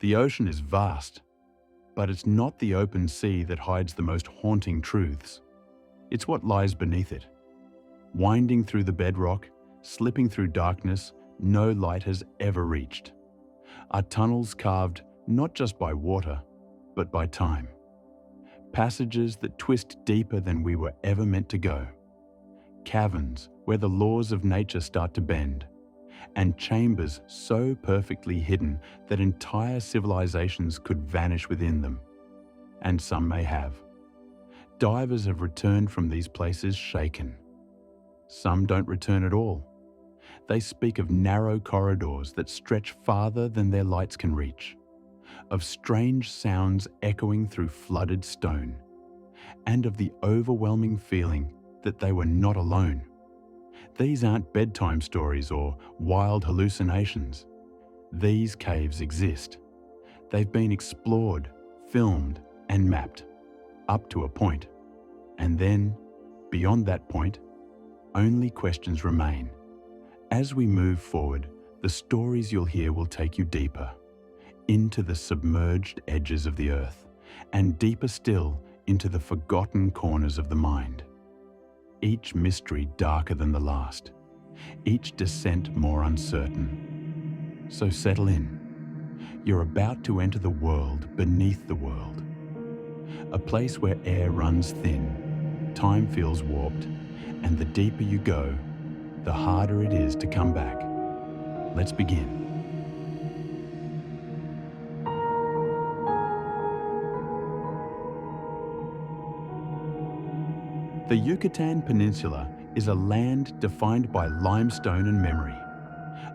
The ocean is vast, but it's not the open sea that hides the most haunting truths. It's what lies beneath it. Winding through the bedrock, slipping through darkness no light has ever reached, are tunnels carved not just by water, but by time. Passages that twist deeper than we were ever meant to go. Caverns where the laws of nature start to bend, and chambers so perfectly hidden that entire civilizations could vanish within them. And some may have. Divers have returned from these places shaken. Some don't return at all. They speak of narrow corridors that stretch farther than their lights can reach, of strange sounds echoing through flooded stone, and of the overwhelming feeling that they were not alone. These aren't bedtime stories or wild hallucinations. These caves exist. They've been explored, filmed, and mapped, up to a point. And then, beyond that point, only questions remain. As we move forward, the stories you'll hear will take you deeper, into the submerged edges of the earth, and deeper still into the forgotten corners of the mind. Each mystery darker than the last, each descent more uncertain. So settle in. You're about to enter the world beneath the world. A place where air runs thin, time feels warped, and the deeper you go, the harder it is to come back. Let's begin. The Yucatán Peninsula is a land defined by limestone and memory.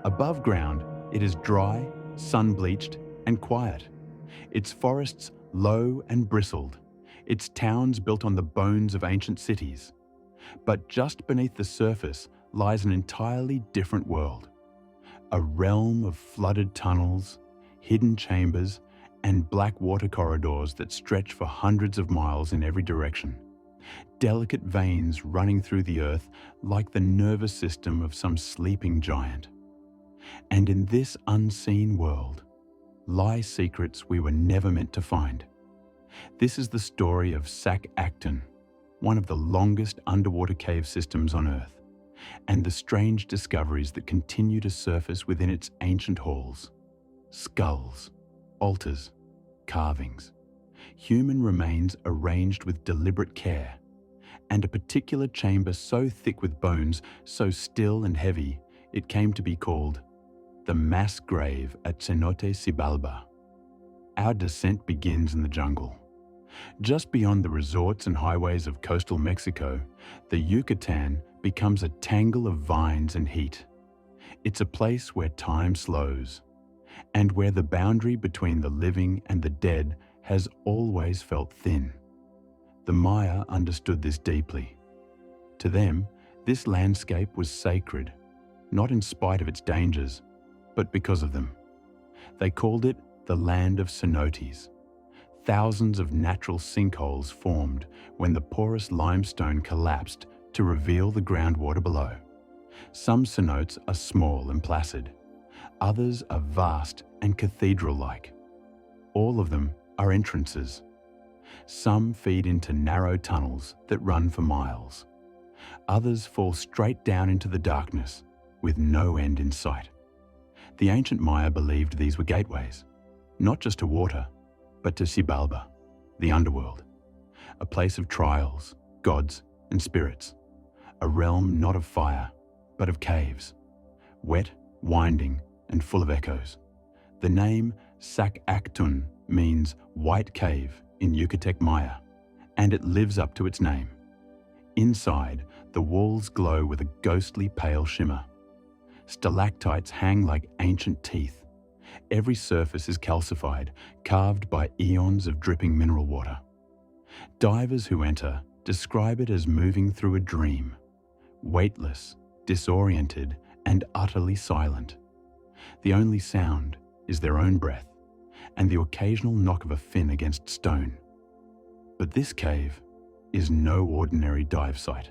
Above ground, it is dry, sun-bleached, and quiet. Its forests low and bristled, its towns built on the bones of ancient cities. But just beneath the surface lies an entirely different world. A realm of flooded tunnels, hidden chambers, and black water corridors that stretch for hundreds of miles in every direction. Delicate veins running through the earth like the nervous system of some sleeping giant. And in this unseen world lie secrets we were never meant to find. This is the story of Zacatón, one of the longest underwater cave systems on Earth, and the strange discoveries that continue to surface within its ancient halls. Skulls, altars, carvings, human remains arranged with deliberate care, and a particular chamber so thick with bones, so still and heavy, it came to be called the mass grave at Cenote Xibalba. Our descent begins in the jungle. Just beyond the resorts and highways of coastal Mexico, the Yucatán becomes a tangle of vines and heat. It's a place where time slows, and where the boundary between the living and the dead has always felt thin. The Maya understood this deeply. To them, this landscape was sacred, not in spite of its dangers, but because of them. They called it the land of cenotes. Thousands of natural sinkholes formed when the porous limestone collapsed to reveal the groundwater below. Some cenotes are small and placid. Others are vast and cathedral-like. All of them are entrances. Some feed into narrow tunnels that run for miles. Others fall straight down into the darkness with no end in sight. The ancient Maya believed these were gateways, not just to water, but to Xibalba, the underworld, a place of trials, gods, and spirits, a realm not of fire, but of caves, wet, winding, and full of echoes. The name Zacatón means white cave in Yucatec Maya, and it lives up to its name. Inside, the walls glow with a ghostly pale shimmer. Stalactites hang like ancient teeth. Every surface is calcified, carved by eons of dripping mineral water. Divers who enter describe it as moving through a dream, weightless, disoriented, and utterly silent. The only sound is their own breath and the occasional knock of a fin against stone. But this cave is no ordinary dive site.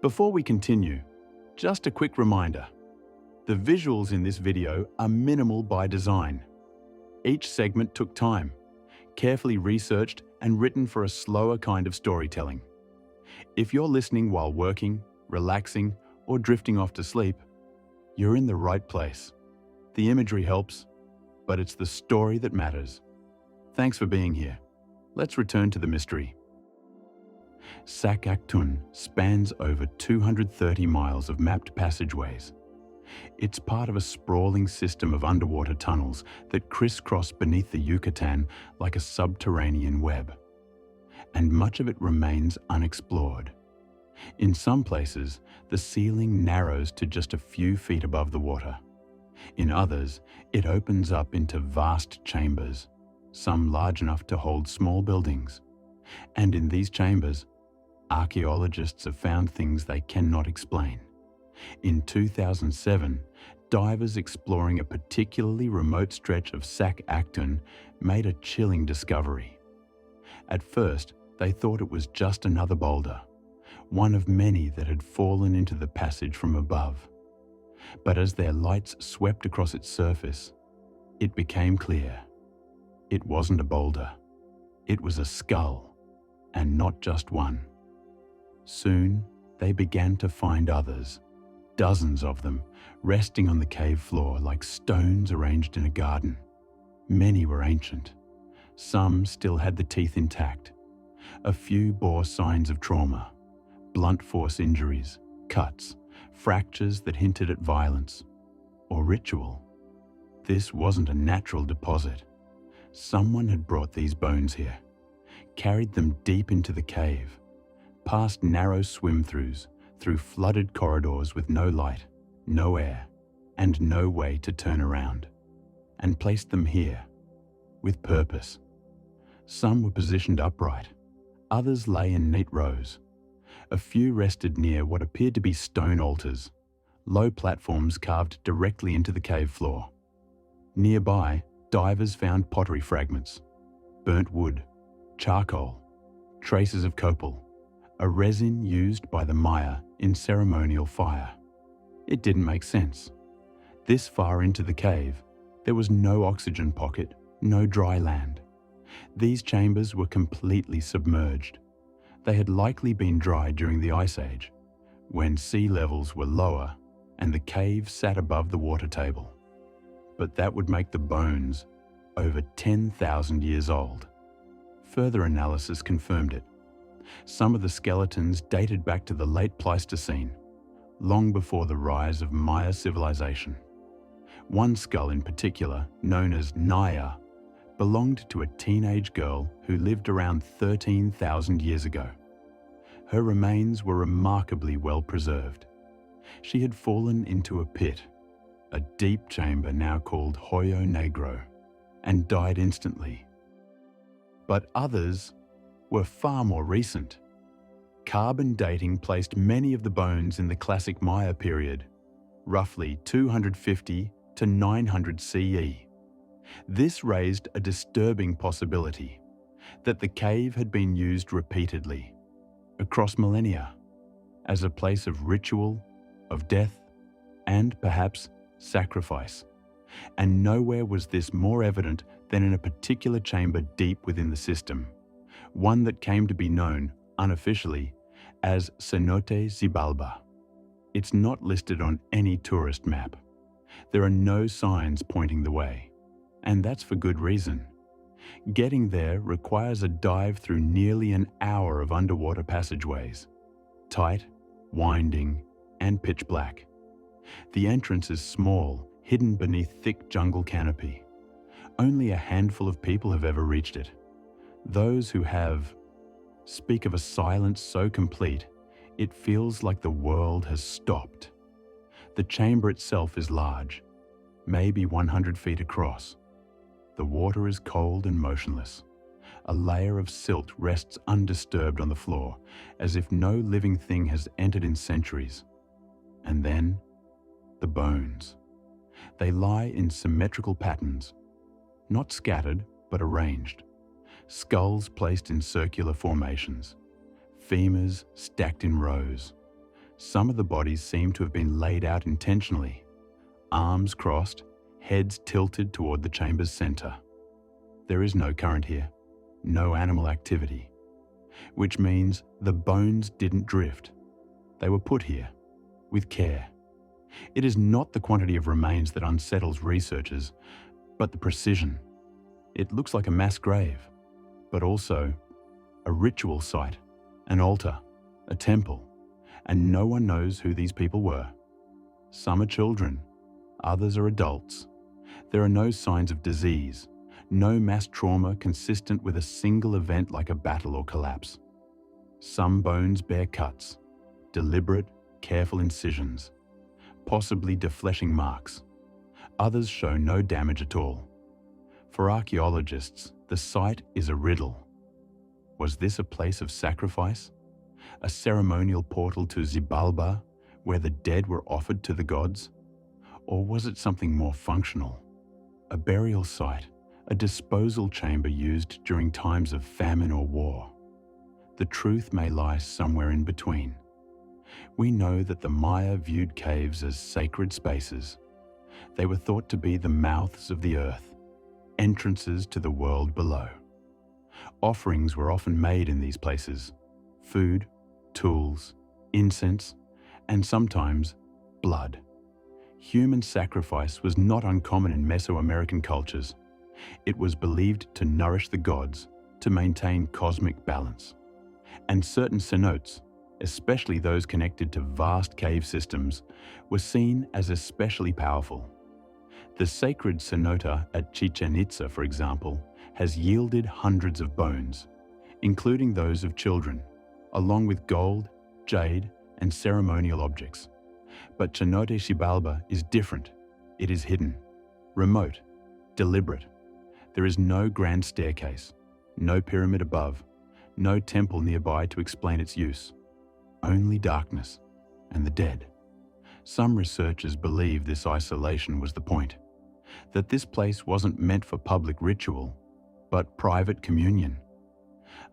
Before we continue, just a quick reminder. The visuals in this video are minimal by design. Each segment took time, carefully researched and written for a slower kind of storytelling. If you're listening while working, relaxing, or drifting off to sleep, you're in the right place. The imagery helps, but it's the story that matters. Thanks for being here. Let's return to the mystery. Zacatón spans over 230 miles of mapped passageways. It's part of a sprawling system of underwater tunnels that crisscross beneath the Yucatán like a subterranean web. And much of it remains unexplored. In some places, the ceiling narrows to just a few feet above the water. In others, it opens up into vast chambers, some large enough to hold small buildings. And in these chambers, archaeologists have found things they cannot explain. In 2007, divers exploring a particularly remote stretch of Zacatón made a chilling discovery. At first, they thought it was just another boulder, one of many that had fallen into the passage from above. But as their lights swept across its surface, it became clear. It wasn't a boulder. It was a skull, and not just one. Soon, they began to find others, dozens of them, resting on the cave floor like stones arranged in a garden. Many were ancient. Some still had the teeth intact. A few bore signs of trauma, blunt force injuries, cuts, fractures that hinted at violence or ritual. This wasn't a natural deposit. Someone had brought these bones here, carried them deep into the cave, past narrow swim-throughs, through flooded corridors with no light, no air, and no way to turn around, and placed them here, with purpose. Some were positioned upright, others lay in neat rows. A few rested near what appeared to be stone altars, low platforms carved directly into the cave floor. Nearby, divers found pottery fragments, burnt wood, charcoal, traces of copal, a resin used by the Maya in ceremonial fire. It didn't make sense. This far into the cave, there was no oxygen pocket, no dry land. These chambers were completely submerged. They had likely been dry during the Ice Age, when sea levels were lower and the cave sat above the water table. But that would make the bones over 10,000 years old. Further analysis confirmed it. Some of the skeletons dated back to the late Pleistocene, long before the rise of Maya civilization. One skull in particular, known as Naya, belonged to a teenage girl who lived around 13,000 years ago. Her remains were remarkably well preserved. She had fallen into a pit, a deep chamber now called Hoyo Negro, and died instantly. But others were far more recent. Carbon dating placed many of the bones in the classic Maya period, roughly 250 to 900 CE. This raised a disturbing possibility that the cave had been used repeatedly, across millennia, as a place of ritual, of death, and perhaps sacrifice. And nowhere was this more evident than in a particular chamber deep within the system, one that came to be known, unofficially, as Cenote Xibalba. It's not listed on any tourist map. There are no signs pointing the way, and that's for good reason. Getting there requires a dive through nearly an hour of underwater passageways, tight, winding, and pitch black. The entrance is small, hidden beneath thick jungle canopy. Only a handful of people have ever reached it. Those who have speak of a silence so complete, it feels like the world has stopped. The chamber itself is large, maybe 100 feet across. The water is cold and motionless. A layer of silt rests undisturbed on the floor, as if no living thing has entered in centuries. And then, the bones. They lie in symmetrical patterns, not scattered, but arranged. Skulls placed in circular formations, femurs stacked in rows. Some of the bodies seem to have been laid out intentionally, arms crossed, heads tilted toward the chamber's center. There is no current here, no animal activity, which means the bones didn't drift. They were put here, with care. It is not the quantity of remains that unsettles researchers, but the precision. It looks like a mass grave, but also a ritual site, an altar, a temple, and no one knows who these people were. Some are children, others are adults. There are no signs of disease, no mass trauma consistent with a single event like a battle or collapse. Some bones bear cuts, deliberate, careful incisions, possibly defleshing marks. Others show no damage at all. For archaeologists, the site is a riddle. Was this a place of sacrifice? A ceremonial portal to Xibalba, where the dead were offered to the gods? Or was it something more functional? A burial site, a disposal chamber used during times of famine or war? The truth may lie somewhere in between. We know that the Maya viewed caves as sacred spaces. They were thought to be the mouths of the earth, entrances to the world below. Offerings were often made in these places: food, tools, incense, and sometimes blood. Human sacrifice was not uncommon in Mesoamerican cultures. It was believed to nourish the gods, to maintain cosmic balance. And certain cenotes, especially those connected to vast cave systems, were seen as especially powerful. The sacred cenote at Chichen Itza, for example, has yielded hundreds of bones, including those of children, along with gold, jade, and ceremonial objects. But Cenote Xibalba is different. It is hidden, remote, deliberate. There is no grand staircase, no pyramid above, no temple nearby to explain its use. Only darkness and the dead. Some researchers believe this isolation was the point, that this place wasn't meant for public ritual, but private communion.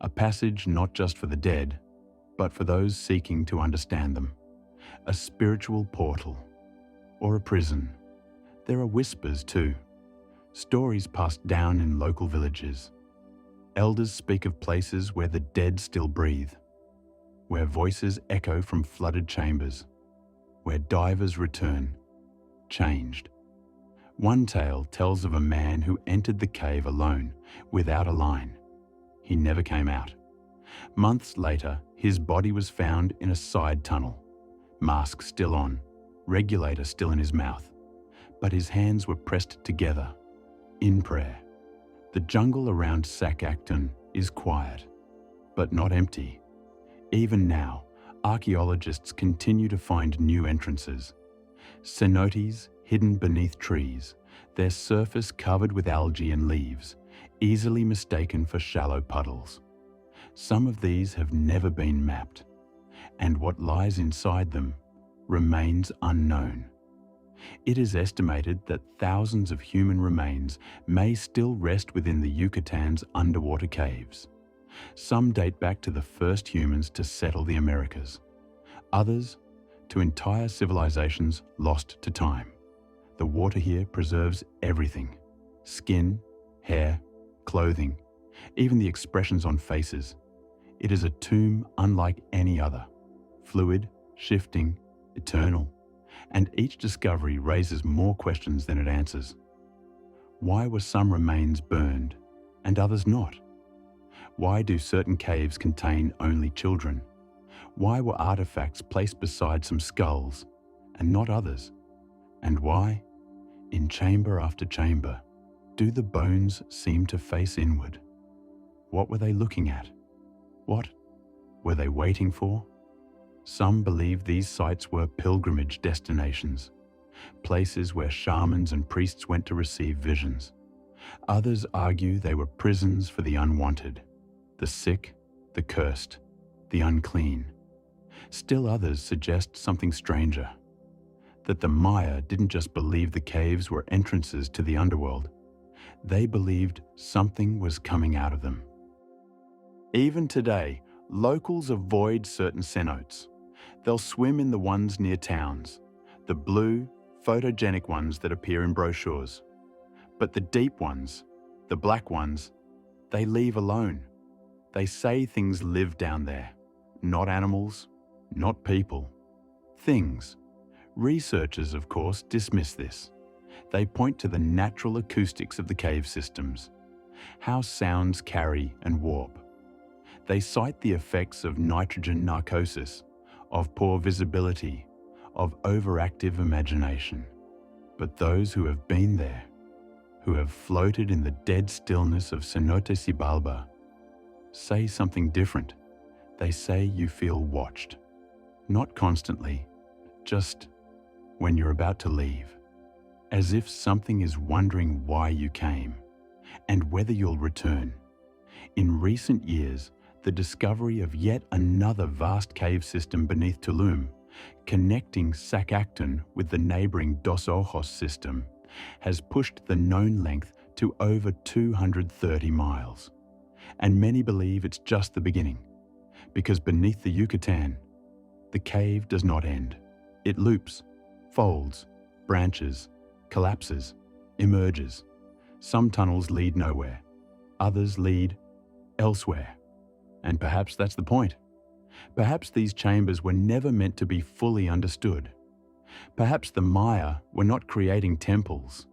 A passage not just for the dead, but for those seeking to understand them. A spiritual portal, or a prison. There are whispers too, stories passed down in local villages. Elders speak of places where the dead still breathe, where voices echo from flooded chambers, where divers return, changed. One tale tells of a man who entered the cave alone, without a line. He never came out. Months later, his body was found in a side tunnel, mask still on, regulator still in his mouth, but his hands were pressed together, in prayer. The jungle around Zacatón is quiet, but not empty. Even now, archaeologists continue to find new entrances. Cenotes hidden beneath trees, their surface covered with algae and leaves, easily mistaken for shallow puddles. Some of these have never been mapped, and what lies inside them remains unknown. It is estimated that thousands of human remains may still rest within the Yucatan's underwater caves. Some date back to the first humans to settle the Americas. Others, to entire civilizations lost to time. The water here preserves everything: skin, hair, clothing, even the expressions on faces. It is a tomb unlike any other, fluid, shifting, eternal, and each discovery raises more questions than it answers. Why were some remains burned and others not? Why do certain caves contain only children? Why were artifacts placed beside some skulls and not others? And why, in chamber after chamber, do the bones seem to face inward? What were they looking at? What were they waiting for? Some believe these sites were pilgrimage destinations, places where shamans and priests went to receive visions. Others argue they were prisons for the unwanted, the sick, the cursed, the unclean. Still others suggest something stranger, that the Maya didn't just believe the caves were entrances to the underworld. They believed something was coming out of them. Even today, locals avoid certain cenotes. They'll swim in the ones near towns, the blue, photogenic ones that appear in brochures. But the deep ones, The black ones, they leave alone. They say things live down there. Not animals, not people. Things. Researchers, of course, dismiss this. They point to the natural acoustics of the cave systems, how sounds carry and warp. They cite the effects of nitrogen narcosis, of poor visibility, of overactive imagination. But those who have been there, who have floated in the dead stillness of Cenote Sibalba, say something different. They say you feel watched. Not constantly, just when you're about to leave. As if something is wondering why you came and whether you'll return. In recent years, the discovery of yet another vast cave system beneath Tulum, connecting Zacatón with the neighboring Dos Ojos system, has pushed the known length to over 230 miles. And many believe it's just the beginning, because beneath the Yucatán, the cave does not end. It loops, folds, branches, collapses, emerges. Some tunnels lead nowhere, others lead elsewhere. And perhaps that's the point. Perhaps these chambers were never meant to be fully understood. Perhaps the Maya were not creating temples,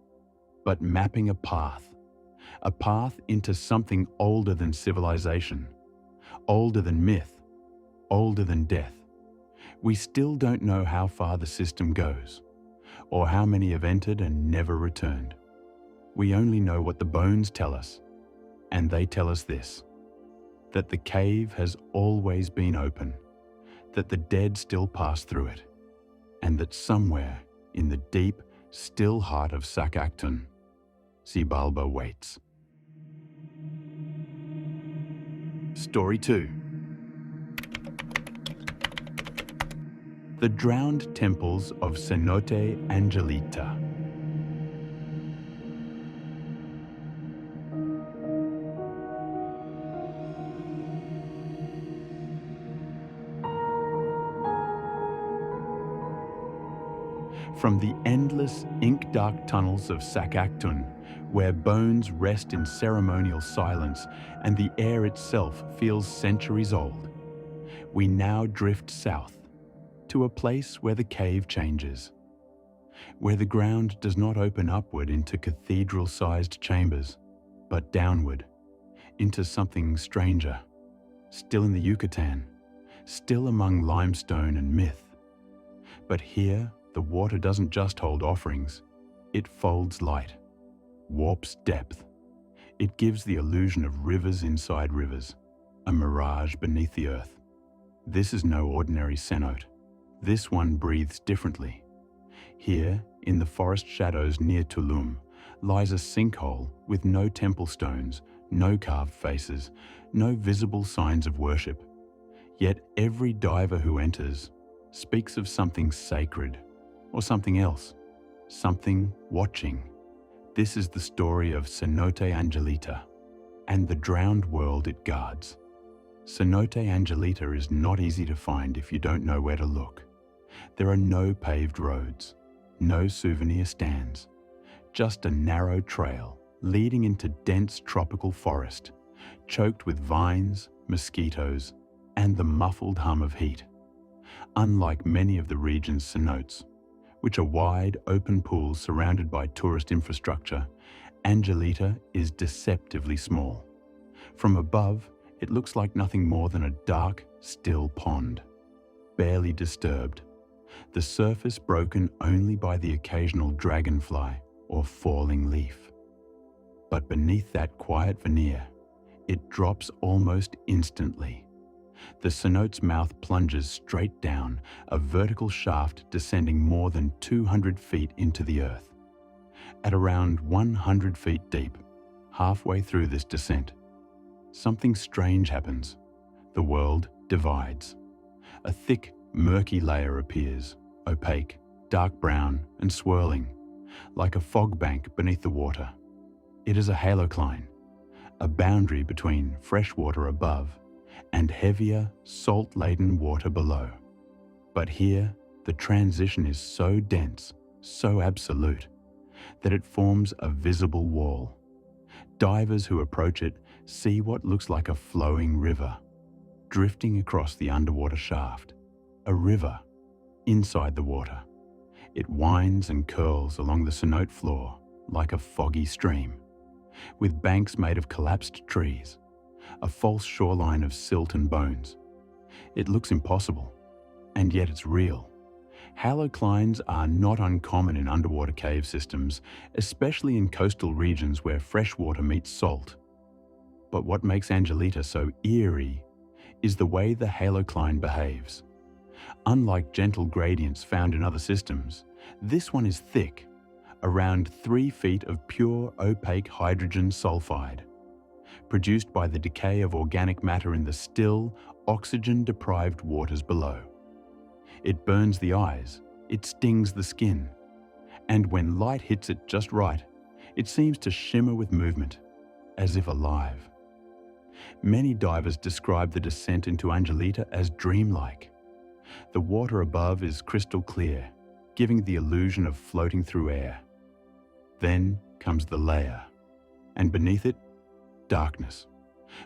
but mapping a path into something older than civilization, older than myth, older than death. We still don't know how far the system goes, or how many have entered and never returned. We only know what the bones tell us, and they tell us this: that the cave has always been open, that the dead still pass through it, and that somewhere in the deep, still heart of Zacatón, Sibalba waits. Story 2. The Drowned Temples of Cenote Angelita. From the endless ink-dark tunnels of Zacatón, where bones rest in ceremonial silence and the air itself feels centuries old, we now drift south to a place where the cave changes, where the ground does not open upward into cathedral-sized chambers, but downward into something stranger, still in the Yucatán, still among limestone and myth. But here, the water doesn't just hold offerings, it folds light, warps depth. It gives the illusion of rivers inside rivers, a mirage beneath the earth. This is no ordinary cenote. This one breathes differently. Here, in the forest shadows near Tulum, lies a sinkhole with no temple stones, no carved faces, no visible signs of worship. Yet every diver who enters speaks of something sacred, or something else, something watching. This is the story of Cenote Angelita and the drowned world it guards. Cenote Angelita is not easy to find if you don't know where to look. There are no paved roads, no souvenir stands, just a narrow trail leading into dense tropical forest, choked with vines, mosquitoes, and the muffled hum of heat. Unlike many of the region's cenotes, which are wide, open pools surrounded by tourist infrastructure, Angelita is deceptively small. From above, it looks like nothing more than a dark, still pond, barely disturbed, the surface broken only by the occasional dragonfly or falling leaf. But beneath that quiet veneer, it drops almost instantly. The cenote's mouth plunges straight down, a vertical shaft descending more than 200 feet into the earth. At around 100 feet deep, halfway through this descent, something strange happens. The world divides. A thick, murky layer appears, opaque, dark brown and swirling, like a fog bank beneath the water. It is a halocline, a boundary between fresh water above and heavier, salt-laden water below. But here, the transition is so dense, so absolute, that it forms a visible wall. Divers who approach it see what looks like a flowing river, drifting across the underwater shaft. A river inside the water. It winds and curls along the cenote floor like a foggy stream, with banks made of collapsed trees, a false shoreline of silt and bones. It looks impossible, and yet it's real. Haloclines are not uncommon in underwater cave systems, especially in coastal regions where fresh water meets salt. But what makes Angelita so eerie is the way the halocline behaves. Unlike gentle gradients found in other systems, this one is thick, around 3 feet of pure opaque hydrogen sulfide, produced by the decay of organic matter in the still, oxygen-deprived waters below. It burns the eyes, it stings the skin, and when light hits it just right, it seems to shimmer with movement, as if alive. Many divers describe the descent into Angelita as dreamlike. The water above is crystal clear, giving the illusion of floating through air. Then comes the layer, and beneath it, darkness.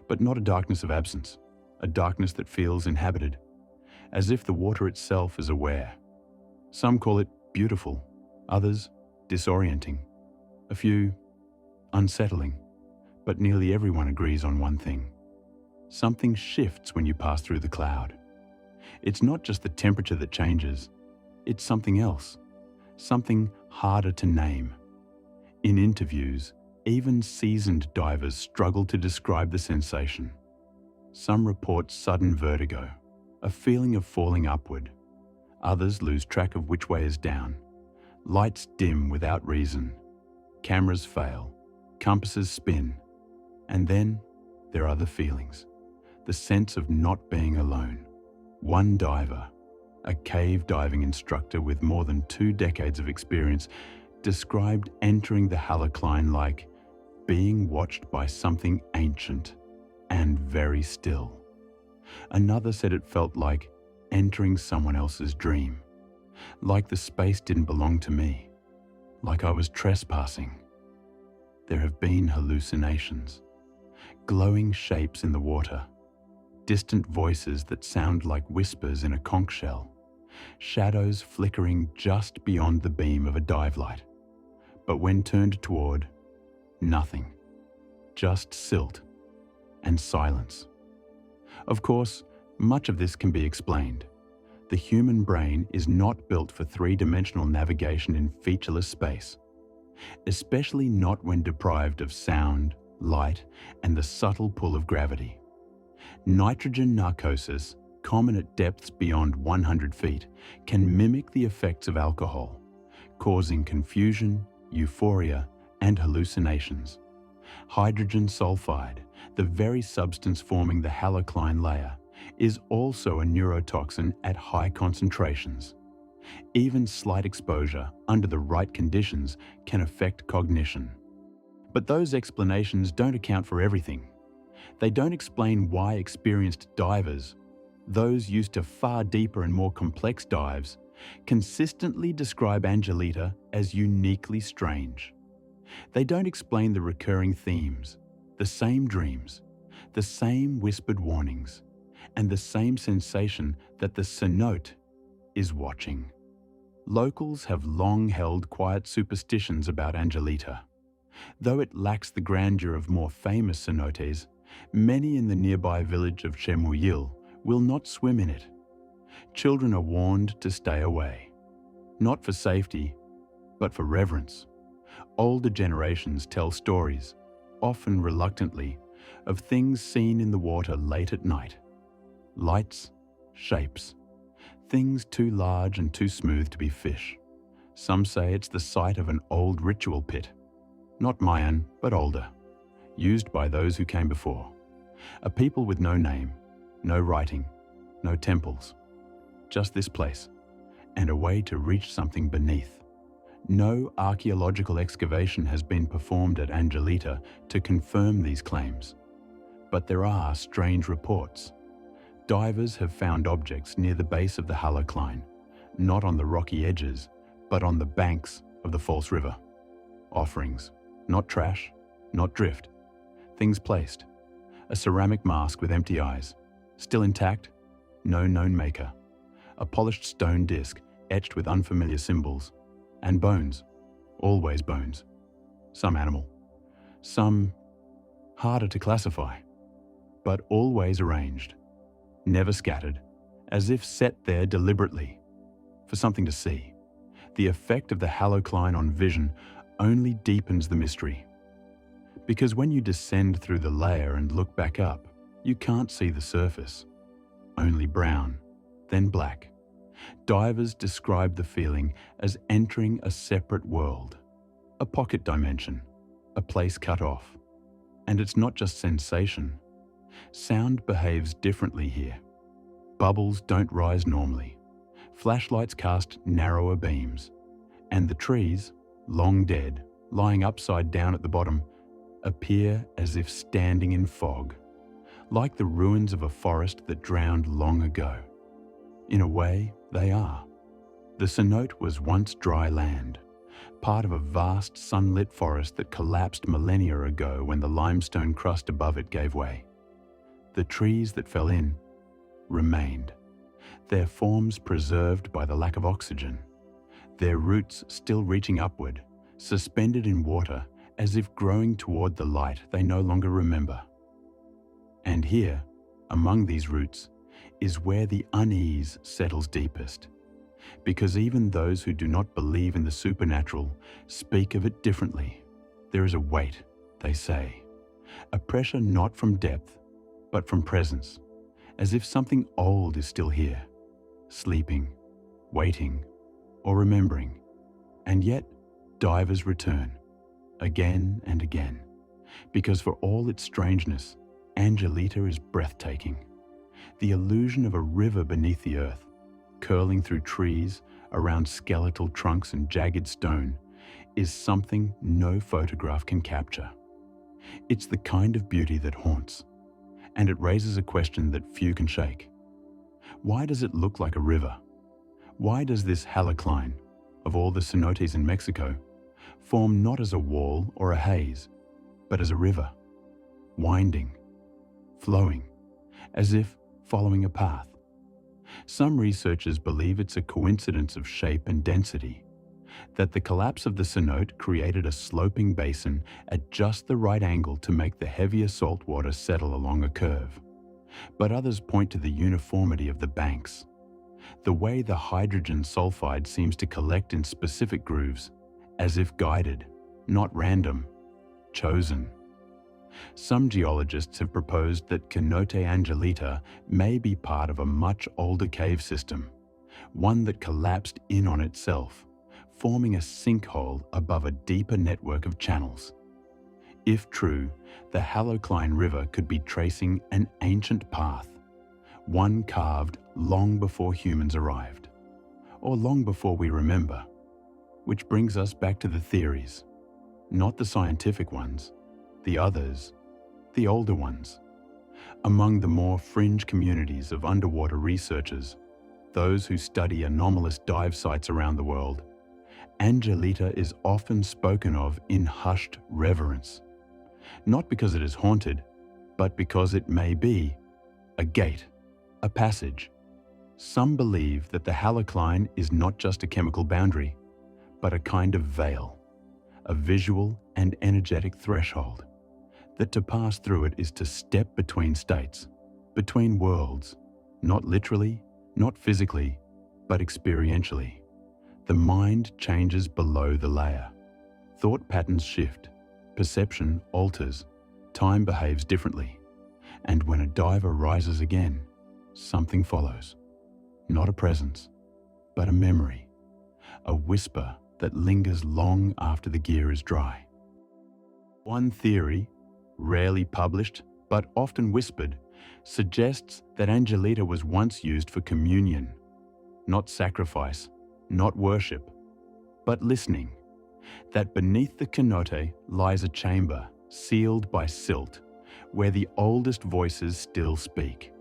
But not a darkness of absence, a darkness that feels inhabited, as if the water itself is aware. Some call it beautiful, others disorienting, a few unsettling, but nearly everyone agrees on one thing. Something shifts when you pass through the cloud. It's not just the temperature that changes, it's something else, something harder to name. In interviews, even seasoned divers struggle to describe the sensation. Some report sudden vertigo, a feeling of falling upward. Others lose track of which way is down. Lights dim without reason. Cameras fail. Compasses spin. And then there are the feelings. The sense of not being alone. One diver, a cave diving instructor with more than 2 decades of experience, described entering the halocline like being watched by something ancient and very still. Another said it felt like entering someone else's dream, like the space didn't belong to me, like I was trespassing. There have been hallucinations, glowing shapes in the water, distant voices that sound like whispers in a conch shell, shadows flickering just beyond the beam of a dive light. But when turned toward, nothing, just silt and silence. Of course, much of this can be explained. The human brain is not built for 3-dimensional navigation in featureless space, especially not when deprived of sound, light, and the subtle pull of gravity. Nitrogen narcosis, common at depths beyond 100 feet, can mimic the effects of alcohol, causing confusion, euphoria, and hallucinations. Hydrogen sulfide, the very substance forming the halocline layer, is also a neurotoxin at high concentrations. Even slight exposure, under the right conditions, can affect cognition. But those explanations don't account for everything. They don't explain why experienced divers, those used to far deeper and more complex dives, consistently describe Angelita as uniquely strange. They don't explain the recurring themes, the same dreams, the same whispered warnings, and the same sensation that the cenote is watching. Locals have long held quiet superstitions about Angelita. Though it lacks the grandeur of more famous cenotes, many in the nearby village of Chinhoyi will not swim in it. Children are warned to stay away, not for safety, but for reverence. Older generations tell stories, often reluctantly, of things seen in the water late at night. Lights, shapes, things too large and too smooth to be fish. Some say it's the site of an old ritual pit, not Mayan, but Orda, used by those who came before. A people with no name, no writing, no temples. Just this place, and a way to reach something beneath. No archaeological excavation has been performed at Angelita to confirm these claims. But there are strange reports. Divers have found objects near the base of the halocline, not on the rocky edges, but on the banks of the false river. Offerings, not trash, not drift, things placed. A ceramic mask with empty eyes, still intact, no known maker. A polished stone disc etched with unfamiliar symbols. And bones, always bones. Some animal, some harder to classify, but always arranged, never scattered, as if set there deliberately, for something to see. The effect of the halocline on vision only deepens the mystery. Because when you descend through the layer and look back up, you can't see the surface. Only brown, then black. Divers describe the feeling as entering a separate world, a pocket dimension, a place cut off. And it's not just sensation. Sound behaves differently here. Bubbles don't rise normally. Flashlights cast narrower beams. And the trees, long dead, lying upside down at the bottom, appear as if standing in fog, like the ruins of a forest that drowned long ago. In a way, they are. The cenote was once dry land, part of a vast sunlit forest that collapsed millennia ago when the limestone crust above it gave way. The trees that fell in remained, their forms preserved by the lack of oxygen, their roots still reaching upward, suspended in water as if growing toward the light they no longer remember. And here, among these roots, is where the unease settles deepest, because even those who do not believe in the supernatural speak of it differently. There is a weight, they say, a pressure not from depth, but from presence, as if something old is still here, sleeping, waiting, or remembering. And yet, divers return, again and again, because for all its strangeness, Angelita is breathtaking. The illusion of a river beneath the earth, curling through trees, around skeletal trunks and jagged stone, is something no photograph can capture. It's the kind of beauty that haunts, and it raises a question that few can shake. Why does it look like a river? Why does this halocline, of all the cenotes in Mexico, form not as a wall or a haze, but as a river, winding, flowing, as if following a path? Some researchers believe it's a coincidence of shape and density, that the collapse of the cenote created a sloping basin at just the right angle to make the heavier salt water settle along a curve. But others point to the uniformity of the banks, the way the hydrogen sulfide seems to collect in specific grooves, as if guided, not random, chosen. Some geologists have proposed that Cenote Angelita may be part of a much older cave system, one that collapsed in on itself, forming a sinkhole above a deeper network of channels. If true, the halocline river could be tracing an ancient path, one carved long before humans arrived, or long before we remember. Which brings us back to the theories, not the scientific ones, the others, the older ones. Among the more fringe communities of underwater researchers, those who study anomalous dive sites around the world, Angelita is often spoken of in hushed reverence, not because it is haunted, but because it may be a gate, a passage. Some believe that the halocline is not just a chemical boundary, but a kind of veil, a visual and energetic threshold, that to pass through it is to step between states, between worlds, not literally, not physically, but experientially. The mind changes below the layer. Thought patterns shift, perception alters, time behaves differently, and when a diver rises again, something follows. Not a presence, but a memory, a whisper that lingers long after the gear is dry. One theory, rarely published but often whispered, suggests that Angelita was once used for communion, not sacrifice, not worship, but listening, that beneath the cenote lies a chamber sealed by silt, where the oldest voices still speak,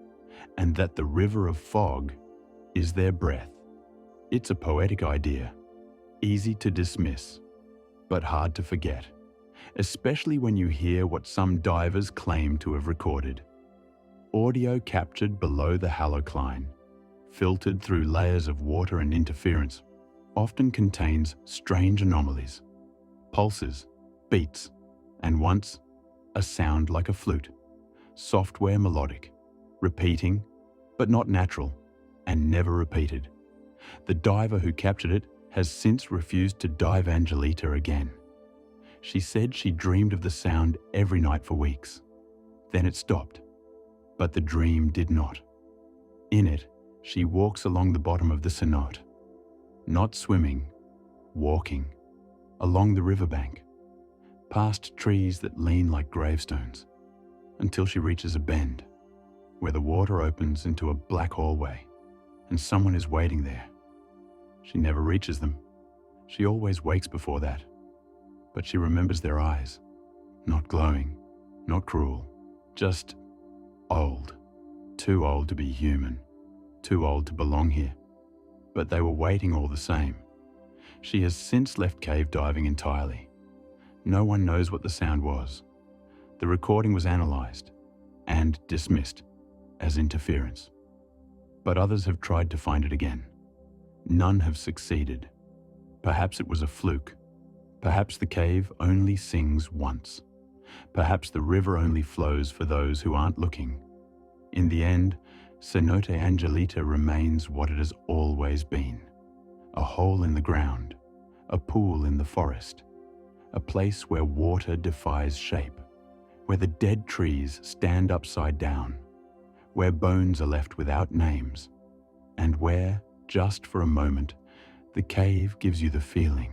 and that the river of fog is their breath. It's a poetic idea, easy to dismiss, but hard to forget, especially when you hear what some divers claim to have recorded. Audio captured below the halocline, filtered through layers of water and interference, often contains strange anomalies, pulses, beats, and once, a sound like a flute, software melodic, repeating, but not natural, and never repeated. The diver who captured it has since refused to dive Angelita again. She said she dreamed of the sound every night for weeks. Then it stopped, but the dream did not. In it, she walks along the bottom of the cenote, not swimming, walking, along the riverbank, past trees that lean like gravestones, until she reaches a bend, where the water opens into a black hallway, and someone is waiting there. She never reaches them. She always wakes before that, but she remembers their eyes, not glowing, not cruel, just old, too old to be human, too old to belong here. But they were waiting all the same. She has since left cave diving entirely. No one knows what the sound was. The recording was analysed and dismissed as interference. But others have tried to find it again. None have succeeded. Perhaps it was a fluke. Perhaps the cave only sings once. Perhaps the river only flows for those who aren't looking. In the end, Cenote Angelita remains what it has always been. A hole in the ground, a pool in the forest, a place where water defies shape, where the dead trees stand upside down, where bones are left without names, and where, just for a moment, the cave gives you the feeling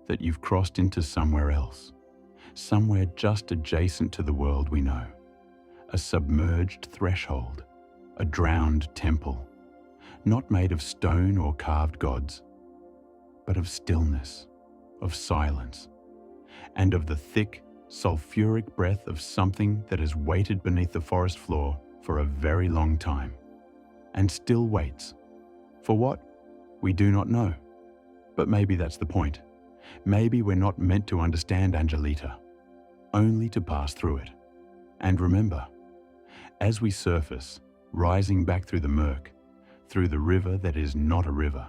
that you've crossed into somewhere else, somewhere just adjacent to the world we know, a submerged threshold, a drowned temple, not made of stone or carved gods, but of stillness, of silence, and of the thick, sulfuric breath of something that has waited beneath the forest floor for a very long time, and still waits. For what? We do not know. But maybe that's the point. Maybe we're not meant to understand Angelita, only to pass through it. And remember, as we surface, rising back through the murk, through the river that is not a river,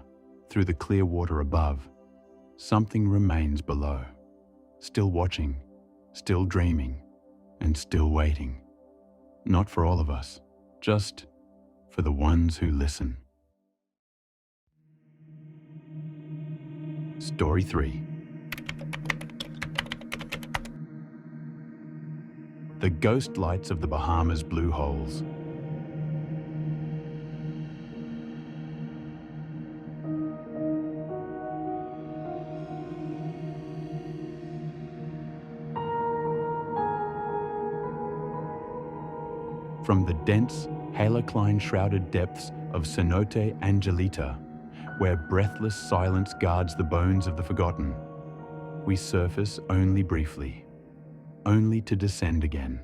through the clear water above, something remains below, still watching, still dreaming, and still waiting. Not for all of us, just for the ones who listen. Story 3. The Ghost Lights of the Bahamas Blue Holes. From the dense, halocline-shrouded depths of Cenote Angelita, where breathless silence guards the bones of the forgotten, we surface only briefly, only to descend again,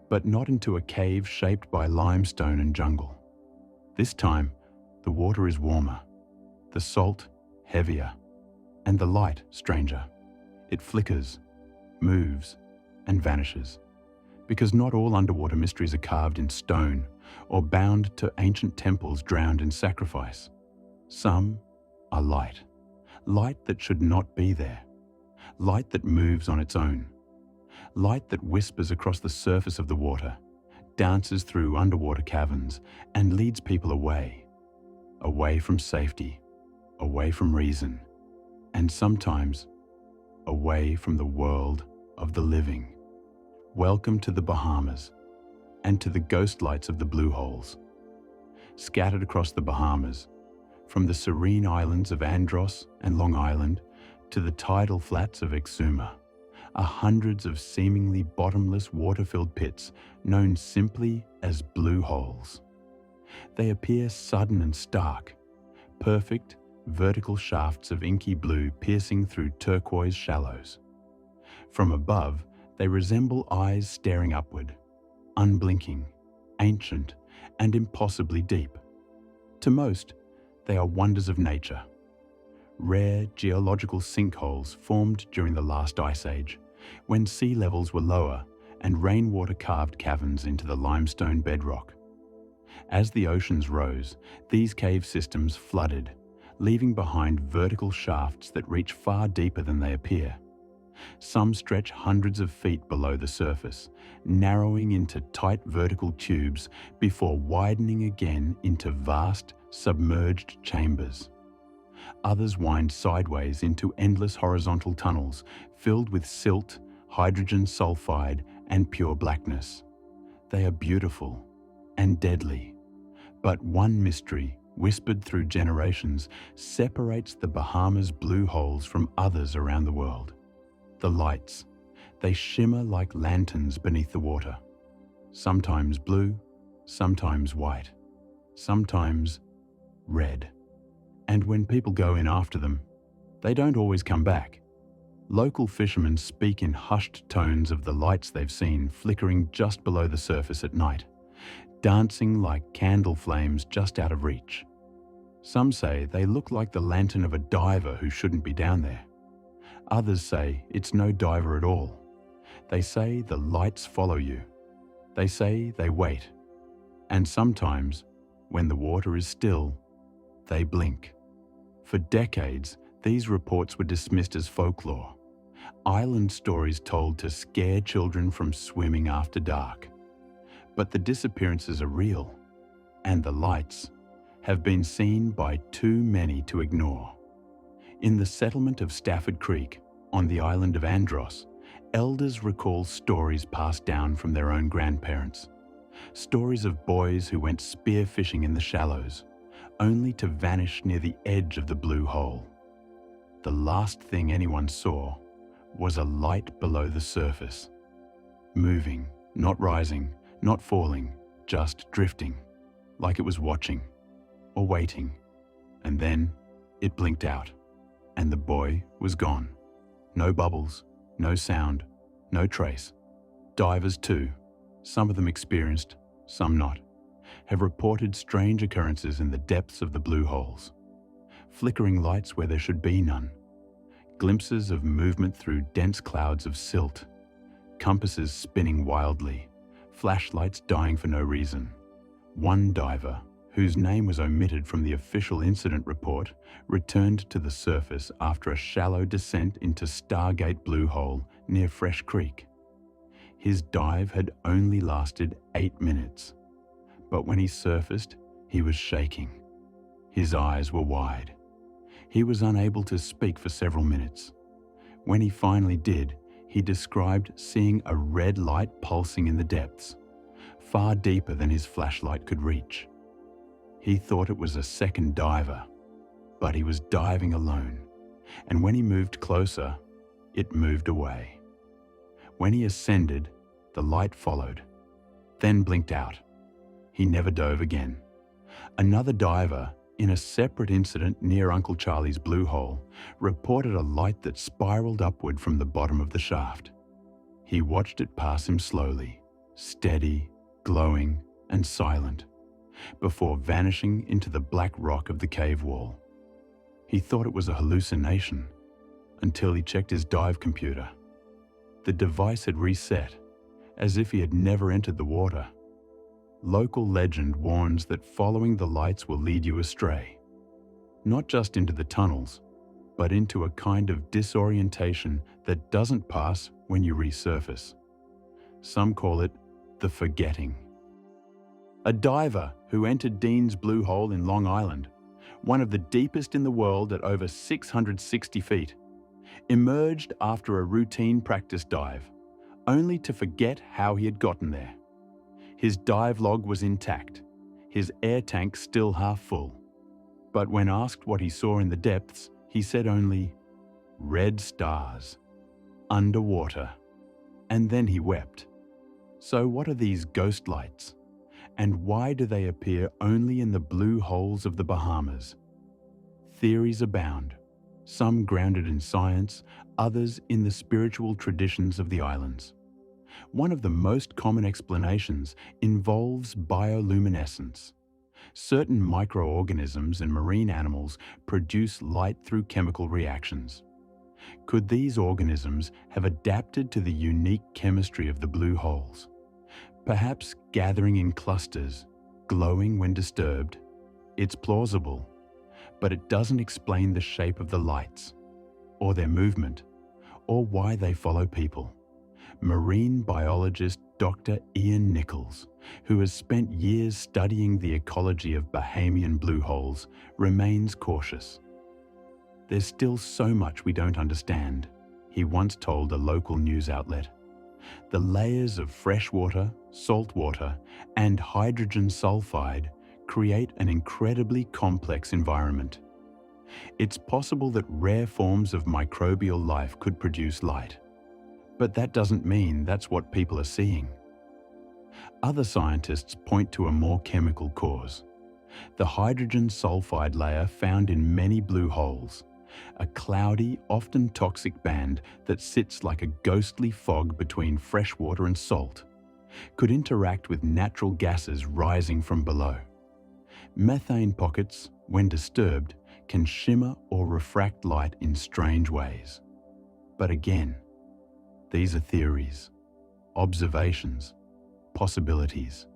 but not into a cave shaped by limestone and jungle. This time, the water is warmer, the salt heavier, and the light stranger. It flickers, moves, and vanishes, because not all underwater mysteries are carved in stone or bound to ancient temples drowned in sacrifice. Some are light, light that should not be there, light that moves on its own, light that whispers across the surface of the water, dances through underwater caverns, and leads people away, away from safety, away from reason, and sometimes away from the world of the living. Welcome to the Bahamas, and to the ghost lights of the blue holes. Scattered across the Bahamas, from the serene islands of Andros and Long Island to the tidal flats of Exuma, are hundreds of seemingly bottomless water-filled pits known simply as blue holes. They appear sudden and stark, perfect vertical shafts of inky blue piercing through turquoise shallows. From above, they resemble eyes staring upward, unblinking, ancient, and impossibly deep. To most, they are wonders of nature. Rare geological sinkholes formed during the last ice age, when sea levels were lower and rainwater carved caverns into the limestone bedrock. As the oceans rose, these cave systems flooded, leaving behind vertical shafts that reach far deeper than they appear. Some stretch hundreds of feet below the surface, narrowing into tight vertical tubes before widening again into vast, submerged chambers. Others wind sideways into endless horizontal tunnels filled with silt, hydrogen sulfide, and pure blackness. They are beautiful and deadly, but one mystery, whispered through generations, separates the Bahamas' blue holes from others around the world. The lights. They shimmer like lanterns beneath the water. Sometimes blue, sometimes white, sometimes red. And when people go in after them, they don't always come back. Local fishermen speak in hushed tones of the lights they've seen flickering just below the surface at night, dancing like candle flames just out of reach. Some say they look like the lantern of a diver who shouldn't be down there. Others say it's no diver at all. They say the lights follow you. They say they wait. And sometimes, when the water is still, they blink. For decades, these reports were dismissed as folklore, island stories told to scare children from swimming after dark. But the disappearances are real, and the lights have been seen by too many to ignore. In the settlement of Stafford Creek, on the island of Andros, elders recall stories passed down from their own grandparents. Stories of boys who went spearfishing in the shallows, only to vanish near the edge of the blue hole. The last thing anyone saw was a light below the surface, moving, not rising, not falling, just drifting, like it was watching or waiting. And then it blinked out, and the boy was gone. No bubbles, no sound, no trace. Divers too, some of them experienced, some not, have reported strange occurrences in the depths of the blue holes. Flickering lights where there should be none. Glimpses of movement through dense clouds of silt. Compasses spinning wildly. Flashlights dying for no reason. One diver, whose name was omitted from the official incident report, returned to the surface after a shallow descent into Stargate Blue Hole near Fresh Creek. His dive had only lasted 8 minutes, but when he surfaced, he was shaking. His eyes were wide. He was unable to speak for several minutes. When he finally did, he described seeing a red light pulsing in the depths, far deeper than his flashlight could reach. He thought it was a second diver, but he was diving alone, and when he moved closer, it moved away. When he ascended, the light followed, then blinked out. He never dove again. Another diver, in a separate incident near Uncle Charlie's Blue Hole, reported a light that spiraled upward from the bottom of the shaft. He watched it pass him slowly, steady, glowing, and silent, before vanishing into the black rock of the cave wall. He thought it was a hallucination, until he checked his dive computer. The device had reset, as if he had never entered the water. Local legend warns that following the lights will lead you astray, not just into the tunnels, but into a kind of disorientation that doesn't pass when you resurface. Some call it the forgetting. A diver who entered Dean's Blue Hole in Long Island, one of the deepest in the world at over 660 feet, emerged after a routine practice dive, only to forget how he had gotten there. His dive log was intact, his air tank still half full. But when asked what he saw in the depths, he said only, "Red stars, underwater." And then he wept. So what are these ghost lights? And why do they appear only in the blue holes of the Bahamas? Theories abound, some grounded in science, others in the spiritual traditions of the islands. One of the most common explanations involves bioluminescence. Certain microorganisms and marine animals produce light through chemical reactions. Could these organisms have adapted to the unique chemistry of the blue holes? Perhaps gathering in clusters, glowing when disturbed? It's plausible, but it doesn't explain the shape of the lights, or their movement, or why they follow people. Marine biologist Dr. Ian Nichols, who has spent years studying the ecology of Bahamian blue holes, remains cautious. "There's still so much we don't understand," he once told a local news outlet. "The layers of fresh water, salt water, and hydrogen sulfide create an incredibly complex environment. It's possible that rare forms of microbial life could produce light. But that doesn't mean that's what people are seeing." Other scientists point to a more chemical cause: the hydrogen sulfide layer found in many blue holes, a cloudy, often toxic band that sits like a ghostly fog between fresh water and salt, could interact with natural gases rising from below. Methane pockets, when disturbed, can shimmer or refract light in strange ways. But again, these are theories, observations, possibilities.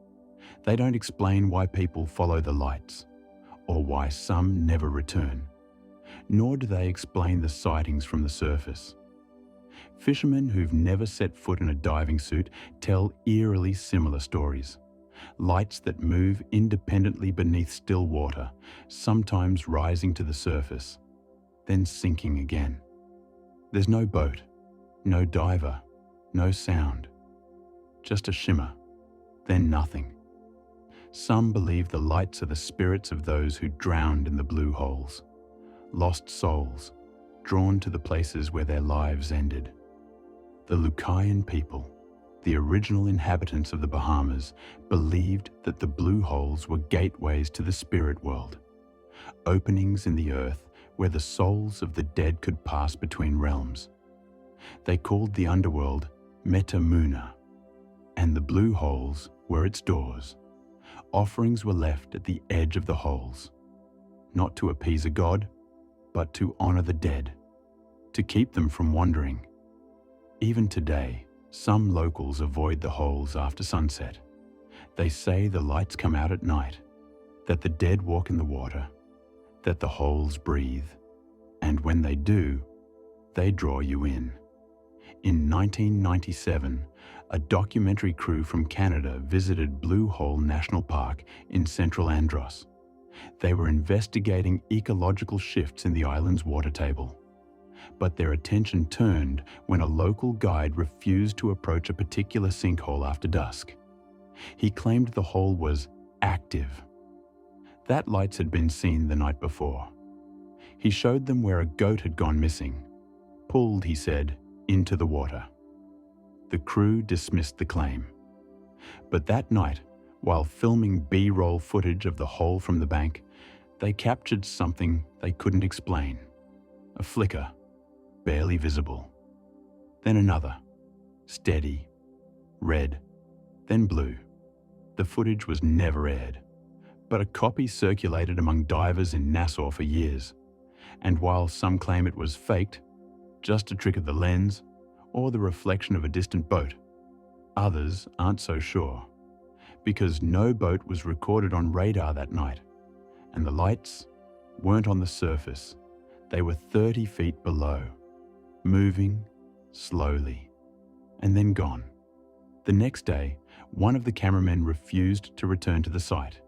They don't explain why people follow the lights, or why some never return, nor do they explain the sightings from the surface. Fishermen who've never set foot in a diving suit tell eerily similar stories. Lights that move independently beneath still water, sometimes rising to the surface, then sinking again. There's no boat, no diver, no sound, just a shimmer, then nothing. Some believe the lights are the spirits of those who drowned in the blue holes, lost souls, drawn to the places where their lives ended. The Lucayan people, the original inhabitants of the Bahamas, believed that the blue holes were gateways to the spirit world, openings in the earth where the souls of the dead could pass between realms. They called the underworld Metamuna, and the blue holes were its doors. Offerings were left at the edge of the holes, not to appease a god, but to honor the dead, to keep them from wandering. Even today, some locals avoid the holes after sunset. They say the lights come out at night, that the dead walk in the water, that the holes breathe, and when they do, they draw you in. In 1997, a documentary crew from Canada visited Blue Hole National Park in central Andros. They were investigating ecological shifts in the island's water table. But their attention turned when a local guide refused to approach a particular sinkhole after dusk. He claimed the hole was active. That lights had been seen the night before. He showed them where a goat had gone missing, pulled, he said, into the water. The crew dismissed the claim. But that night, while filming B-roll footage of the hole from the bank, they captured something they couldn't explain. A flicker, barely visible. Then another, steady, red, then blue. The footage was never aired, but a copy circulated among divers in Nassau for years. And while some claim it was faked, just a trick of the lens, or the reflection of a distant boat, others aren't so sure, because no boat was recorded on radar that night, and the lights weren't on the surface. They were 30 feet below, moving slowly, and then gone. The next day, one of the cameramen refused to return to the site.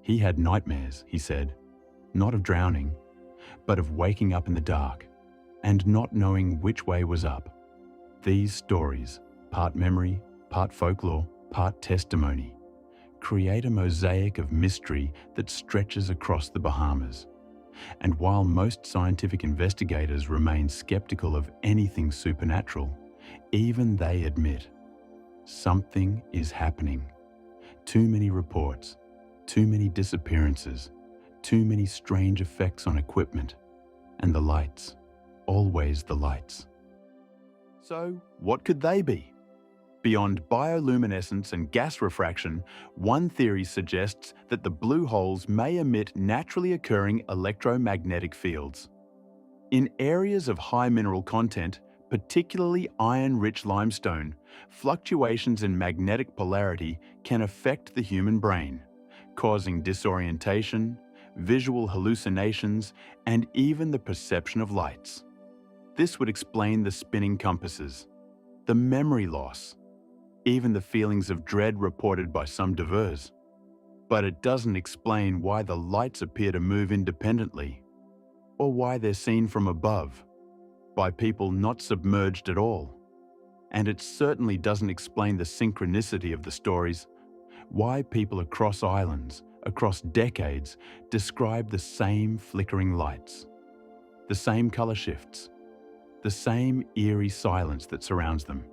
He had nightmares, he said, not of drowning, but of waking up in the dark and not knowing which way was up. These stories, part memory, part folklore, part testimony, create a mosaic of mystery that stretches across the Bahamas. And while most scientific investigators remain skeptical of anything supernatural, even they admit something is happening. Too many reports, too many disappearances, too many strange effects on equipment, and the lights, always the lights. So, what could they be? Beyond bioluminescence and gas refraction, one theory suggests that the blue holes may emit naturally occurring electromagnetic fields. In areas of high mineral content, particularly iron-rich limestone, fluctuations in magnetic polarity can affect the human brain, causing disorientation, visual hallucinations, and even the perception of lights. This would explain the spinning compasses, the memory loss, even the feelings of dread reported by some divers. But it doesn't explain why the lights appear to move independently, or why they're seen from above, by people not submerged at all. And it certainly doesn't explain the synchronicity of the stories, why people across islands, across decades, describe the same flickering lights, the same color shifts, the same eerie silence that surrounds them.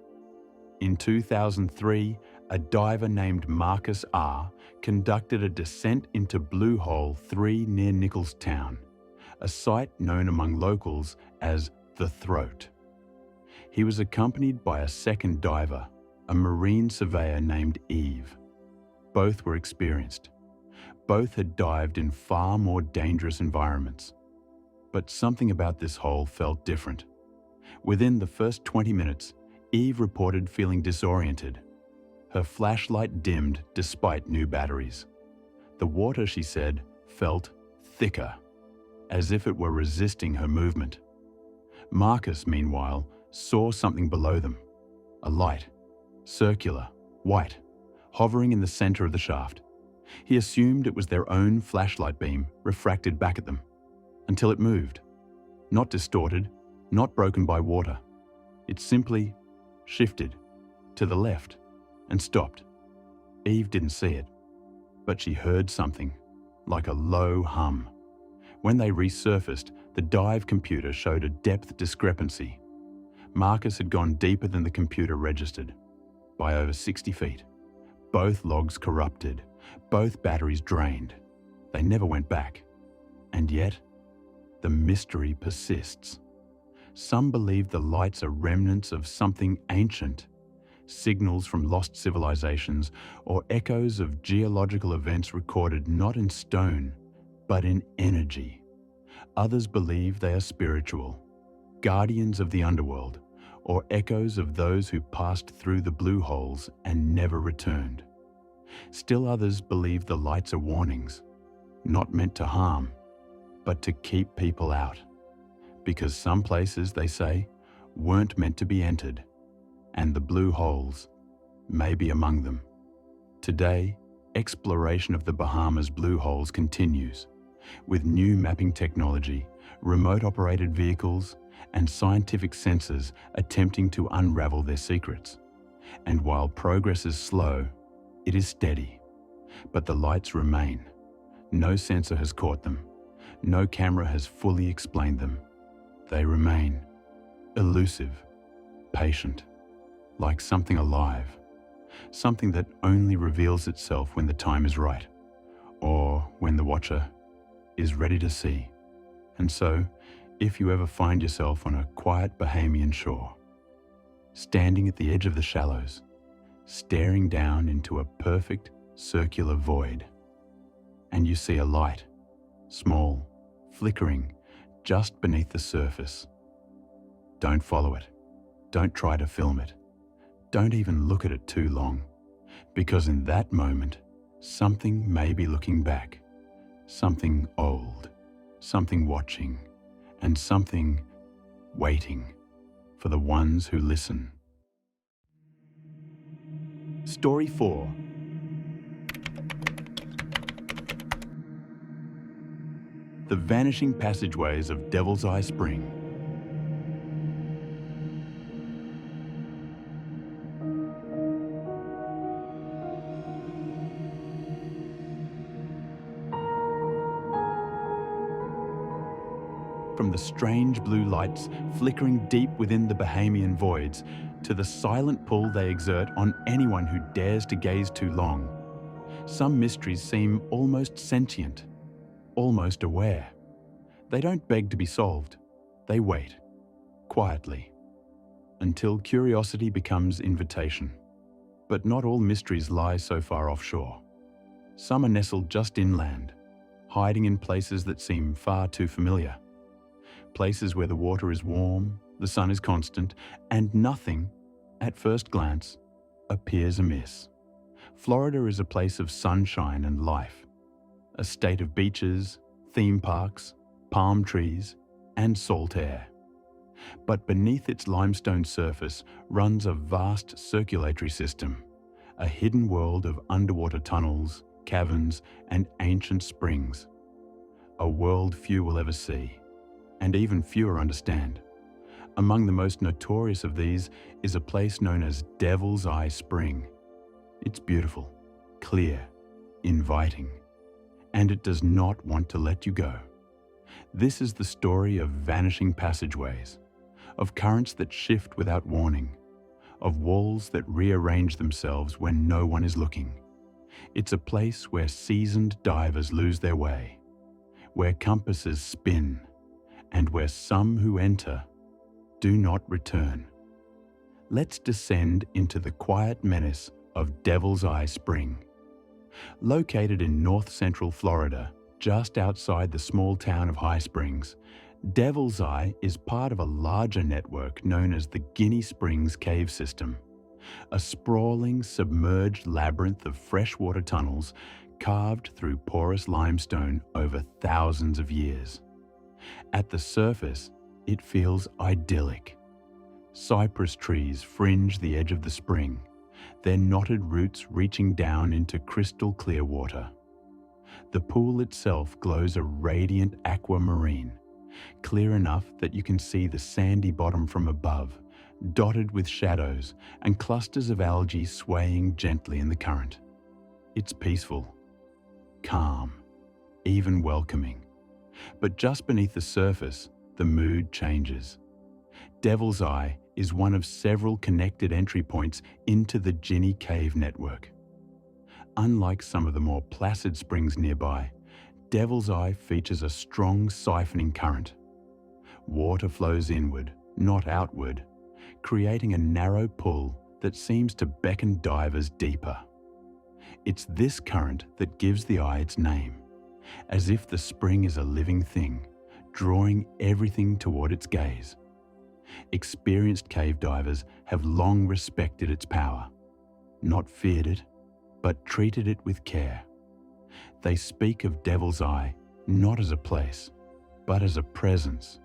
In 2003, a diver named Marcus R. conducted a descent into Blue Hole 3 near Nicholstown, a site known among locals as the Throat. He was accompanied by a second diver, a marine surveyor named Eve. Both were experienced. Both had dived in far more dangerous environments. But something about this hole felt different. Within the first 20 minutes, Eve reported feeling disoriented. Her flashlight dimmed despite new batteries. The water, she said, felt thicker, as if it were resisting her movement. Marcus, meanwhile, saw something below them. A light, circular, white, hovering in the center of the shaft. He assumed it was their own flashlight beam refracted back at them, until it moved. Not distorted, not broken by water. It simply shifted to the left and stopped. Eve didn't see it, but she heard something, like a low hum. When they resurfaced, the dive computer showed a depth discrepancy. Marcus had gone deeper than the computer registered, by over 60 feet. Both logs corrupted, both batteries drained. They never went back. And yet, the mystery persists. Some believe the lights are remnants of something ancient, signals from lost civilizations, or echoes of geological events recorded not in stone, but in energy. Others believe they are spiritual, guardians of the underworld, or echoes of those who passed through the blue holes and never returned. Still others believe the lights are warnings, not meant to harm, but to keep people out. Because some places, they say, weren't meant to be entered, and the blue holes may be among them. Today, exploration of the Bahamas blue holes continues, with new mapping technology, remote-operated vehicles, and scientific sensors attempting to unravel their secrets. And while progress is slow, it is steady. But the lights remain. No sensor has caught them. No camera has fully explained them. They remain elusive, patient, like something alive, something that only reveals itself when the time is right, or when the watcher is ready to see. And so, if you ever find yourself on a quiet Bahamian shore, standing at the edge of the shallows, staring down into a perfect circular void, and you see a light, small, flickering, just beneath the surface, don't follow it. Don't try to film it. Don't even look at it too long, because in that moment, something may be looking back, something old, something watching, and something waiting for the ones who listen. Story 4. The Vanishing Passageways of Devil's Eye Spring. From the strange blue lights flickering deep within the Bahamian voids to the silent pull they exert on anyone who dares to gaze too long, some mysteries seem almost sentient, almost aware. They don't beg to be solved. They wait, quietly, until curiosity becomes invitation. But not all mysteries lie so far offshore. Some are nestled just inland, hiding in places that seem far too familiar. places where the water is warm, the sun is constant, and nothing, at first glance, appears amiss. Florida is a place of sunshine and life, a state of beaches, theme parks, palm trees, and salt air. But beneath its limestone surface runs a vast circulatory system, a hidden world of underwater tunnels, caverns, and ancient springs. A world few will ever see, and even fewer understand. Among the most notorious of these is a place known as Devil's Eye Spring. It's beautiful, clear, inviting, and it does not want to let you go. This is the story of vanishing passageways, of currents that shift without warning, of walls that rearrange themselves when no one is looking. It's a place where seasoned divers lose their way, where compasses spin, and where some who enter do not return. Let's descend into the quiet menace of Devil's Eye Spring. Located in north-central Florida, just outside the small town of High Springs, Devil's Eye is part of a larger network known as the Guinea Springs Cave System, a sprawling, submerged labyrinth of freshwater tunnels carved through porous limestone over thousands of years. At the surface, it feels idyllic. Cypress trees fringe the edge of the spring, their knotted roots reaching down into crystal clear water. The pool itself glows a radiant aquamarine, clear enough that you can see the sandy bottom from above, dotted with shadows and clusters of algae swaying gently in the current. It's peaceful, calm, even welcoming. But just beneath the surface, the mood changes. Devil's Eye is one of several connected entry points into the Guinea Cave network. Unlike some of the more placid springs nearby, Devil's Eye features a strong siphoning current. Water flows inward, not outward, creating a narrow pull that seems to beckon divers deeper. It's this current that gives the eye its name, as if the spring is a living thing, drawing everything toward its gaze. Experienced cave divers have long respected its power, not feared it, but treated it with care. They speak of Devil's Eye not as a place, but as a presence,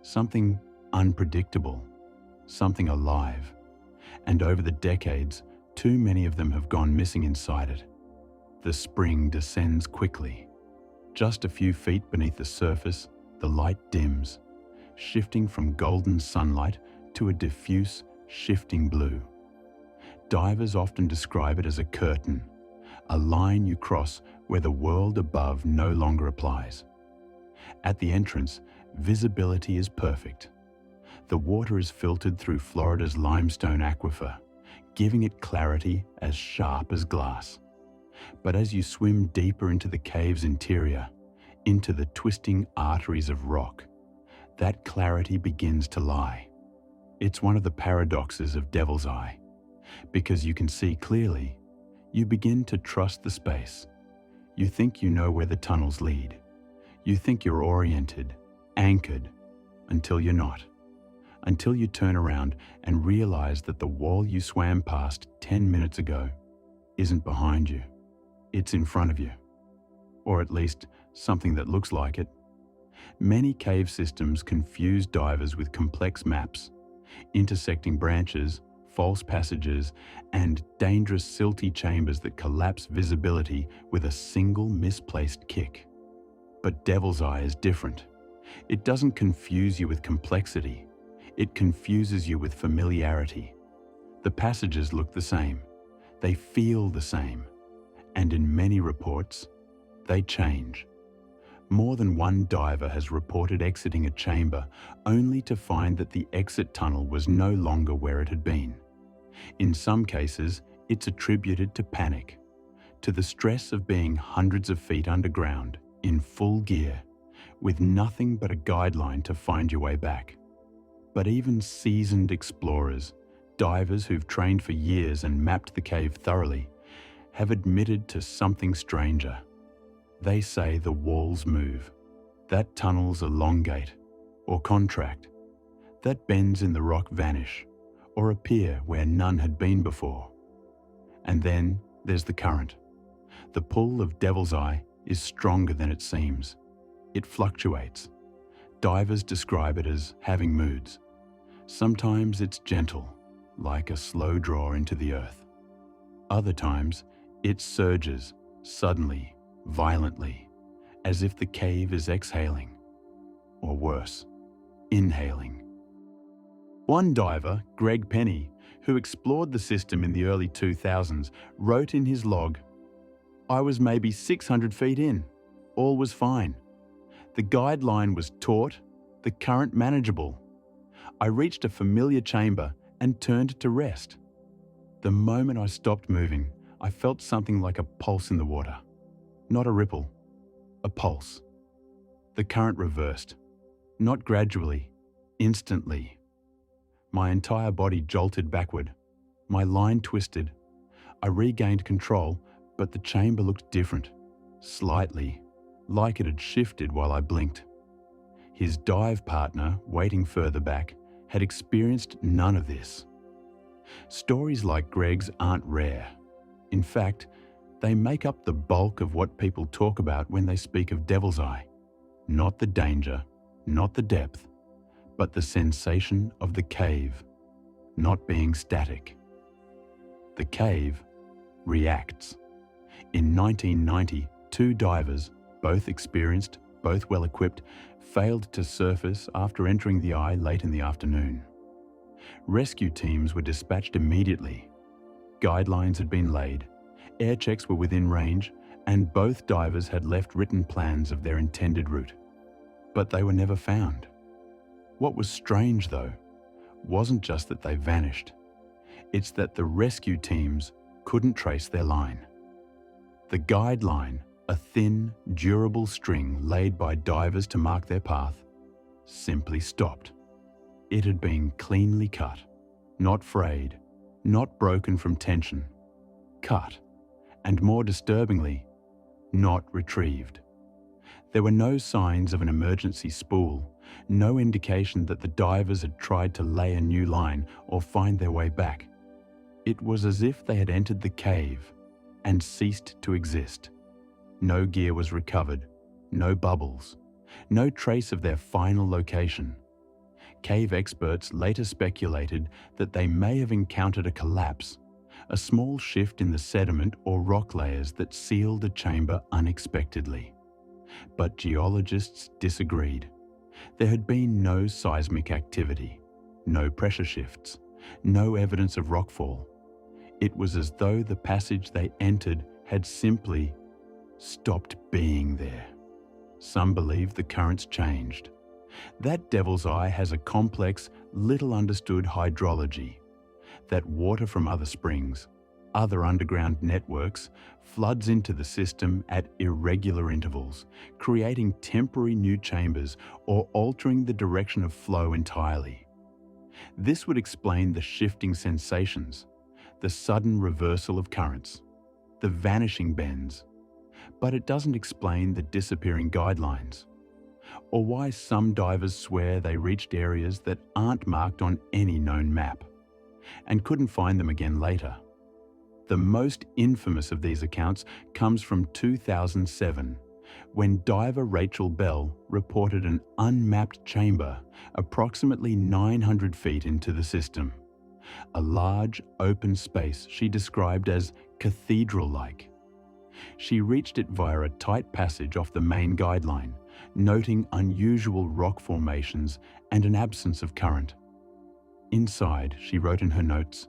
something unpredictable, something alive. And over the decades, too many of them have gone missing inside it. The spring descends quickly. Just a few feet beneath the surface, the light dims, shifting from golden sunlight to a diffuse, shifting blue. Divers often describe it as a curtain, a line you cross where the world above no longer applies. At the entrance, visibility is perfect. The water is filtered through Florida's limestone aquifer, giving it clarity as sharp as glass. But as you swim deeper into the cave's interior, into the twisting arteries of rock, that clarity begins to lie. It's one of the paradoxes of Devil's Eye. Because you can see clearly, you begin to trust the space. You think you know where the tunnels lead. You think you're oriented, anchored, until you're not. Until you turn around and realize that the wall you swam past 10 minutes ago isn't behind you. It's in front of you. Or at least something that looks like it. Many cave systems confuse divers with complex maps, intersecting branches, false passages, and dangerous silty chambers that collapse visibility with a single misplaced kick. But Devil's Eye is different. It doesn't confuse you with complexity. It confuses you with familiarity. The passages look the same. They feel the same. And in many reports, they change. More than one diver has reported exiting a chamber only to find that the exit tunnel was no longer where it had been. In some cases, it's attributed to panic, to the stress of being hundreds of feet underground, in full gear, with nothing but a guideline to find your way back. But even seasoned explorers, divers who've trained for years and mapped the cave thoroughly, have admitted to something stranger. They say the walls move, that tunnels elongate, or contract. That bends in the rock vanish or appear where none had been before. And then there's the current. The pull of Devil's Eye is stronger than it seems. It fluctuates. Divers describe it as having moods. Sometimes it's gentle, like a slow draw into the earth. Other times, it surges, suddenly, violently, as if the cave is exhaling, or worse, inhaling. One diver, Greg Penny, who explored the system in the early 2000s, wrote in his log, "I was maybe 600 feet in. All was fine. The guideline was taut, the current manageable. I reached a familiar chamber and turned to rest. The moment I stopped moving, I felt something like a pulse in the water. Not a ripple, a pulse. The current reversed, not gradually, instantly. My entire body jolted backward. My line twisted. I regained control, but the chamber looked different, slightly, like it had shifted while I blinked." His dive partner, waiting further back, had experienced none of this. Stories like Greg's aren't rare. In fact, they make up the bulk of what people talk about when they speak of Devil's Eye. Not the danger, not the depth, but the sensation of the cave, not being static. The cave reacts. In 1990, 2 divers, both experienced, both well-equipped, failed to surface after entering the eye late in the afternoon. Rescue teams were dispatched immediately. Guidelines had been laid, air checks were within range, and both divers had left written plans of their intended route. But they were never found. What was strange, though, wasn't just that they vanished. It's that the rescue teams couldn't trace their line. The guideline, a thin, durable string laid by divers to mark their path, simply stopped. It had been cleanly cut, not frayed, not broken from tension. Cut, and more disturbingly, not retrieved. There were no signs of an emergency spool, no indication that the divers had tried to lay a new line or find their way back. It was as if they had entered the cave and ceased to exist. No gear was recovered, no bubbles, no trace of their final location. Cave experts later speculated that they may have encountered a collapse, a small shift in the sediment or rock layers that sealed a chamber unexpectedly. But geologists disagreed. There had been no seismic activity, no pressure shifts, no evidence of rockfall. It was as though the passage they entered had simply stopped being there. Some believe the currents changed. That Devil's Eye has a complex, little understood hydrology. That water from other springs, other underground networks, floods into the system at irregular intervals, creating temporary new chambers or altering the direction of flow entirely. This would explain the shifting sensations, the sudden reversal of currents, the vanishing bends. But it doesn't explain the disappearing guidelines, or why some divers swear they reached areas that aren't marked on any known map, and couldn't find them again later. The most infamous of these accounts comes from 2007, when diver Rachel Bell reported an unmapped chamber approximately 900 feet into the system. A large, open space she described as cathedral-like. She reached it via a tight passage off the main guideline, noting unusual rock formations and an absence of current. Inside, she wrote in her notes,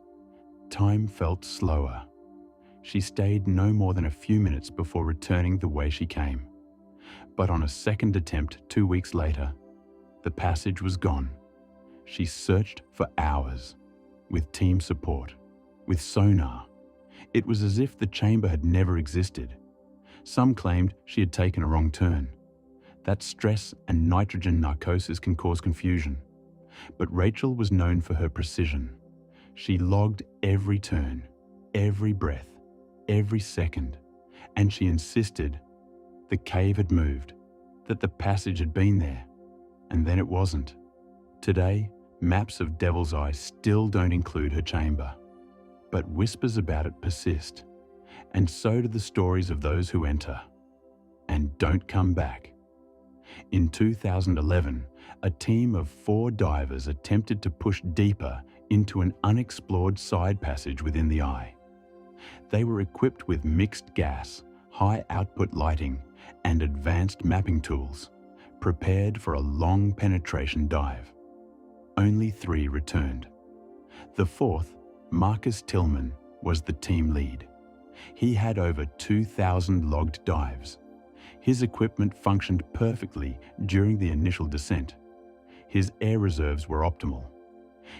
time felt slower. She stayed no more than a few minutes before returning the way she came. But on a second attempt 2 weeks later, the passage was gone. She searched for hours, with team support, with sonar. It was as if the chamber had never existed. Some claimed she had taken a wrong turn. That stress and nitrogen narcosis can cause confusion. But Rachel was known for her precision. She logged every turn, every breath, every second, and she insisted the cave had moved, that the passage had been there. and then it wasn't. Today, maps of Devil's Eye still don't include her chamber, but whispers about it persist, and so do the stories of those who enter and don't come back. In 2011, a team of 4 divers attempted to push deeper into an unexplored side passage within the eye. They were equipped with mixed gas, high output lighting, and advanced mapping tools, prepared for a long penetration dive. Only 3 returned. The 4th, Marcus Tillman, was the team lead. He had over 2,000 logged dives. His equipment functioned perfectly during the initial descent. His air reserves were optimal.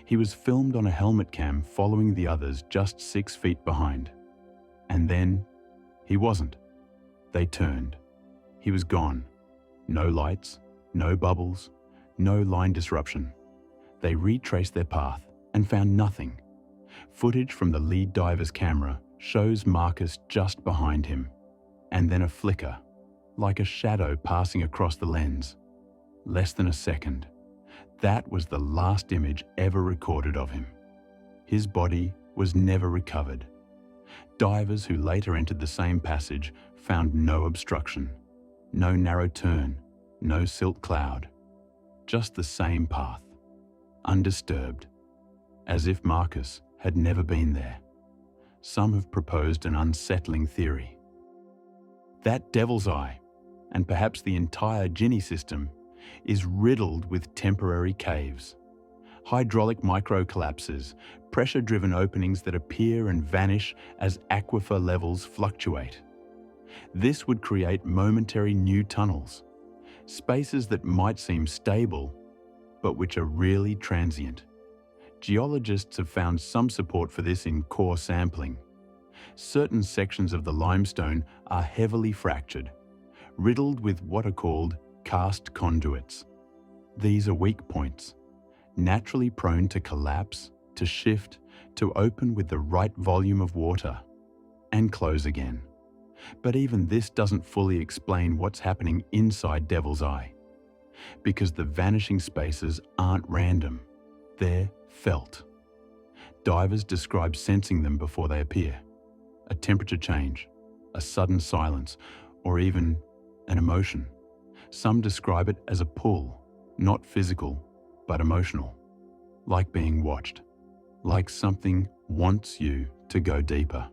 He was filmed on a helmet cam following the others just 6 feet behind. And then, he wasn't. They turned. He was gone. No lights, no bubbles, no line disruption. They retraced their path and found nothing. Footage from the lead diver's camera shows Marcus just behind him, and then a flicker, like a shadow passing across the lens. Less than a second. That was the last image ever recorded of him. His body was never recovered. Divers who later entered the same passage found no obstruction, no narrow turn, no silt cloud. Just the same path, undisturbed, as if Marcus had never been there. Some have proposed an unsettling theory. That Devil's Eye, and perhaps the entire Gini system, is riddled with temporary caves. Hydraulic micro-collapses, pressure-driven openings that appear and vanish as aquifer levels fluctuate. This would create momentary new tunnels, spaces that might seem stable, but which are really transient. Geologists have found some support for this in core sampling. Certain sections of the limestone are heavily fractured, riddled with what are called karst conduits. These are weak points, naturally prone to collapse, to shift, to open with the right volume of water, and close again. But even this doesn't fully explain what's happening inside Devil's Eye, because the vanishing spaces aren't random, they're felt. Divers describe sensing them before they appear. A temperature change, a sudden silence, or even an emotion. Some describe it as a pull, not physical, but emotional. Like being watched. Like something wants you to go deeper.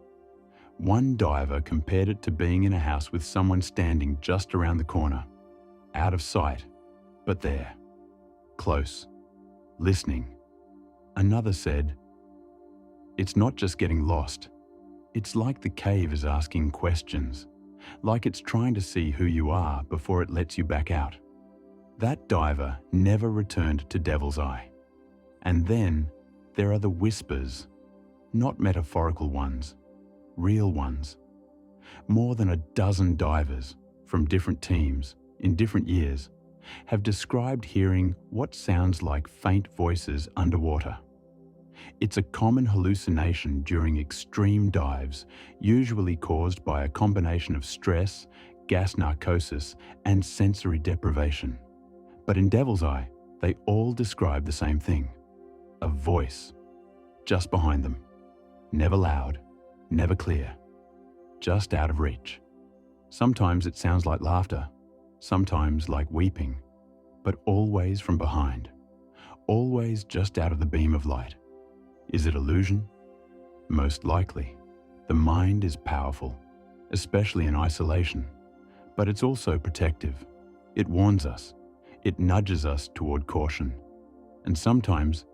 One diver compared it to being in a house with someone standing just around the corner. Out of sight, but there. Close. Listening. Another said, "It's not just getting lost. It's like the cave is asking questions. Like it's trying to see who you are before it lets you back out." That diver never returned to Devil's Eye. And then there are the whispers, not metaphorical ones, real ones. More than a dozen divers from different teams in different years have described hearing what sounds like faint voices underwater. It's a common hallucination during extreme dives, usually caused by a combination of stress, gas narcosis, and sensory deprivation. But in Devil's Eye, they all describe the same thing. A voice, just behind them. Never loud, never clear, just out of reach. Sometimes it sounds like laughter, sometimes like weeping, but always from behind, always just out of the beam of light. Is it illusion? Most likely. The mind is powerful, especially in isolation, but it's also protective. It warns us. It nudges us toward caution. And sometimes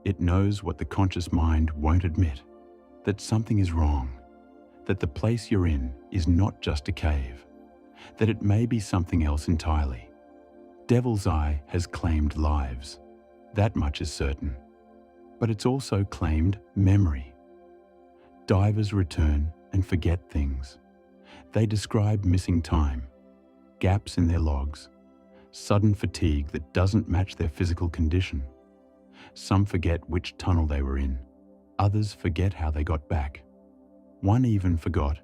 it knows what the conscious mind won't admit, that something is wrong, that the place you're in is not just a cave, that it may be something else entirely. Devil's Eye has claimed lives. That much is certain. But it's also claimed memory. Divers return and forget things. They describe missing time, gaps in their logs, sudden fatigue that doesn't match their physical condition. Some forget which tunnel they were in. Others forget how they got back. One even forgot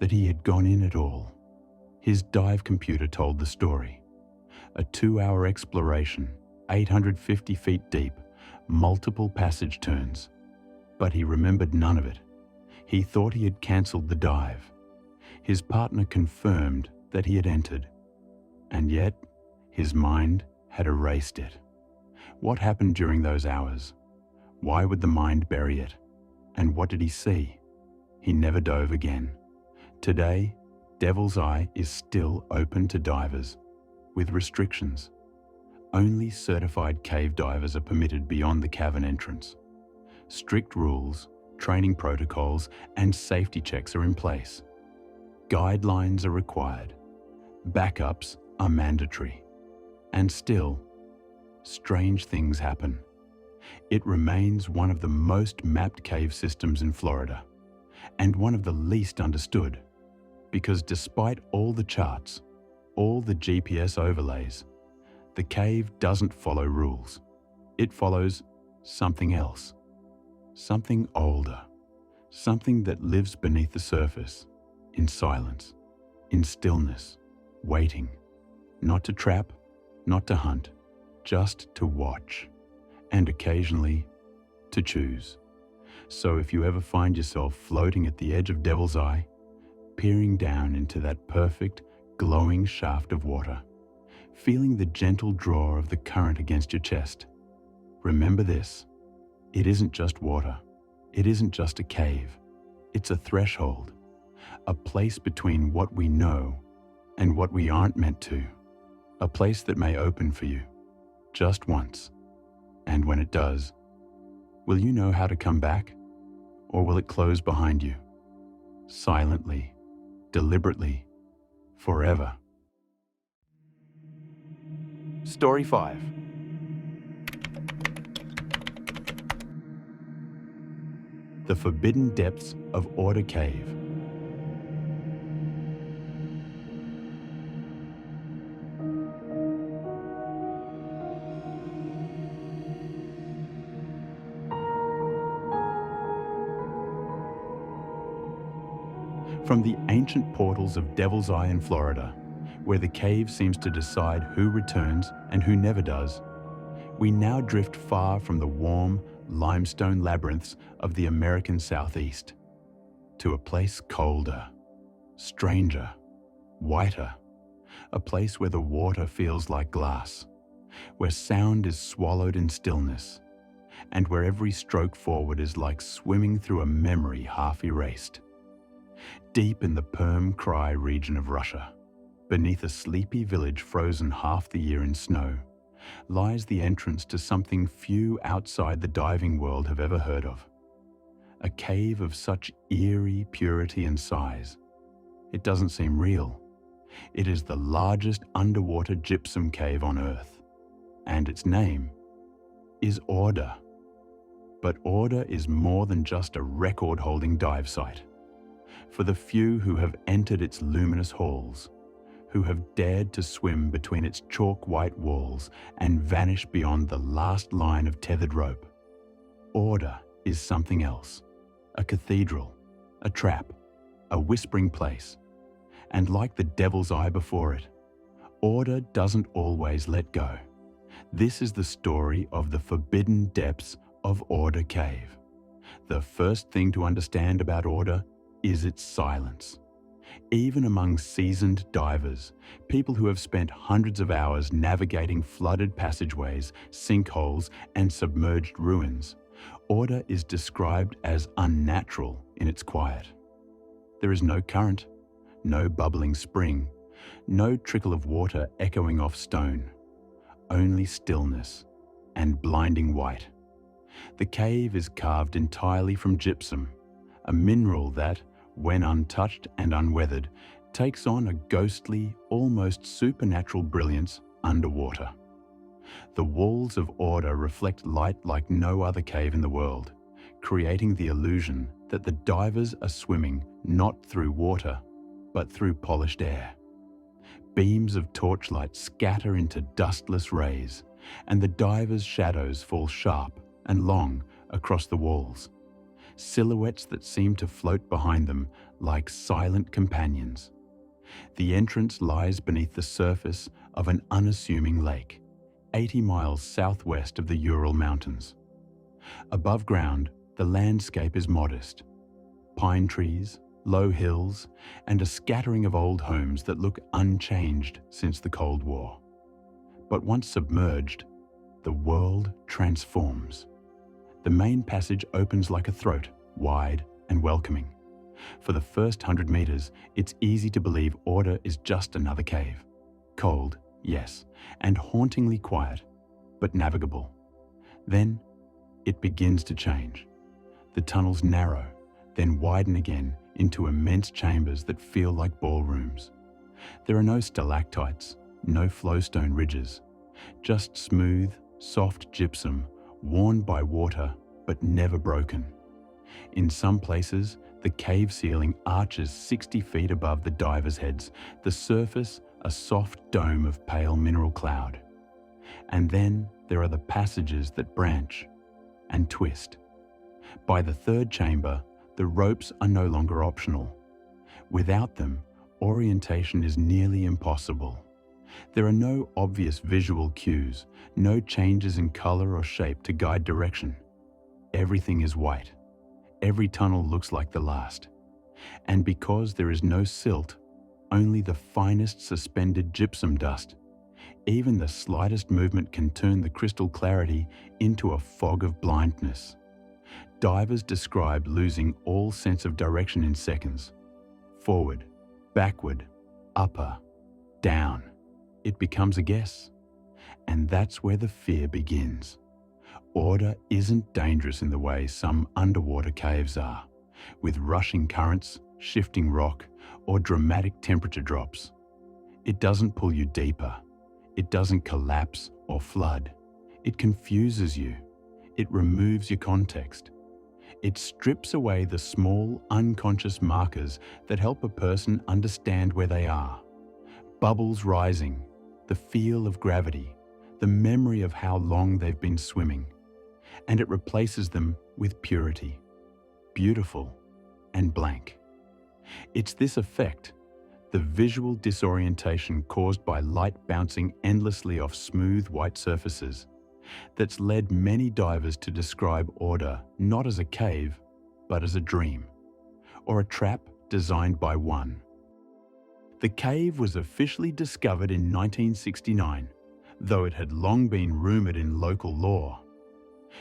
that he had gone in at all. His dive computer told the story. A 2-hour exploration, 850 feet deep, multiple passage turns. But he remembered none of it. He thought he had cancelled the dive. His partner confirmed that he had entered. And yet, his mind had erased it. What happened during those hours? Why would the mind bury it? And what did he see? He never dove again. Today, Devil's Eye is still open to divers, with restrictions. Only certified cave divers are permitted beyond the cavern entrance. Strict rules, training protocols, and safety checks are in place. Guidelines are required. Backups are mandatory. And still, strange things happen. It remains one of the most mapped cave systems in Florida, and one of the least understood, because despite all the charts, all the GPS overlays, the cave doesn't follow rules. It follows something else, something older, something that lives beneath the surface, in silence, in stillness, waiting, not to trap, not to hunt, just to watch, and occasionally to choose. So if you ever find yourself floating at the edge of Devil's Eye, peering down into that perfect, glowing shaft of water, feeling the gentle draw of the current against your chest, remember this: it isn't just water. It isn't just a cave. It's a threshold, a place between what we know and what we aren't meant to, a place that may open for you just once. And when it does, will you know how to come back? Or will it close behind you, silently, deliberately, forever? Story 5. The Forbidden Depths of Orda Cave. From the ancient portals of Devil's Eye in Florida, where the cave seems to decide who returns and who never does, we now drift far from the warm, limestone labyrinths of the American Southeast to a place colder, stranger, whiter, a place where the water feels like glass, where sound is swallowed in stillness, and where every stroke forward is like swimming through a memory half erased. Deep in the Perm-Krai region of Russia, beneath a sleepy village frozen half the year in snow, lies the entrance to something few outside the diving world have ever heard of. A cave of such eerie purity and size, it doesn't seem real. It is the largest underwater gypsum cave on Earth, and its name is Orda. But Orda is more than just a record-holding dive site. For the few who have entered its luminous halls, who have dared to swim between its chalk-white walls and vanish beyond the last line of tethered rope, Orda is something else. A cathedral, a trap, a whispering place. And like the Devil's Eye before it, Orda doesn't always let go. This is the story of the forbidden depths of Orda Cave. The first thing to understand about Orda is its silence. Even among seasoned divers, people who have spent hundreds of hours navigating flooded passageways, sinkholes, and submerged ruins, Orda is described as unnatural in its quiet. There is no current, no bubbling spring, no trickle of water echoing off stone, only stillness and blinding white. The cave is carved entirely from gypsum, a mineral that, when untouched and unweathered, takes on a ghostly, almost supernatural brilliance underwater. The walls of Orda reflect light like no other cave in the world, creating the illusion that the divers are swimming not through water, but through polished air. Beams of torchlight scatter into dustless rays, and the divers' shadows fall sharp and long across the walls, silhouettes that seem to float behind them like silent companions. The entrance lies beneath the surface of an unassuming lake, 80 miles southwest of the Ural Mountains. Above ground, the landscape is modest. Pine trees, low hills, and a scattering of old homes that look unchanged since the Cold War. But once submerged, the world transforms. The main passage opens like a throat, wide and welcoming. For the first 100 meters, it's easy to believe Orda is just another cave. Cold, yes, and hauntingly quiet, but navigable. Then, it begins to change. The tunnels narrow, then widen again into immense chambers that feel like ballrooms. There are no stalactites, no flowstone ridges, just smooth, soft gypsum, worn by water but never broken. In some places, the cave ceiling arches 60 feet above the divers' heads, the surface a soft dome of pale mineral cloud. And then there are the passages that branch and twist. By the third chamber, the ropes are no longer optional. Without them, orientation is nearly impossible. There are no obvious visual cues, no changes in color or shape to guide direction. Everything is white. Every tunnel looks like the last. And because there is no silt, only the finest suspended gypsum dust, even the slightest movement can turn the crystal clarity into a fog of blindness. Divers describe losing all sense of direction in seconds. Forward, backward, upper, down. It becomes a guess. And that's where the fear begins. Orda isn't dangerous in the way some underwater caves are, with rushing currents, shifting rock, or dramatic temperature drops. It doesn't pull you deeper. It doesn't collapse or flood. It confuses you. It removes your context. It strips away the small, unconscious markers that help a person understand where they are. Bubbles rising, the feel of gravity, the memory of how long they've been swimming. And it replaces them with purity, beautiful and blank. It's this effect, the visual disorientation caused by light bouncing endlessly off smooth white surfaces, that's led many divers to describe Orda not as a cave, but as a dream, or a trap designed by one. The cave was officially discovered in 1969, though it had long been rumoured in local lore.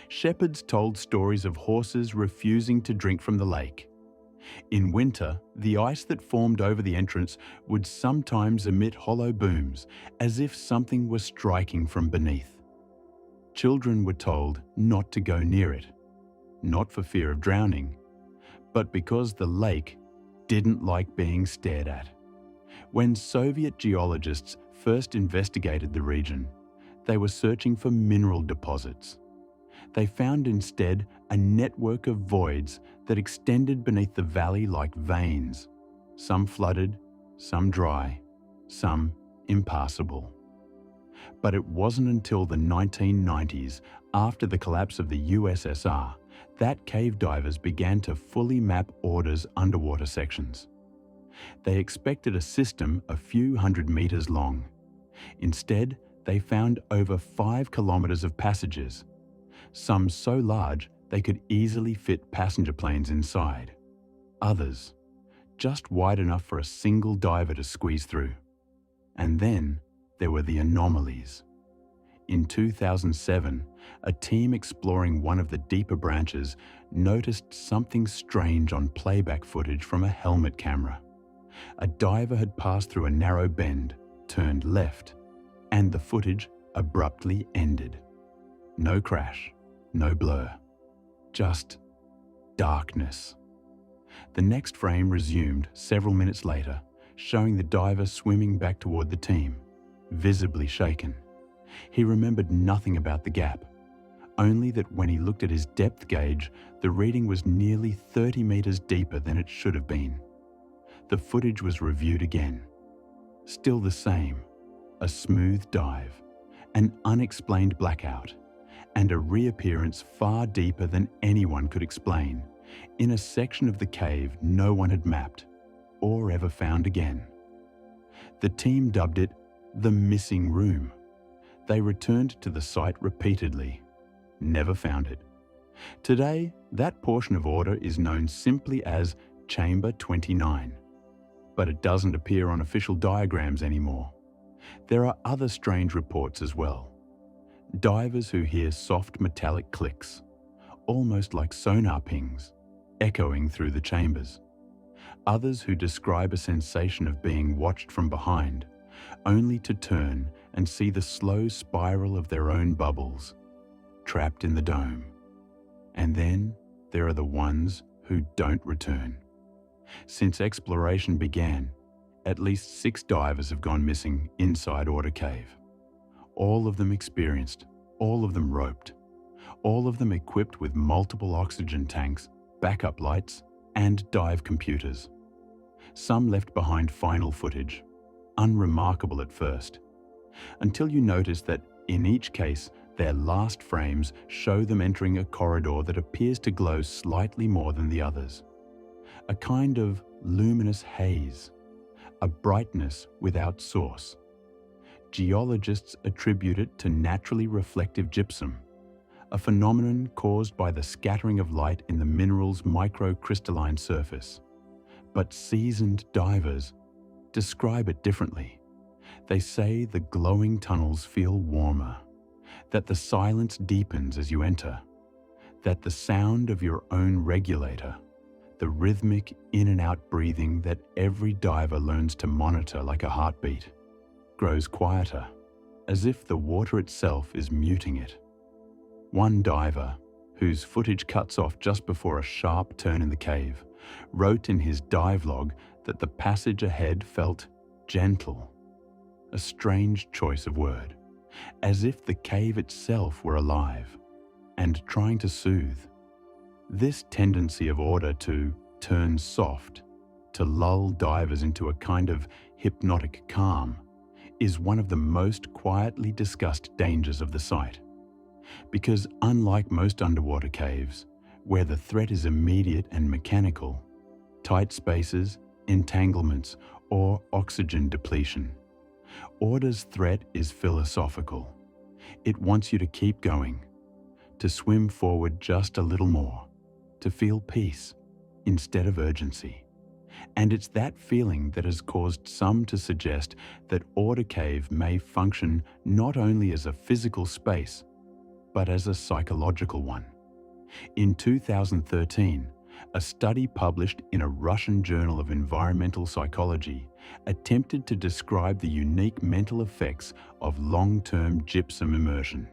Shepherds told stories of horses refusing to drink from the lake. In winter, the ice that formed over the entrance would sometimes emit hollow booms, as if something were striking from beneath. Children were told not to go near it, not for fear of drowning, but because the lake didn't like being stared at. When Soviet geologists first investigated the region, they were searching for mineral deposits. They found instead a network of voids that extended beneath the valley like veins, some flooded, some dry, some impassable. But it wasn't until the 1990s, after the collapse of the USSR, that cave divers began to fully map Orda's underwater sections. They expected a system a few hundred meters long. Instead, they found over 5 kilometers of passages, some so large they could easily fit passenger planes inside. Others, just wide enough for a single diver to squeeze through. And then there were the anomalies. In 2007, a team exploring one of the deeper branches noticed something strange on playback footage from a helmet camera. A diver had passed through a narrow bend, turned left, and the footage abruptly ended. No crash, no blur, just darkness. The next frame resumed several minutes later, showing the diver swimming back toward the team, visibly shaken. He remembered nothing about the gap, only that when he looked at his depth gauge, the reading was nearly 30 meters deeper than it should have been. The footage was reviewed again. Still the same, a smooth dive, an unexplained blackout, and a reappearance far deeper than anyone could explain, in a section of the cave no one had mapped or ever found again. The team dubbed it the missing room. They returned to the site repeatedly, never found it. Today, that portion of Orda is known simply as Chamber 29, but it doesn't appear on official diagrams anymore. There are other strange reports as well. Divers who hear soft metallic clicks, almost like sonar pings, echoing through the chambers. Others who describe a sensation of being watched from behind, only to turn and see the slow spiral of their own bubbles, trapped in the dome. And then there are the ones who don't return. Since exploration began, at least 6 divers have gone missing inside Orda Cave. All of them experienced, all of them roped, all of them equipped with multiple oxygen tanks, backup lights, and dive computers. Some left behind final footage, unremarkable at first, until you notice that in each case, their last frames show them entering a corridor that appears to glow slightly more than the others. A kind of luminous haze, a brightness without source. Geologists attribute it to naturally reflective gypsum, a phenomenon caused by the scattering of light in the mineral's microcrystalline surface. But seasoned divers describe it differently. They say the glowing tunnels feel warmer, that the silence deepens as you enter, that the sound of your own regulator, the rhythmic in and out breathing that every diver learns to monitor like a heartbeat, grows quieter, as if the water itself is muting it. One diver, whose footage cuts off just before a sharp turn in the cave, wrote in his dive log that the passage ahead felt gentle, a strange choice of word, as if the cave itself were alive and trying to soothe. This tendency of Orda to turn soft, to lull divers into a kind of hypnotic calm, is one of the most quietly discussed dangers of the site. Because unlike most underwater caves, where the threat is immediate and mechanical, tight spaces, entanglements, or oxygen depletion, Orda's threat is philosophical. It wants you to keep going, to swim forward just a little more, to feel peace instead of urgency. And it's that feeling that has caused some to suggest that Orda Cave may function not only as a physical space, but as a psychological one. In 2013, a study published in a Russian journal of environmental psychology attempted to describe the unique mental effects of long-term gypsum immersion.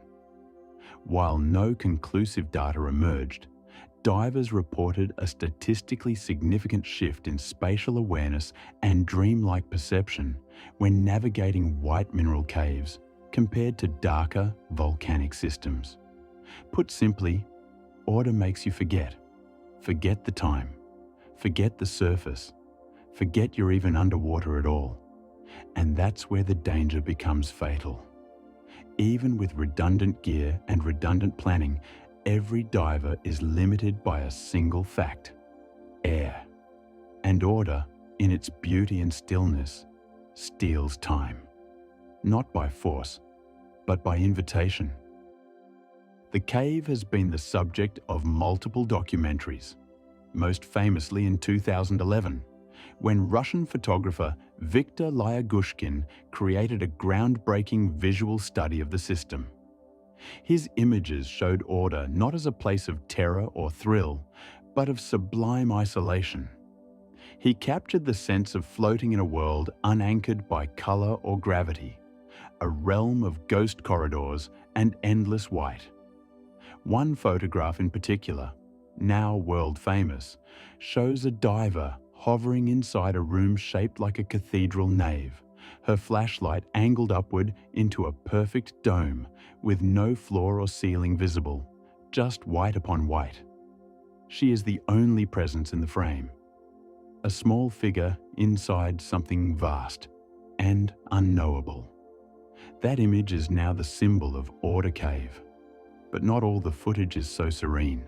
While no conclusive data emerged, divers reported a statistically significant shift in spatial awareness and dreamlike perception when navigating white mineral caves compared to darker volcanic systems. Put simply, Orda makes you forget the time, forget the surface, forget you're even underwater at all. And that's where the danger becomes fatal. Even with redundant gear and redundant planning, every diver is limited by a single fact: air. And Orda, in its beauty and stillness, steals time. Not by force, but by invitation. The cave has been the subject of multiple documentaries, most famously in 2011, when Russian photographer Viktor Lyagushkin created a groundbreaking visual study of the system. His images showed Orda not as a place of terror or thrill, but of sublime isolation. He captured the sense of floating in a world unanchored by color or gravity, a realm of ghost corridors and endless white. One photograph in particular, now world famous, shows a diver hovering inside a room shaped like a cathedral nave, her flashlight angled upward into a perfect dome with no floor or ceiling visible, just white upon white. She is the only presence in the frame, a small figure inside something vast and unknowable. That image is now the symbol of Orda Cave. But not all the footage is so serene.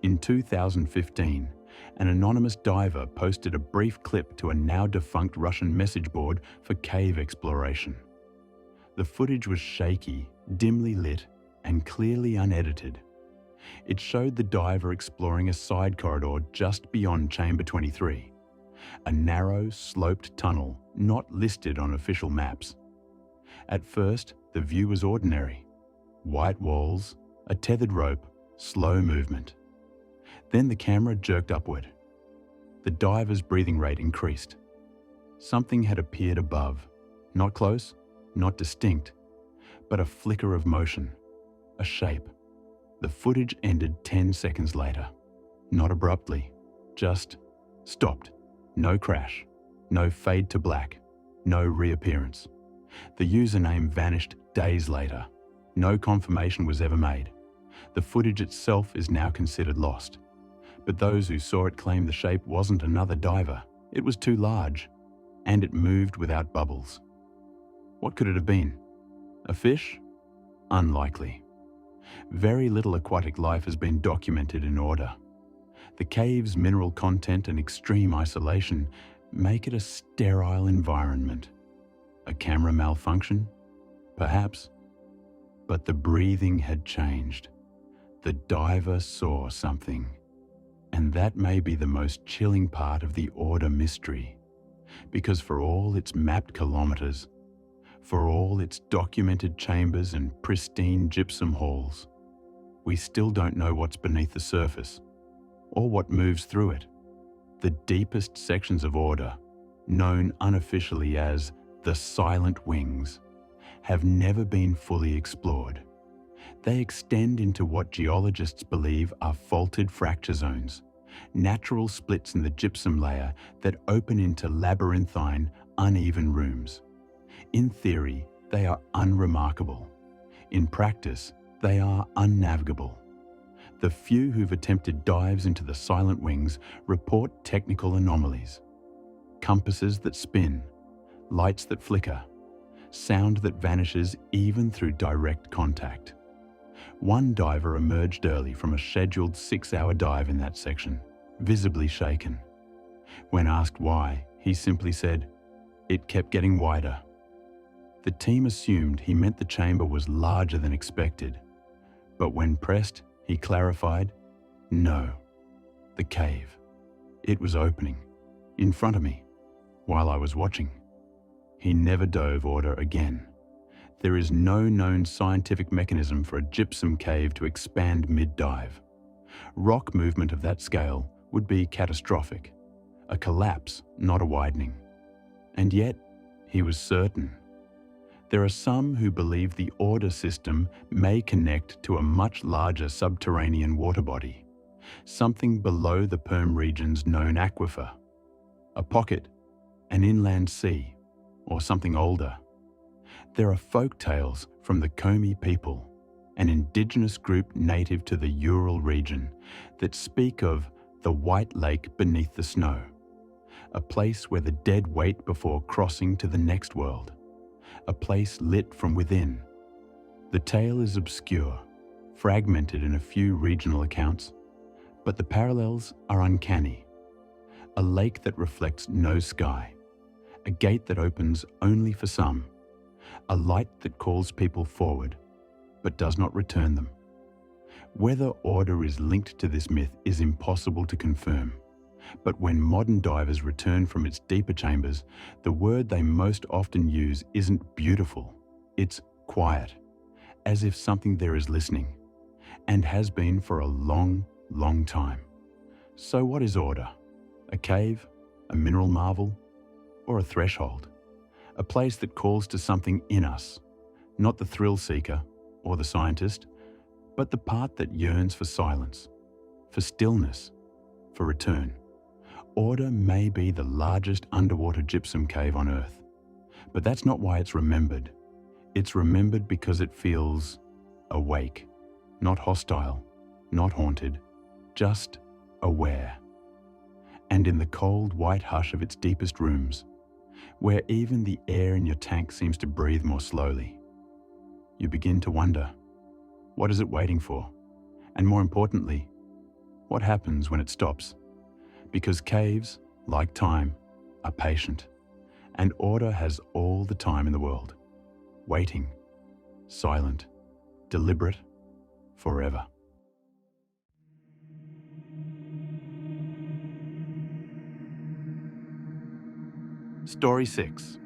In 2015, An anonymous diver posted a brief clip to a now-defunct Russian message board for cave exploration. The footage was shaky, dimly lit, and clearly unedited. It showed the diver exploring a side corridor just beyond Chamber 23, a narrow, sloped tunnel not listed on official maps. At first, the view was ordinary. White walls, a tethered rope, slow movement. Then the camera jerked upward. The diver's breathing rate increased. Something had appeared above, not close, not distinct, but a flicker of motion, a shape. The footage ended 10 seconds later. Not abruptly, just stopped. No crash, no fade to black, no reappearance. The username vanished days later. No confirmation was ever made. The footage itself is now considered lost. But those who saw it claim the shape wasn't another diver. It was too large, and it moved without bubbles. What could it have been? A fish? Unlikely. Very little aquatic life has been documented in Orda. The cave's mineral content and extreme isolation make it a sterile environment. A camera malfunction? Perhaps. But the breathing had changed. The diver saw something. And that may be the most chilling part of the Orda mystery. Because for all its mapped kilometers, for all its documented chambers and pristine gypsum halls, we still don't know what's beneath the surface, or what moves through it. The deepest sections of Orda, known unofficially as the Silent Wings, have never been fully explored. They extend into what geologists believe are faulted fracture zones, natural splits in the gypsum layer that open into labyrinthine, uneven rooms. In theory, they are unremarkable. In practice, they are unnavigable. The few who've attempted dives into the Silent Wings report technical anomalies. Compasses that spin, lights that flicker, sound that vanishes even through direct contact. One diver emerged early from a scheduled 6-hour dive in that section, visibly shaken. When asked why, he simply said, "It kept getting wider." The team assumed he meant the chamber was larger than expected, but when pressed, he clarified, "No, the cave. It was opening, in front of me, while I was watching." He never dove Orda again. There is no known scientific mechanism for a gypsum cave to expand mid-dive. Rock movement of that scale would be catastrophic, a collapse, not a widening. And yet, he was certain. There are some who believe the Orda system may connect to a much larger subterranean water body, something below the Perm region's known aquifer, a pocket, an inland sea, or something older. There are folk tales from the Komi people, an indigenous group native to the Ural region, that speak of the White Lake beneath the snow, a place where the dead wait before crossing to the next world, a place lit from within. The tale is obscure, fragmented in a few regional accounts, but the parallels are uncanny. A lake that reflects no sky, a gate that opens only for some, a light that calls people forward, but does not return them. Whether Orda is linked to this myth is impossible to confirm, but when modern divers return from its deeper chambers, the word they most often use isn't beautiful, it's quiet, as if something there is listening, and has been for a long, long time. So what is Orda? A cave, a mineral marvel, or a threshold? A place that calls to something in us, not the thrill seeker or the scientist, but the part that yearns for silence, for stillness, for return. Orda may be the largest underwater gypsum cave on Earth, but that's not why it's remembered. It's remembered because it feels awake, not hostile, not haunted, just aware. And in the cold white hush of its deepest rooms, where even the air in your tank seems to breathe more slowly, you begin to wonder, what is it waiting for? And more importantly, what happens when it stops? Because caves, like time, are patient, and Orda has all the time in the world, waiting, silent, deliberate, forever. Story 6.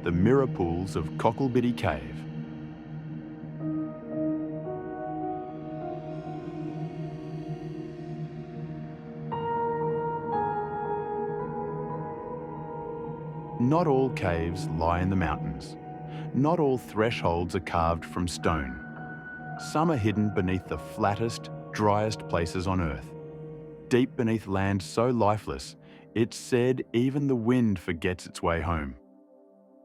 The Mirror Pools of Cocklebiddy Cave. Not all caves lie in the mountains. Not all thresholds are carved from stone. Some are hidden beneath the flattest, driest places on Earth. Deep beneath land so lifeless, it's said even the wind forgets its way home.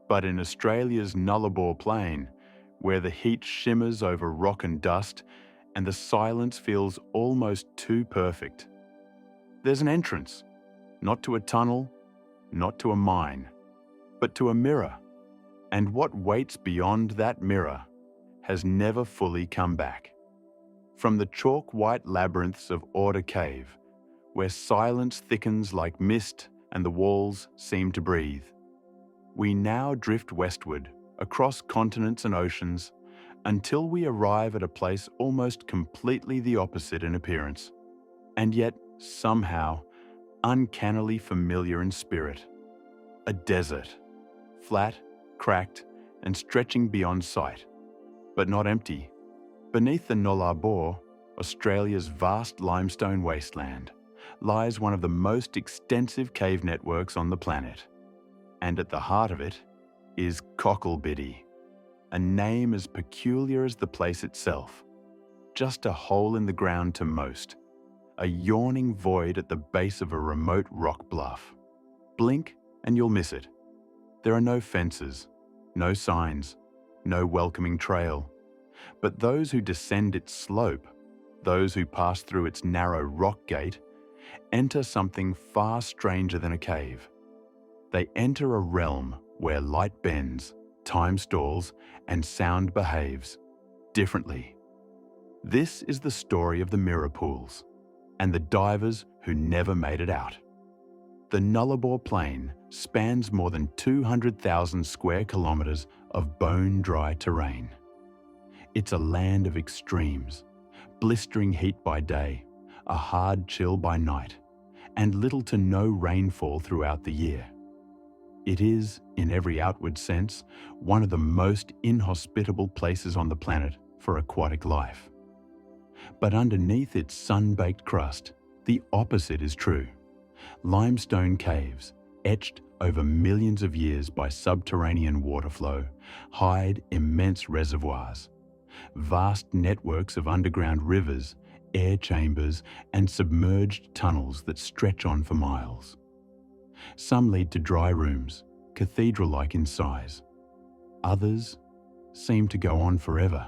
But in Australia's Nullarbor Plain, where the heat shimmers over rock and dust and the silence feels almost too perfect, there's an entrance, not to a tunnel, not to a mine, but to a mirror. And what waits beyond that mirror has never fully come back. From the chalk-white labyrinths of Orda Cave, where silence thickens like mist and the walls seem to breathe, we now drift westward, across continents and oceans, until we arrive at a place almost completely the opposite in appearance, and yet somehow uncannily familiar in spirit. A desert, flat, cracked, and stretching beyond sight, but not empty. Beneath the Nullarbor, Australia's vast limestone wasteland, lies one of the most extensive cave networks on the planet. And at the heart of it is Cocklebiddy, a name as peculiar as the place itself. Just a hole in the ground to most, a yawning void at the base of a remote rock bluff. Blink and you'll miss it. There are no fences, no signs, no welcoming trail. But those who descend its slope, those who pass through its narrow rock gate, enter something far stranger than a cave. They enter a realm where light bends, time stalls, and sound behaves differently. This is the story of the Mirror Pools and the divers who never made it out. The Nullarbor Plain spans more than 200,000 square kilometres of bone-dry terrain. It's a land of extremes, blistering heat by day, a hard chill by night, and little to no rainfall throughout the year. It is, in every outward sense, one of the most inhospitable places on the planet for aquatic life. But underneath its sun-baked crust, the opposite is true. Limestone caves, etched over millions of years by subterranean water flow, hide immense reservoirs. Vast networks of underground rivers, air chambers, and submerged tunnels that stretch on for miles. Some lead to dry rooms, cathedral-like in size. Others seem to go on forever.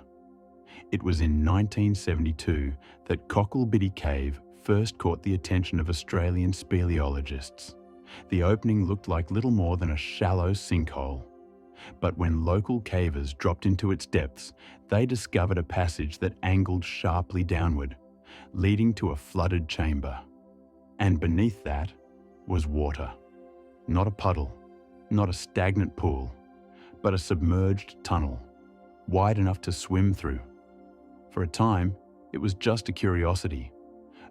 It was in 1972 that Cocklebiddy Cave first caught the attention of Australian speleologists. The opening looked like little more than a shallow sinkhole. But when local cavers dropped into its depths, they discovered a passage that angled sharply downward, leading to a flooded chamber. And beneath that was water. Not a puddle, not a stagnant pool, but a submerged tunnel, wide enough to swim through. For a time, it was just a curiosity,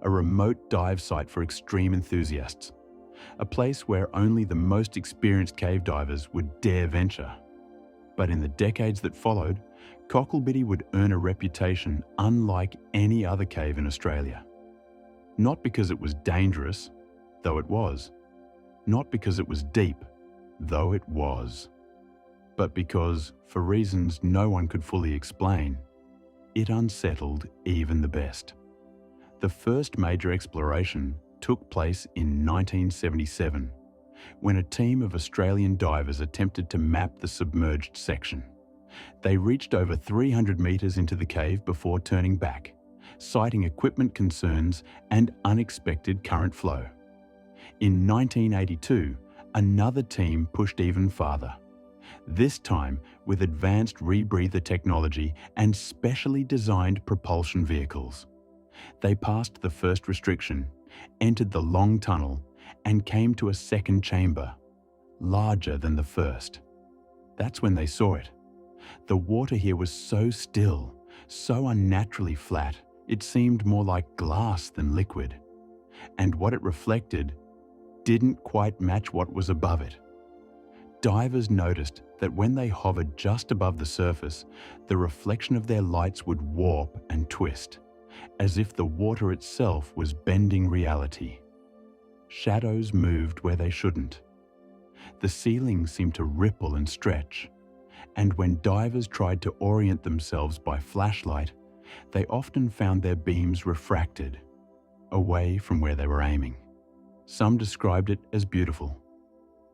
a remote dive site for extreme enthusiasts, a place where only the most experienced cave divers would dare venture. But in the decades that followed, Cocklebiddy would earn a reputation unlike any other cave in Australia. Not because it was dangerous, though it was. Not because it was deep, though it was. But because, for reasons no one could fully explain, it unsettled even the best. The first major exploration took place in 1977, when a team of Australian divers attempted to map the submerged section. They reached over 300 metres into the cave before turning back, citing equipment concerns and unexpected current flow. In 1982, another team pushed even farther, this time with advanced rebreather technology and specially designed propulsion vehicles. They passed the first restriction, entered the long tunnel, and came to a second chamber, larger than the first. That's when they saw it. The water here was so still, so unnaturally flat, it seemed more like glass than liquid. And what it reflected didn't quite match what was above it. Divers noticed that when they hovered just above the surface, the reflection of their lights would warp and twist, as if the water itself was bending reality. Shadows moved where they shouldn't. The ceiling seemed to ripple and stretch, and when divers tried to orient themselves by flashlight, they often found their beams refracted, away from where they were aiming. Some described it as beautiful.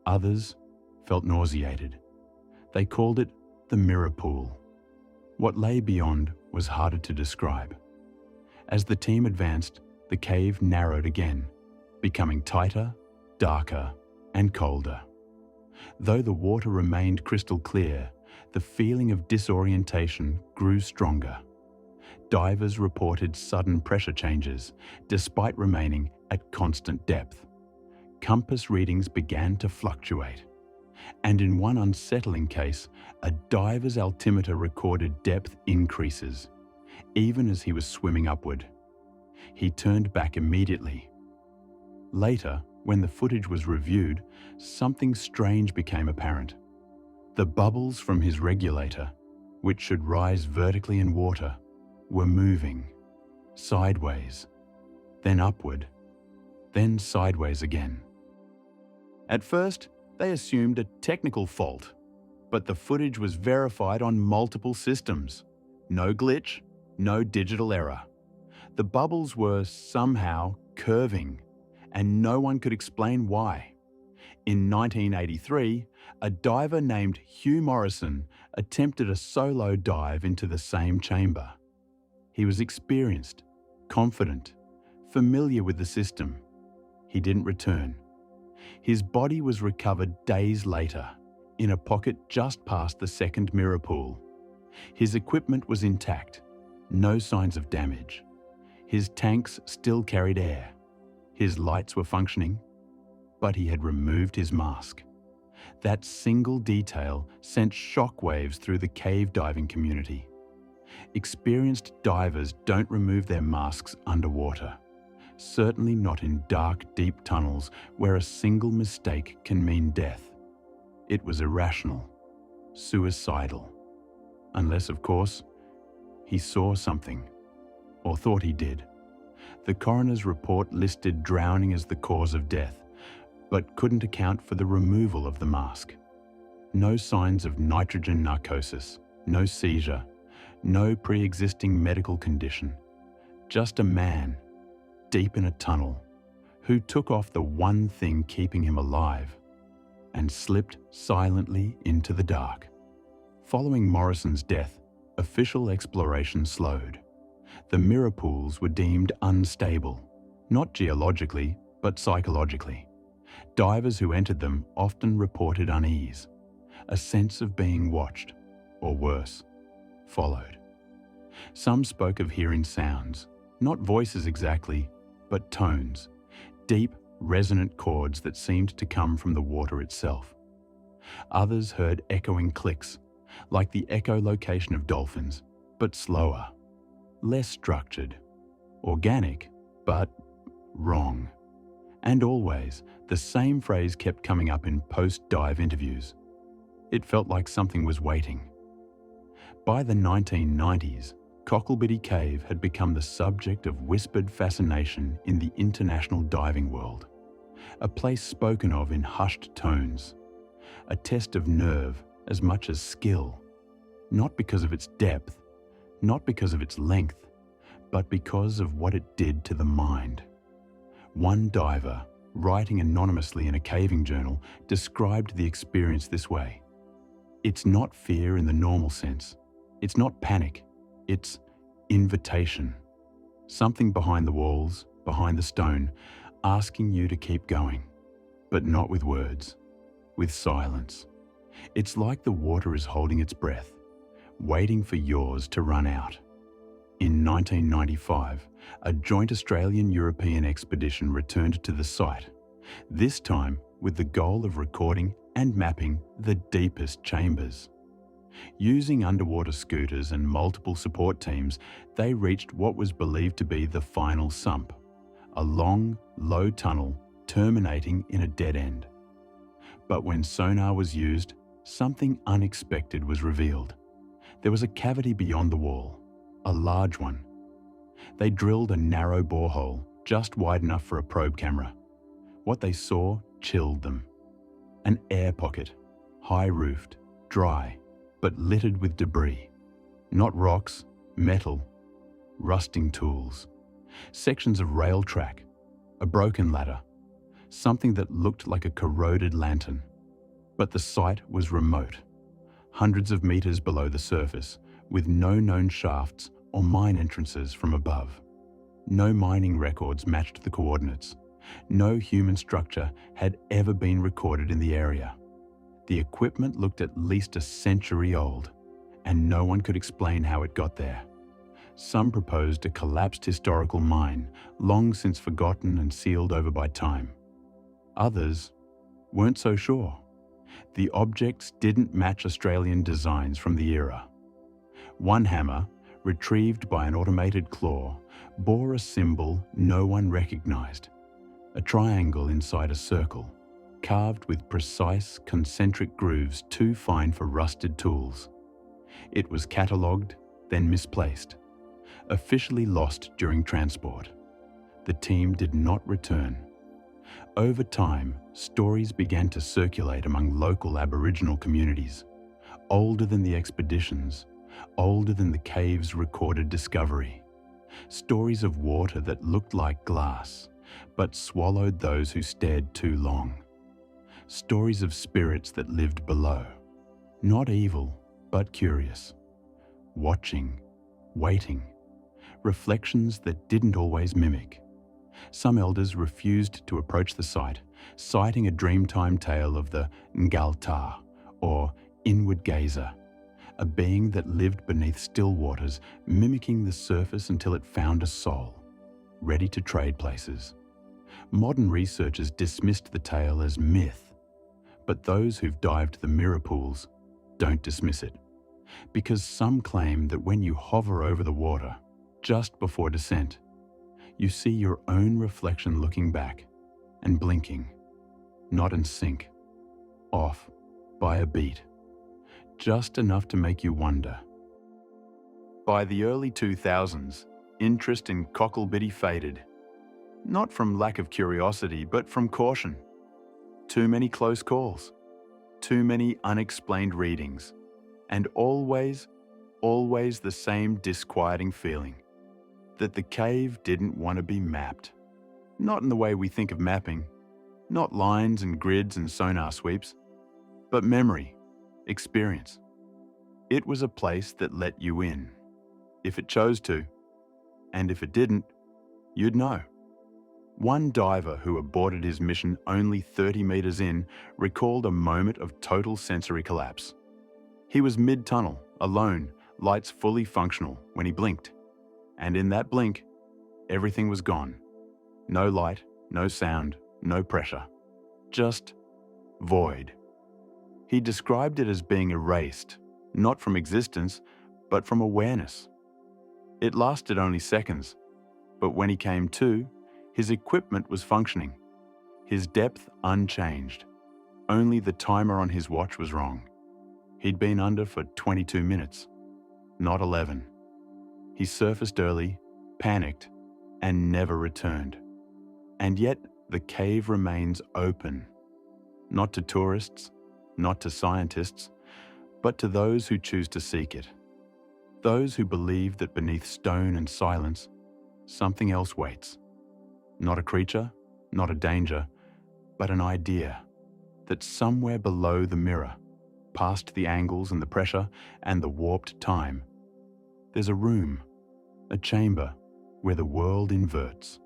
Others felt nauseated. They called it the mirror pool. What lay beyond was harder to describe. As the team advanced, the cave narrowed again, becoming tighter, darker, and colder. Though the water remained crystal clear, the feeling of disorientation grew stronger. Divers reported sudden pressure changes, despite remaining at constant depth. Compass readings began to fluctuate, and in one unsettling case, a diver's altimeter recorded depth increases, even as he was swimming upward. He turned back immediately. Later, when the footage was reviewed, something strange became apparent. The bubbles from his regulator, which should rise vertically in water, were moving, sideways, then upward, then sideways again. At first, they assumed a technical fault, but the footage was verified on multiple systems. No glitch, no digital error. The bubbles were somehow curving, and no one could explain why. In 1983, a diver named Hugh Morrison attempted a solo dive into the same chamber. He was experienced, confident, familiar with the system. He didn't return. His body was recovered days later, in a pocket just past the second mirror pool. His equipment was intact, no signs of damage. His tanks still carried air. His lights were functioning, but he had removed his mask. That single detail sent shockwaves through the cave diving community. Experienced divers don't remove their masks underwater, certainly not in dark, deep tunnels where a single mistake can mean death. It was irrational, suicidal. Unless, of course, he saw something, or thought he did. The coroner's report listed drowning as the cause of death, but couldn't account for the removal of the mask. No signs of nitrogen narcosis, no seizure, no pre-existing medical condition. Just a man, deep in a tunnel, who took off the one thing keeping him alive and slipped silently into the dark. Following Morrison's death, official exploration slowed. The mirror pools were deemed unstable, not geologically, but psychologically. Divers who entered them often reported unease, a sense of being watched, or worse, followed. Some spoke of hearing sounds, not voices exactly, but tones, deep, resonant chords that seemed to come from the water itself. Others heard echoing clicks, like the echolocation of dolphins, but slower, less structured, organic, but wrong. And always, the same phrase kept coming up in post-dive interviews. It felt like something was waiting. By the 1990s, Cocklebiddy Cave had become the subject of whispered fascination in the international diving world, a place spoken of in hushed tones, a test of nerve as much as skill, not because of its depth, not because of its length, but because of what it did to the mind. One diver, writing anonymously in a caving journal, described the experience this way. It's not fear in the normal sense. It's not panic. It's invitation. Something behind the walls, behind the stone, asking you to keep going, but not with words, with silence. It's like the water is holding its breath, waiting for yours to run out. In 1995, a joint Australian-European expedition returned to the site, this time with the goal of recording and mapping the deepest chambers. Using underwater scooters and multiple support teams, they reached what was believed to be the final sump, a long, low tunnel terminating in a dead end. But when sonar was used, something unexpected was revealed. There was a cavity beyond the wall, a large one. They drilled a narrow borehole, just wide enough for a probe camera. What they saw chilled them. An air pocket, high-roofed, dry, but littered with debris. Not rocks, metal, rusting tools, sections of rail track, a broken ladder, something that looked like a corroded lantern. But the site was remote, hundreds of meters below the surface, with no known shafts or mine entrances from above. No mining records matched the coordinates. No human structure had ever been recorded in the area. The equipment looked at least a century old, and no one could explain how it got there. Some proposed a collapsed historical mine, long since forgotten and sealed over by time. Others weren't so sure. The objects didn't match Australian designs from the era. One hammer, retrieved by an automated claw, bore a symbol no one recognized. A triangle inside a circle, carved with precise, concentric grooves too fine for rusted tools. It was catalogued, then misplaced, officially lost during transport. The team did not return. Over time, stories began to circulate among local Aboriginal communities, older than the expeditions, older than the cave's recorded discovery. Stories of water that looked like glass, but swallowed those who stared too long. Stories of spirits that lived below, not evil, but curious. Watching, waiting, reflections that didn't always mimic. Some elders refused to approach the site, citing a Dreamtime tale of the Ngalta, or inward gazer, a being that lived beneath still waters, mimicking the surface until it found a soul, ready to trade places. Modern researchers dismissed the tale as myth, but those who've dived the mirror pools don't dismiss it, because some claim that when you hover over the water, just before descent, you see your own reflection looking back and blinking, not in sync, off by a beat, just enough to make you wonder. By the early 2000s, interest in Cocklebiddy faded, not from lack of curiosity, but from caution. Too many close calls, too many unexplained readings, and always the same disquieting feeling that the cave didn't want to be mapped. Not in the way we think of mapping, not lines and grids and sonar sweeps, but memory, experience. It was a place that let you in, if it chose to, and if it didn't, you'd know. One diver who aborted his mission only 30 meters in recalled a moment of total sensory collapse. He was mid-tunnel, alone, lights fully functional, when he blinked. And in that blink, everything was gone. No light, no sound, no pressure. Just void. He described it as being erased, not from existence, but from awareness. It lasted only seconds, but when he came to, his equipment was functioning, his depth unchanged. Only the timer on his watch was wrong. He'd been under for 22 minutes, not 11. He surfaced early, panicked, and never returned. And yet the cave remains open, not to tourists, not to scientists, but to those who choose to seek it. Those who believe that beneath stone and silence, something else waits. Not a creature, not a danger, but an idea that somewhere below the mirror, past the angles and the pressure and the warped time, there's a room, a chamber where the world inverts,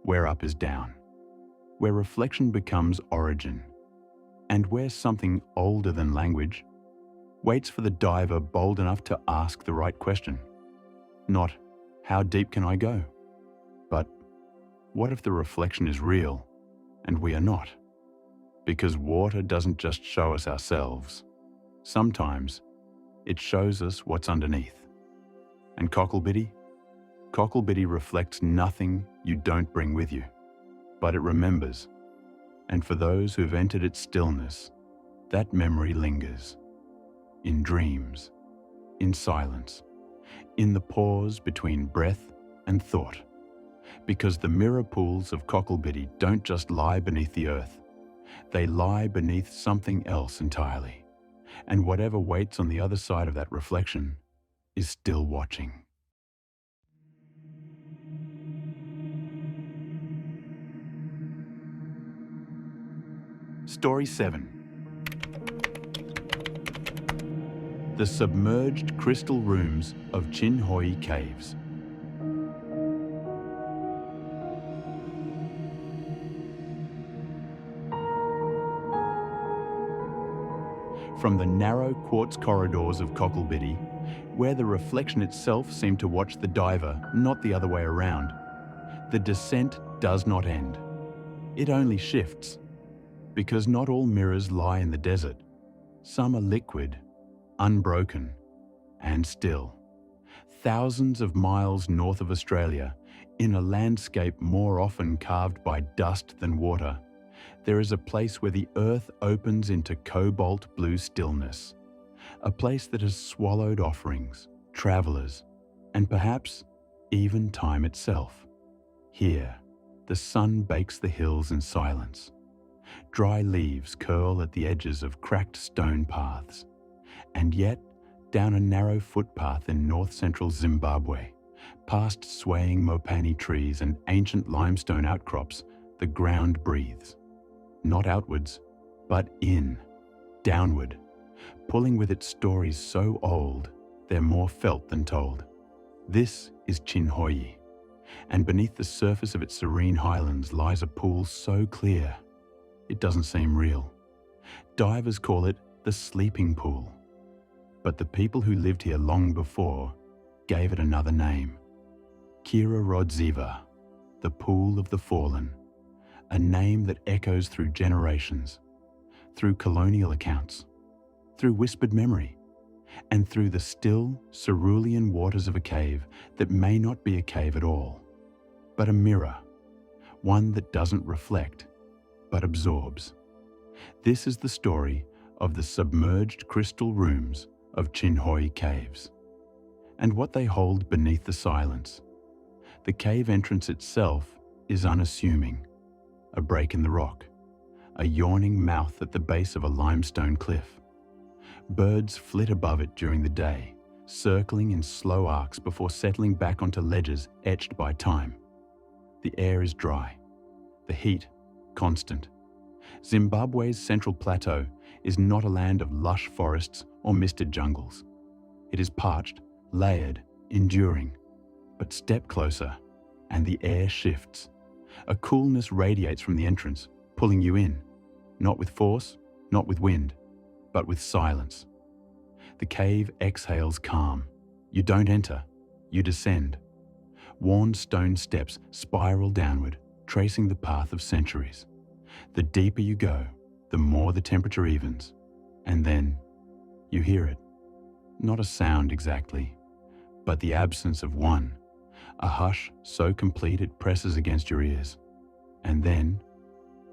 where up is down, where reflection becomes origin, and where something older than language waits for the diver bold enough to ask the right question. Not, How deep can I go? But what if the reflection is real and we are not? Because water doesn't just show us ourselves. Sometimes it shows us what's underneath. And Cocklebiddy? Cocklebiddy reflects nothing you don't bring with you, but it remembers. And for those who've entered its stillness, that memory lingers. In dreams, in silence, in the pause between breath and thought. Because the mirror pools of Cocklebiddy don't just lie beneath the earth, they lie beneath something else entirely. And whatever waits on the other side of that reflection is still watching. Story 7. The submerged crystal rooms of Chinhoyi caves. From the narrow quartz corridors of Cocklebiddy, where the reflection itself seemed to watch the diver, not the other way around, the descent does not end. It only shifts. Because not all mirrors lie in the desert. Some are liquid, unbroken, and still. Thousands of miles north of Australia, in a landscape more often carved by dust than water, there is a place where the earth opens into cobalt blue stillness. A place that has swallowed offerings, travelers, and perhaps even time itself. Here, the sun bakes the hills in silence. Dry leaves curl at the edges of cracked stone paths. And yet, down a narrow footpath in north-central Zimbabwe, past swaying mopane trees and ancient limestone outcrops, the ground breathes. Not outwards, but in, downward, pulling with its stories so old, they're more felt than told. This is Chinhoyi, and beneath the surface of its serene highlands lies a pool so clear, it doesn't seem real. Divers call it the sleeping pool. But the people who lived here long before gave it another name. Kira Rodziva, the pool of the fallen, a name that echoes through generations, through colonial accounts, through whispered memory, and through the still, cerulean waters of a cave that may not be a cave at all, but a mirror, one that doesn't reflect, but absorbs. This is the story of the submerged crystal rooms of Chinhoyi caves, and what they hold beneath the silence. The cave entrance itself is unassuming, a break in the rock, a yawning mouth at the base of a limestone cliff. Birds flit above it during the day, circling in slow arcs before settling back onto ledges etched by time. The air is dry, the heat constant. Zimbabwe's central plateau is not a land of lush forests or misted jungles. It is parched, layered, enduring. But step closer, and the air shifts. A coolness radiates from the entrance, pulling you in, not with force, not with wind, but with silence. The cave exhales calm. You don't enter, you descend. Worn stone steps spiral downward, tracing the path of centuries. The deeper you go, the more the temperature evens. And then you hear it. Not a sound exactly, but the absence of one. A hush so complete it presses against your ears. And then,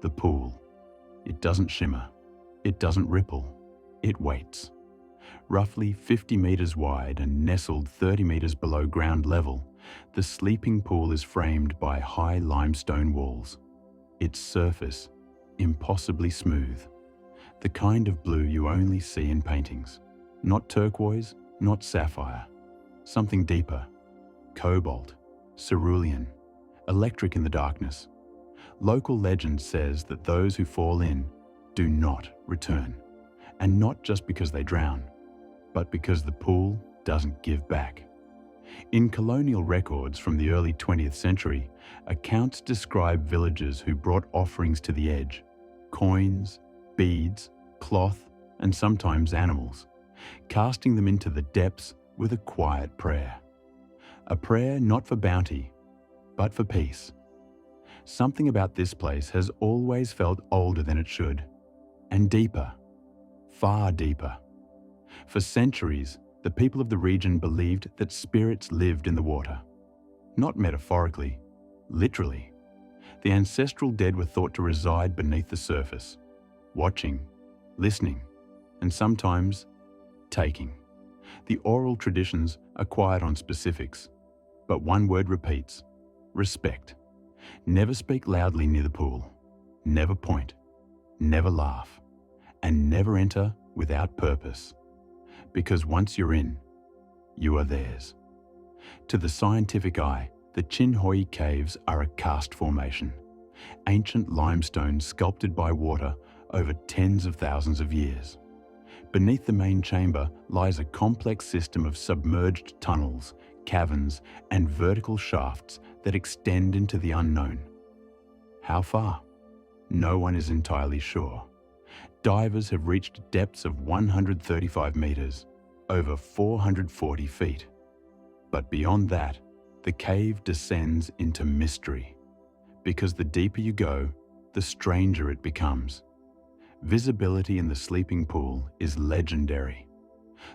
the pool. It doesn't shimmer. It doesn't ripple. It waits. Roughly 50 meters wide and nestled 30 meters below ground level, the sleeping pool is framed by high limestone walls. Its surface, impossibly smooth. The kind of blue you only see in paintings. Not turquoise, not sapphire. Something deeper. Cobalt, cerulean, electric in the darkness. Local legend says that those who fall in do not return. And not just because they drown, but because the pool doesn't give back. In colonial records from the early 20th century, accounts describe villagers who brought offerings to the edge, coins, beads, cloth, and sometimes animals, casting them into the depths with a quiet prayer. A prayer not for bounty, but for peace. Something about this place has always felt older than it should, and deeper, far deeper. For centuries, the people of the region believed that spirits lived in the water. Not metaphorically, literally. The ancestral dead were thought to reside beneath the surface, watching, listening, and sometimes taking. The oral traditions are quiet on specifics, but one word repeats: respect. Never speak loudly near the pool, never point, never laugh, and never enter without purpose. Because once you're in, you are theirs. To the scientific eye, the Chinhoyi caves are a karst formation, ancient limestone sculpted by water over tens of thousands of years. Beneath the main chamber lies a complex system of submerged tunnels, caverns, and vertical shafts that extend into the unknown. How far? No one is entirely sure. Divers have reached depths of 135 meters, over 440 feet. But beyond that, the cave descends into mystery, because the deeper you go, the stranger it becomes. Visibility in the sleeping pool is legendary.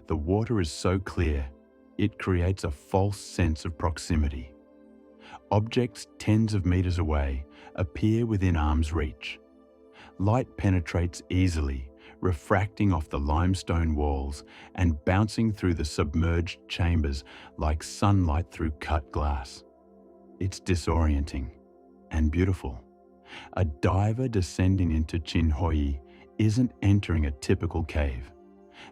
The water is so clear, it creates a false sense of proximity. Objects tens of meters away appear within arm's reach. Light penetrates easily, refracting off the limestone walls and bouncing through the submerged chambers like sunlight through cut glass. It's disorienting and beautiful. A diver descending into Chinhoyi isn't entering a typical cave.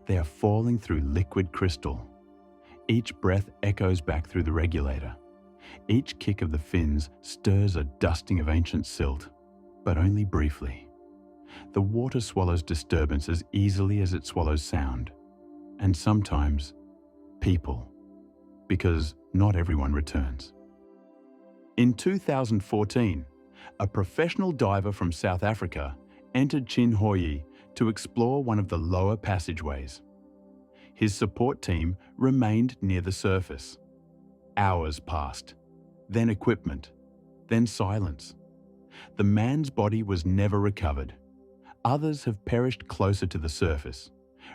They are falling through liquid crystal. Each breath echoes back through the regulator. Each kick of the fins stirs a dusting of ancient silt, but only briefly. The water swallows disturbance as easily as it swallows sound, and sometimes people, because not everyone returns. In 2014, a professional diver from South Africa entered Chinhoyi to explore one of the lower passageways. His support team remained near the surface. Hours passed, then equipment, then silence. The man's body was never recovered. Others have perished closer to the surface.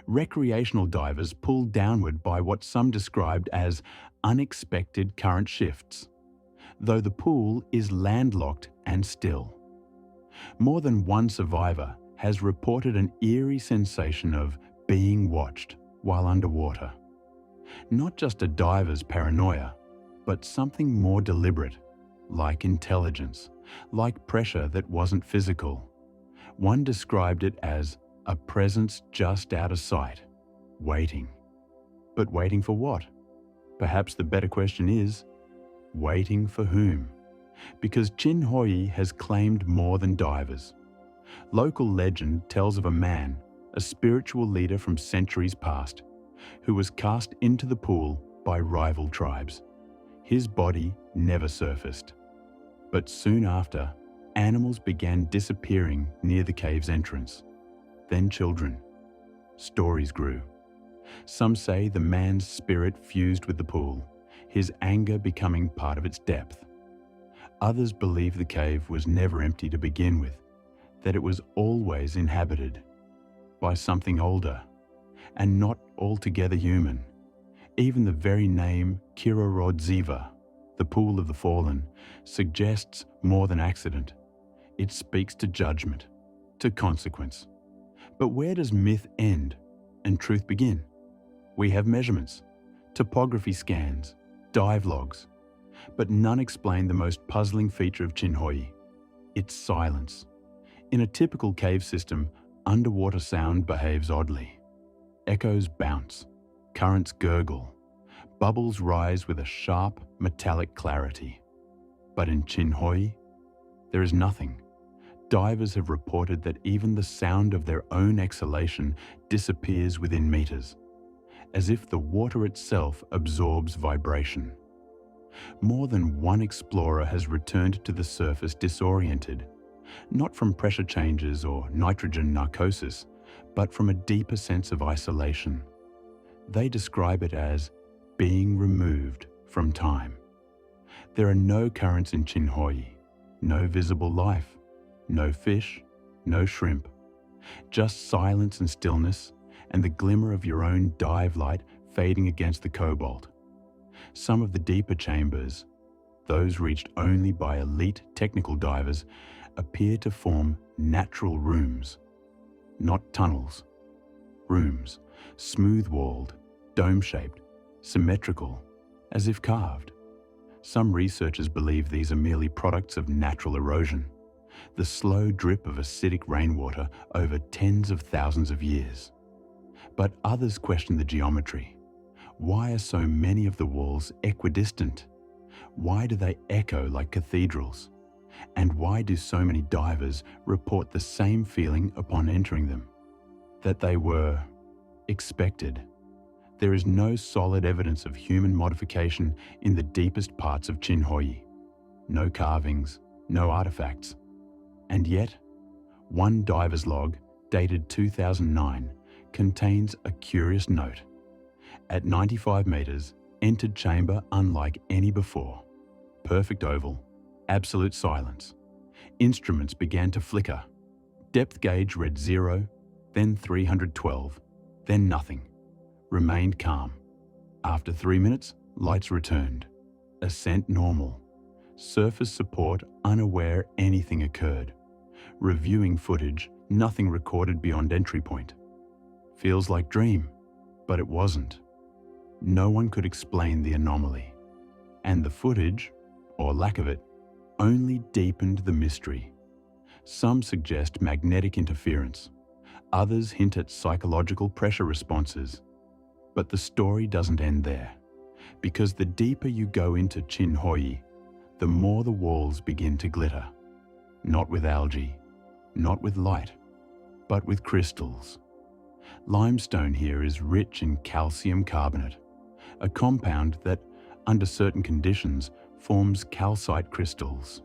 Recreational divers pulled downward by what some described as unexpected current shifts, though the pool is landlocked and still. More than one survivor has reported an eerie sensation of being watched while underwater. Not just a diver's paranoia, but something more deliberate, like intelligence, like pressure that wasn't physical. One described it as a presence just out of sight, waiting. But waiting for what? Perhaps the better question is, waiting for whom? Because Chinhoyi has claimed more than divers. Local legend tells of a man, a spiritual leader from centuries past, who was cast into the pool by rival tribes. His body never surfaced. But soon after, animals began disappearing near the cave's entrance. Then children. Stories grew. Some say the man's spirit fused with the pool, his anger becoming part of its depth. Others believe the cave was never empty to begin with, that it was always inhabited by something older and not altogether human. Even the very name Kirorodziva, the pool of the fallen, suggests more than accident. It speaks to judgment, to consequence. But where does myth end and truth begin? We have measurements, topography scans, dive logs, but none explain the most puzzling feature of Chinhoyi: its silence. In a typical cave system, underwater sound behaves oddly. Echoes bounce, currents gurgle, bubbles rise with a sharp, metallic clarity. But in Chinhoyi, there is nothing. Divers have reported that even the sound of their own exhalation disappears within meters, as if the water itself absorbs vibration. More than one explorer has returned to the surface disoriented, not from pressure changes or nitrogen narcosis, but from a deeper sense of isolation. They describe it as being removed from time. There are no currents in Chinhoyi, no visible life, no fish, no shrimp, just silence and stillness and the glimmer of your own dive light fading against the cobalt. Some of the deeper chambers, those reached only by elite technical divers, appear to form natural rooms, not tunnels. Rooms, smooth-walled, dome-shaped, symmetrical, as if carved. Some researchers believe these are merely products of natural erosion, the slow drip of acidic rainwater over tens of thousands of years. But others question the geometry. Why are so many of the walls equidistant? Why do they echo like cathedrals? And why do so many divers report the same feeling upon entering them? That they were expected. There is no solid evidence of human modification in the deepest parts of Chinhoyi. No carvings, no artifacts. And yet, one diver's log, dated 2009, contains a curious note. At 95 meters, entered chamber unlike any before. Perfect oval, absolute silence. Instruments began to flicker. Depth gauge read 0, then 312, then nothing. Remained calm. After 3 minutes, lights returned. Ascent normal. Surface support unaware anything occurred. Reviewing footage, nothing recorded beyond entry point. Feels like dream, but it wasn't. No one could explain the anomaly. And the footage, or lack of it, only deepened the mystery. Some suggest magnetic interference. Others hint at psychological pressure responses. But the story doesn't end there, because the deeper you go into Chinhoyi, the more the walls begin to glitter. Not with algae, not with light, but with crystals. Limestone here is rich in calcium carbonate, a compound that, under certain conditions, forms calcite crystals.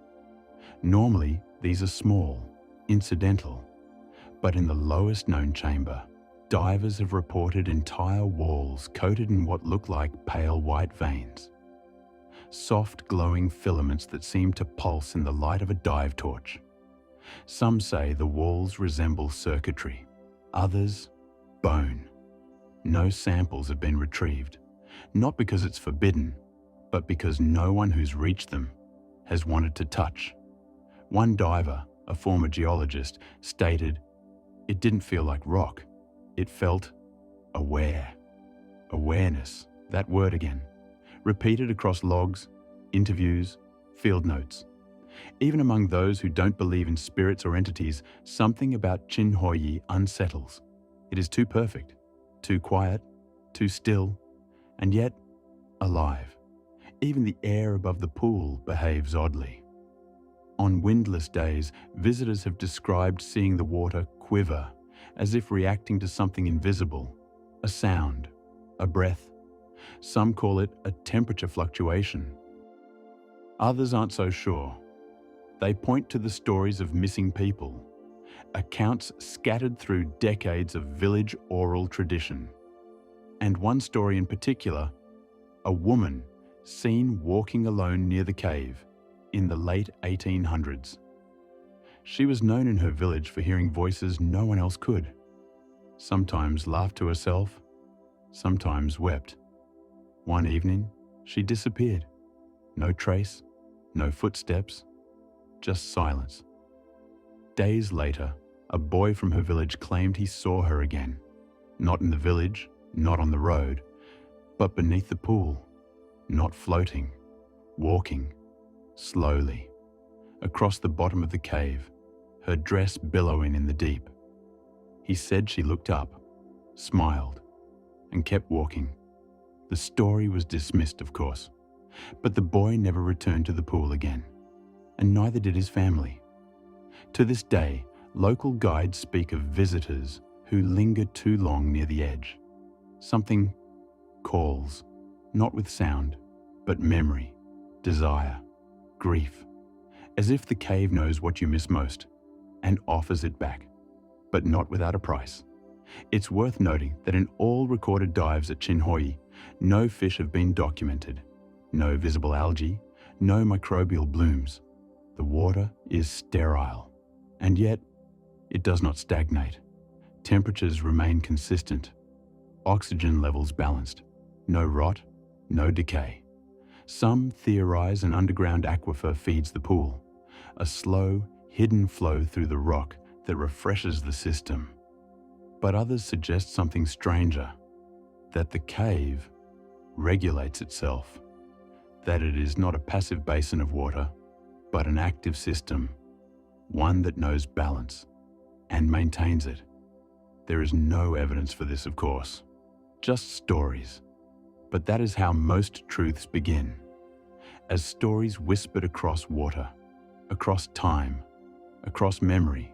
Normally, these are small, incidental, but in the lowest known chamber, divers have reported entire walls coated in what look like pale white veins. Soft glowing filaments that seem to pulse in the light of a dive torch. Some say the walls resemble circuitry, others bone. No samples have been retrieved, not because it's forbidden, but because no one who's reached them has wanted to touch. One diver, a former geologist, stated, "It didn't feel like rock. It felt aware." Awareness, that word again, repeated across logs, interviews, field notes. Even among those who don't believe in spirits or entities, something about Chinhoyi unsettles. It is too perfect, too quiet, too still, and yet alive. Even the air above the pool behaves oddly. On windless days, visitors have described seeing the water quiver, as if reacting to something invisible, a sound, a breath. Some call it a temperature fluctuation. Others aren't so sure. They point to the stories of missing people, accounts scattered through decades of village oral tradition. And one story in particular, a woman seen walking alone near the cave in the late 1800s. She was known in her village for hearing voices no one else could. Sometimes laughed to herself, sometimes wept. One evening, she disappeared. No trace, no footsteps, just silence. Days later, a boy from her village claimed he saw her again. Not in the village, not on the road, but beneath the pool. Not floating, walking, slowly, across the bottom of the cave, her dress billowing in the deep. He said she looked up, smiled, and kept walking. The story was dismissed, of course, but the boy never returned to the pool again, and neither did his family. To this day, local guides speak of visitors who linger too long near the edge. Something calls, not with sound, but memory, desire, grief, as if the cave knows what you miss most and offers it back, but not without a price. It's worth noting that in all recorded dives at Chinhoyi, no fish have been documented. No visible algae, no microbial blooms. The water is sterile, and yet it does not stagnate. Temperatures remain consistent, oxygen levels balanced, no rot, no decay. Some theorize an underground aquifer feeds the pool, a slow, hidden flow through the rock that refreshes the system. But others suggest something stranger, that the cave regulates itself, that it is not a passive basin of water, but an active system, one that knows balance and maintains it. There is no evidence for this, of course, just stories. But that is how most truths begin, as stories whispered across water, across time, across memory,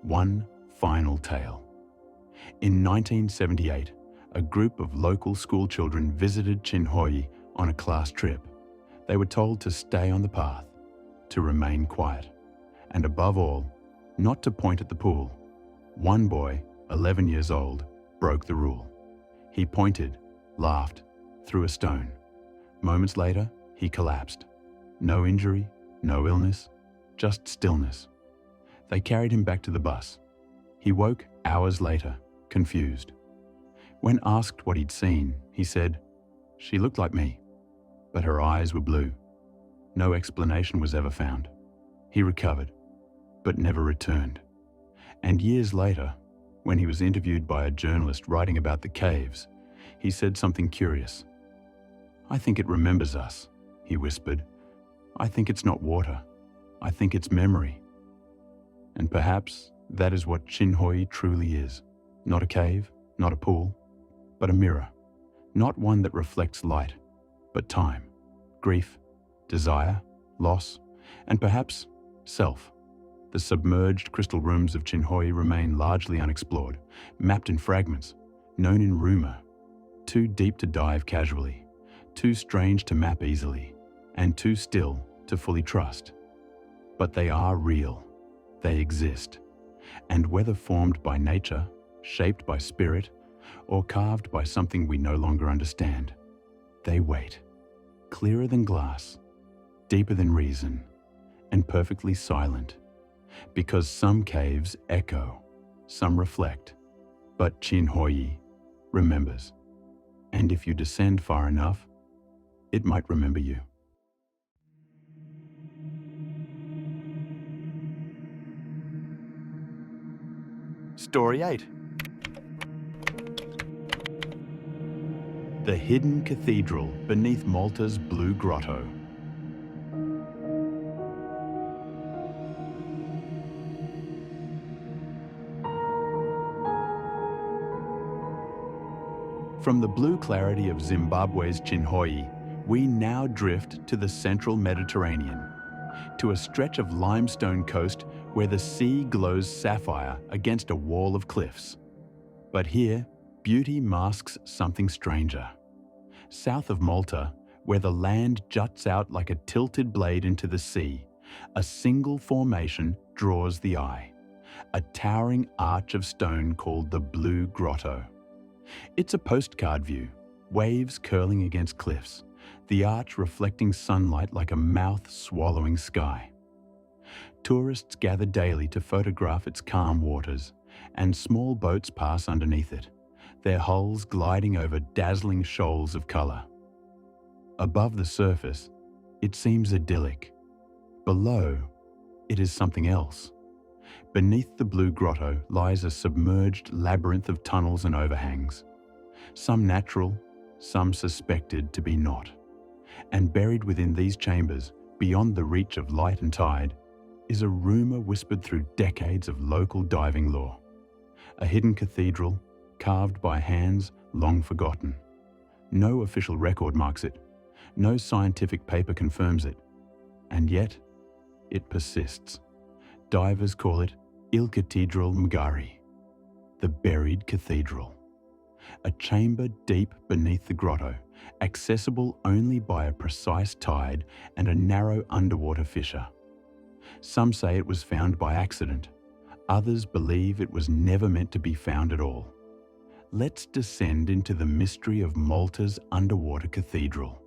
one final tale. In 1978, a group of local schoolchildren visited Chinhoyi on a class trip. They were told to stay on the path, to remain quiet, and above all, not to point at the pool. One boy, 11 years old, broke the rule. He pointed, laughed, threw a stone. Moments later, he collapsed. No injury, no illness, just stillness. They carried him back to the bus. He woke hours later, confused. When asked what he'd seen, he said, "She looked like me, but her eyes were blue." No explanation was ever found. He recovered, but never returned. And years later, when he was interviewed by a journalist writing about the caves, he said something curious. "I think it remembers us," he whispered. "I think it's not water. I think it's memory." And perhaps that is what Chinhoyi truly is. Not a cave, not a pool, but a mirror. Not one that reflects light, but time, grief, desire, loss, and perhaps self. The submerged crystal rooms of Chinhoyi remain largely unexplored, mapped in fragments, known in rumor, too deep to dive casually, too strange to map easily, and too still to fully trust. But they are real. They exist. And whether formed by nature, shaped by spirit, or carved by something we no longer understand, they wait, clearer than glass, deeper than reason, and perfectly silent. Because some caves echo, some reflect, but Chinhoyi remembers. And if you descend far enough, it might remember you. Story 8. The hidden cathedral beneath Malta's Blue Grotto. From the blue clarity of Zimbabwe's Chinhoyi, we now drift to the central Mediterranean, to a stretch of limestone coast where the sea glows sapphire against a wall of cliffs. But here, beauty masks something stranger. South of Malta, where the land juts out like a tilted blade into the sea, a single formation draws the eye, a towering arch of stone called the Blue Grotto. It's a postcard view, waves curling against cliffs, the arch reflecting sunlight like a mouth swallowing sky. Tourists gather daily to photograph its calm waters, and small boats pass underneath it, their hulls gliding over dazzling shoals of colour. Above the surface, it seems idyllic. Below, it is something else. Beneath the Blue Grotto lies a submerged labyrinth of tunnels and overhangs, some natural, some suspected to be not. And buried within these chambers, beyond the reach of light and tide, is a rumour whispered through decades of local diving lore. A hidden cathedral, carved by hands long forgotten. No official record marks it, no scientific paper confirms it, and yet it persists. Divers call it Il Cathedral Mgari, the buried cathedral. A chamber deep beneath the grotto, accessible only by a precise tide and a narrow underwater fissure. Some say it was found by accident. Others believe it was never meant to be found at all. Let's descend into the mystery of Malta's underwater cathedral.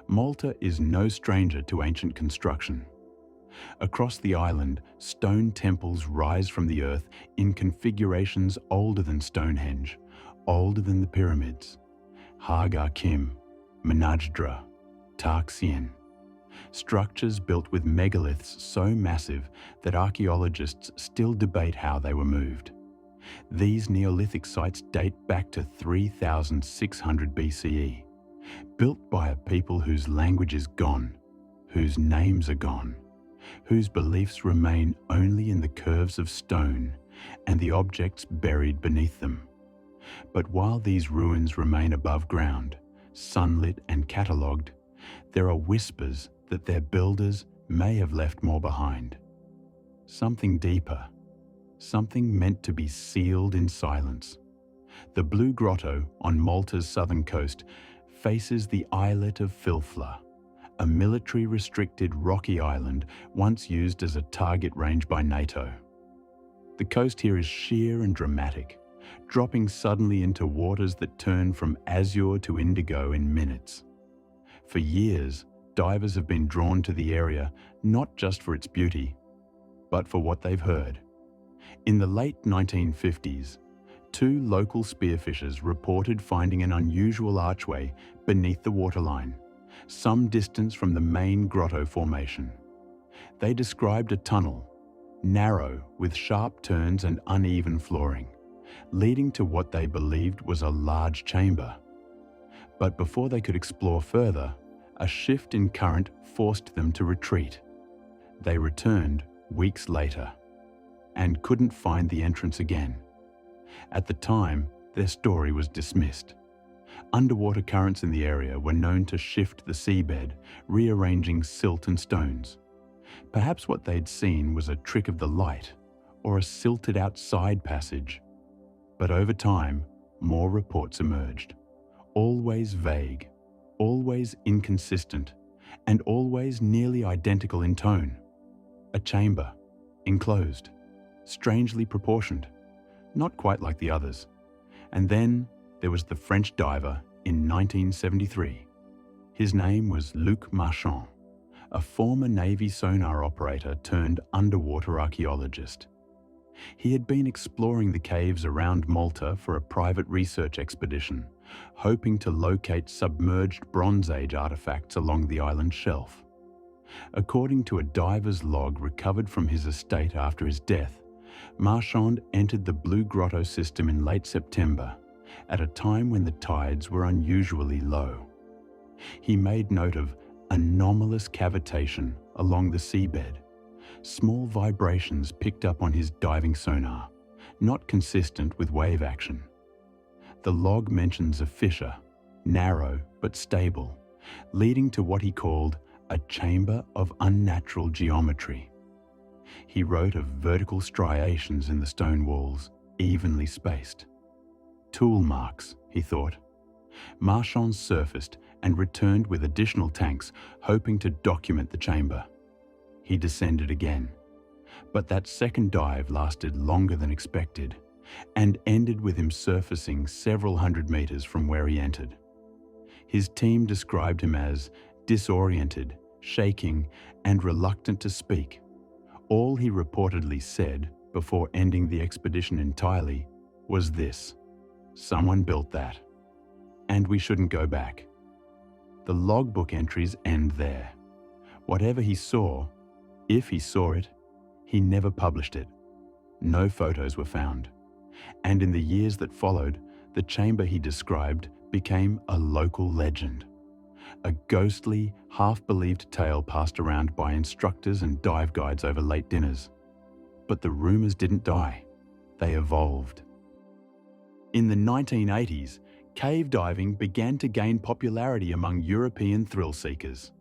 Malta is no stranger to ancient construction. Across the island, stone temples rise from the earth in configurations older than Stonehenge, older than the pyramids. Hagar Kim, Menajdra, Tarksien. Structures built with megaliths so massive that archaeologists still debate how they were moved. These Neolithic sites date back to 3600 BCE, built by a people whose language is gone, whose names are gone, whose beliefs remain only in the curves of stone and the objects buried beneath them. But while these ruins remain above ground, sunlit and catalogued, there are whispers that their builders may have left more behind. Something deeper, something meant to be sealed in silence. The Blue Grotto on Malta's southern coast faces the islet of Filfla, a military-restricted rocky island once used as a target range by NATO. The coast here is sheer and dramatic, dropping suddenly into waters that turn from azure to indigo in minutes. For years, divers have been drawn to the area not just for its beauty, but for what they've heard. In the late 1950s, 2 local spearfishers reported finding an unusual archway beneath the waterline, some distance from the main grotto formation. They described a tunnel, narrow with sharp turns and uneven flooring, leading to what they believed was a large chamber. But before they could explore further, a shift in current forced them to retreat. They returned weeks later and couldn't find the entrance again. At the time, their story was dismissed. Underwater currents in the area were known to shift the seabed, rearranging silt and stones. Perhaps what they'd seen was a trick of the light or a silted-out side passage. But over time, more reports emerged, always vague, always inconsistent, and always nearly identical in tone. A chamber, enclosed, strangely proportioned, not quite like the others. And then there was the French diver in 1973. His name was Luc Marchand, a former Navy sonar operator turned underwater archaeologist. He had been exploring the caves around Malta for a private research expedition, hoping to locate submerged Bronze Age artifacts along the island shelf. According to a diver's log recovered from his estate after his death, Marchand entered the Blue Grotto system in late September, at a time when the tides were unusually low. He made note of anomalous cavitation along the seabed, small vibrations picked up on his diving sonar, not consistent with wave action. The log mentions a fissure, narrow but stable, leading to what he called a chamber of unnatural geometry. He wrote of vertical striations in the stone walls, evenly spaced. Tool marks, he thought. Marchand surfaced and returned with additional tanks, hoping to document the chamber. He descended again, but that second dive lasted longer than expected and ended with him surfacing several hundred meters from where he entered. His team described him as disoriented, shaking, and reluctant to speak. All he reportedly said before ending the expedition entirely was this: "Someone built that, and we shouldn't go back." The logbook entries end there. Whatever he saw, if he saw it, he never published it. No photos were found. And in the years that followed, the chamber he described became a local legend. A ghostly, half-believed tale passed around by instructors and dive guides over late dinners. But the rumors didn't die. They evolved. In the 1980s, cave diving began to gain popularity among European thrill seekers.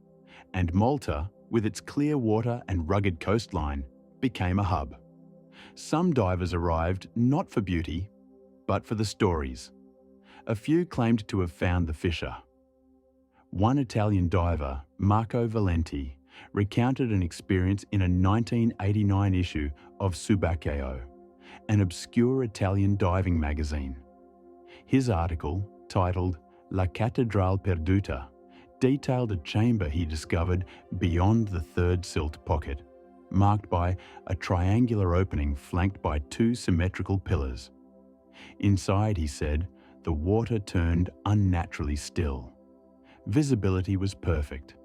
And Malta, with its clear water and rugged coastline, became a hub. Some divers arrived not for beauty, but for the stories. A few claimed to have found the fissure. One Italian diver, Marco Valenti, recounted an experience in a 1989 issue of Subacqueo, an obscure Italian diving magazine. His article, titled La Cattedrale Perduta, detailed a chamber he discovered beyond the third silt pocket, marked by a triangular opening flanked by two symmetrical pillars. Inside, he said, the water turned unnaturally still. Visibility was perfect.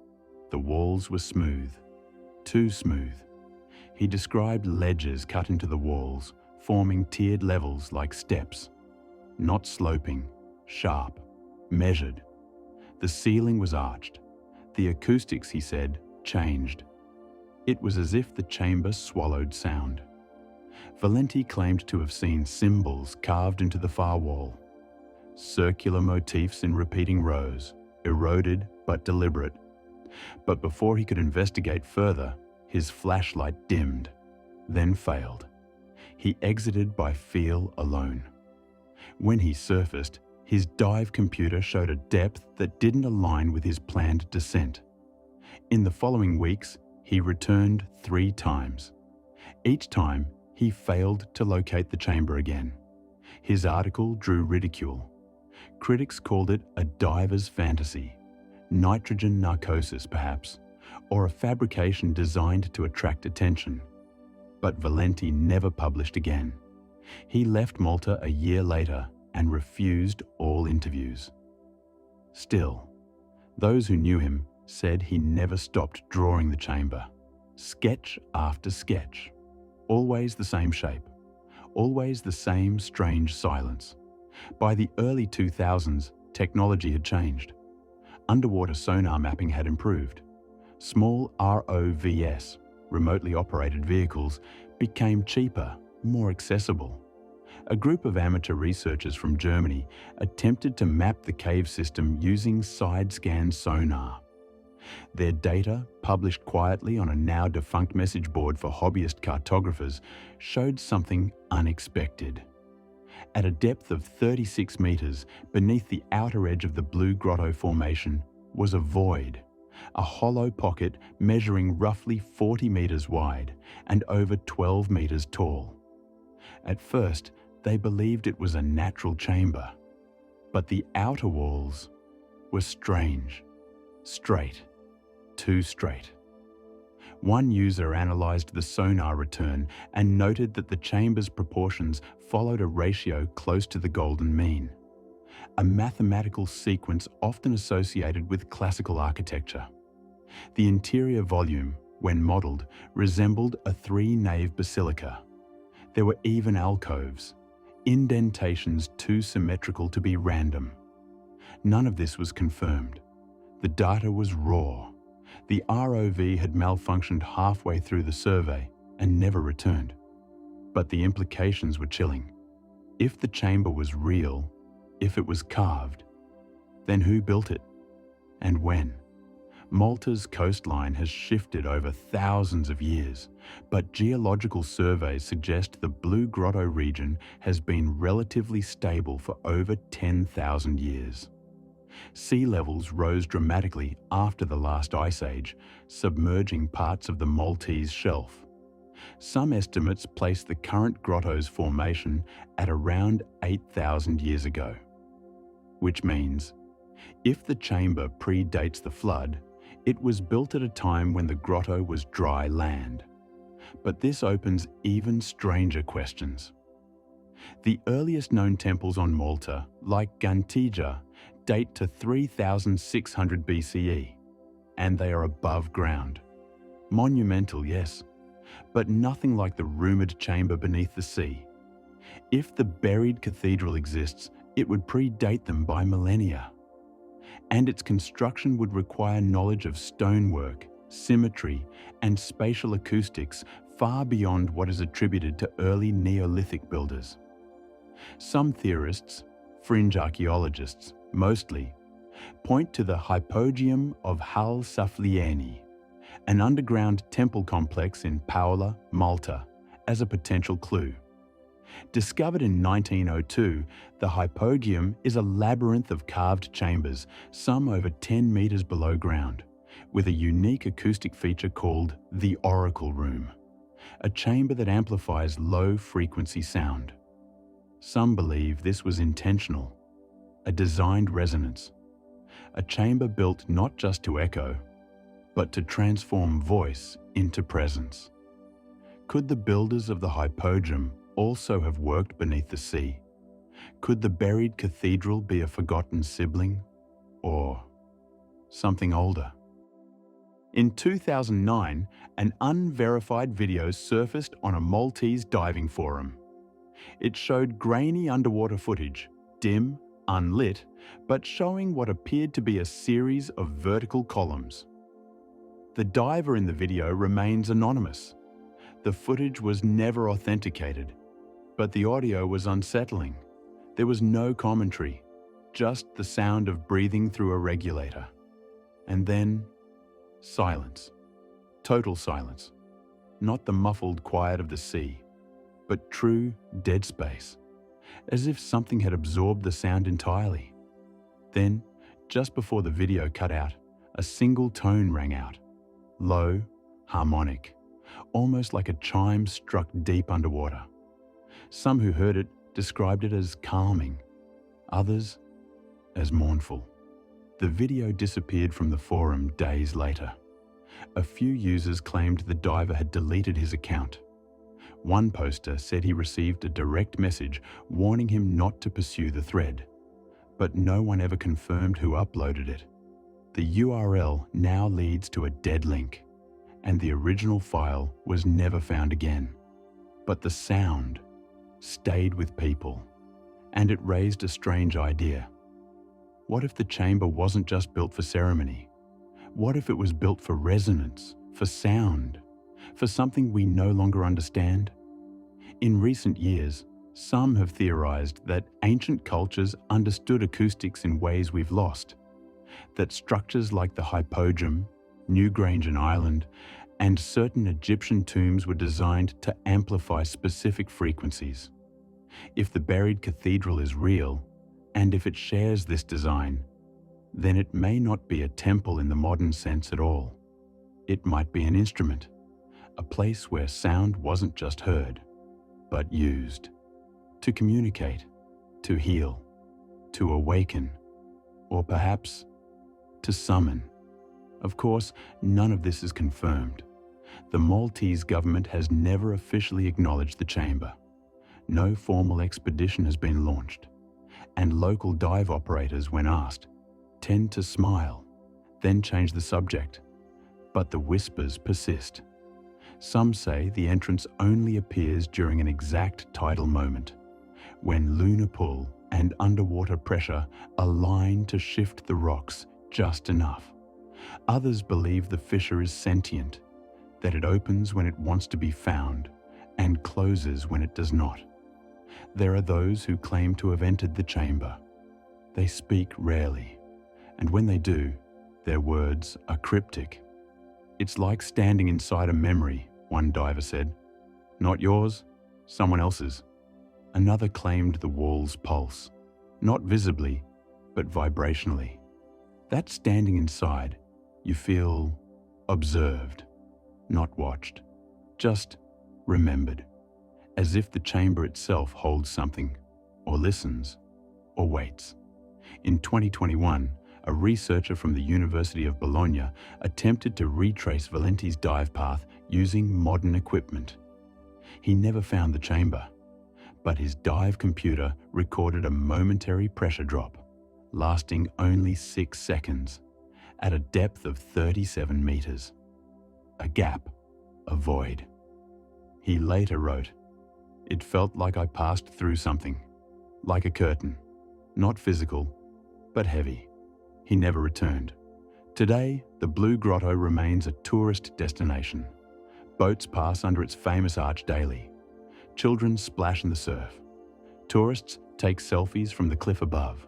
The walls were smooth. Too smooth. He described ledges cut into the walls, forming tiered levels like steps. Not sloping, sharp, measured. The ceiling was arched. The acoustics, he said, changed. It was as if the chamber swallowed sound. Valenti claimed to have seen symbols carved into the far wall. Circular motifs in repeating rows, eroded but deliberate. But before he could investigate further, his flashlight dimmed, then failed. He exited by feel alone. When he surfaced, his dive computer showed a depth that didn't align with his planned descent. In the following weeks, he returned 3 times. Each time, he failed to locate the chamber again. His article drew ridicule. Critics called it a diver's fantasy, nitrogen narcosis perhaps, or a fabrication designed to attract attention. But Valenti never published again. He left Malta a year later and refused all interviews. Still, those who knew him said he never stopped drawing the chamber, sketch after sketch, always the same shape, always the same strange silence. By the early 2000s, technology had changed. Underwater sonar mapping had improved. Small ROVs, remotely operated vehicles, became cheaper, more accessible. A group of amateur researchers from Germany attempted to map the cave system using side-scan sonar. Their data, published quietly on a now-defunct message board for hobbyist cartographers, showed something unexpected. At a depth of 36 meters beneath the outer edge of the Blue Grotto Formation was a void, a hollow pocket measuring roughly 40 meters wide and over 12 meters tall. At first, they believed it was a natural chamber, but the outer walls were strange, straight, too straight. One user analysed the sonar return and noted that the chamber's proportions followed a ratio close to the golden mean, a mathematical sequence often associated with classical architecture. The interior volume, when modelled, resembled a 3-nave basilica. There were even alcoves, indentations too symmetrical to be random. None of this was confirmed. The data was raw. The ROV had malfunctioned halfway through the survey and never returned. But the implications were chilling. If the chamber was real, if it was carved, then who built it? And when? Malta's coastline has shifted over thousands of years, but geological surveys suggest the Blue Grotto region has been relatively stable for over 10,000 years. Sea levels rose dramatically after the last ice age, submerging parts of the Maltese shelf. Some estimates place the current grotto's formation at around 8,000 years ago. Which means, if the chamber predates the flood, it was built at a time when the grotto was dry land. But this opens even stranger questions. The earliest known temples on Malta, like Gantija, date to 3,600 BCE, and they are above ground. Monumental, yes, but nothing like the rumoured chamber beneath the sea. If the buried cathedral exists, it would predate them by millennia. And its construction would require knowledge of stonework, symmetry, and spatial acoustics far beyond what is attributed to early Neolithic builders. Some theorists, fringe archaeologists mostly, point to the Hypogeum of Hal Saflieni, an underground temple complex in Paola, Malta, as a potential clue. Discovered in 1902, the Hypogeum is a labyrinth of carved chambers, some over 10 meters below ground, with a unique acoustic feature called the Oracle Room, a chamber that amplifies low-frequency sound. Some believe this was intentional, a designed resonance. a chamber built not just to echo, but to transform voice into presence. Could the builders of the hypodrome also have worked beneath the sea? Could the buried cathedral be a forgotten sibling, or something older? In 2009, an unverified video surfaced on a Maltese diving forum. It showed grainy underwater footage, dim, unlit, but showing what appeared to be a series of vertical columns. The diver in the video remains anonymous. The footage was never authenticated, but the audio was unsettling. There was no commentary, just the sound of breathing through a regulator. And then, silence. Total silence. Not the muffled quiet of the sea, but true dead space, as if something had absorbed the sound entirely. Then, just before the video cut out, a single tone rang out. Low, harmonic, almost like a chime struck deep underwater. Some who heard it described it as calming, others as mournful. The video disappeared from the forum days later. A few users claimed the diver had deleted his account. One poster said he received a direct message warning him not to pursue the thread, but no one ever confirmed who uploaded it. The URL now leads to a dead link, and the original file was never found again. But the sound stayed with people, and it raised a strange idea. What if the chamber wasn't just built for ceremony? What if it was built for resonance, for sound, for something we no longer understand? In recent years, some have theorized that ancient cultures understood acoustics in ways we've lost, that structures like the hypodrome, Newgrange Island, and certain Egyptian tombs were designed to amplify specific frequencies. If the buried cathedral is real, and if it shares this design, then it may not be a temple in the modern sense at all. It might be an instrument, a place where sound wasn't just heard, but used. To communicate, to heal, to awaken, or perhaps to summon. Of course, none of this is confirmed. The Maltese government has never officially acknowledged the chamber. No formal expedition has been launched, and local dive operators, when asked, tend to smile, then change the subject. But the whispers persist. Some say the entrance only appears during an exact tidal moment, when lunar pull and underwater pressure align to shift the rocks just enough. Others believe the fissure is sentient, that it opens when it wants to be found and closes when it does not. There are those who claim to have entered the chamber. They speak rarely, and when they do, their words are cryptic. It's like standing inside a memory, one diver said. Not yours, someone else's. Another claimed the walls pulse, not visibly, but vibrationally. That standing inside, you feel observed, not watched, just remembered, as if the chamber itself holds something, or listens, or waits. In 2021, a researcher from the University of Bologna attempted to retrace Valenti's dive path using modern equipment. He never found the chamber, but his dive computer recorded a momentary pressure drop, lasting only 6 seconds, at a depth of 37 meters. A gap, a void. He later wrote, "It felt like I passed through something, like a curtain, not physical, but heavy." He never returned. Today, the Blue Grotto remains a tourist destination. Boats pass under its famous arch daily. Children splash in the surf. Tourists take selfies from the cliff above.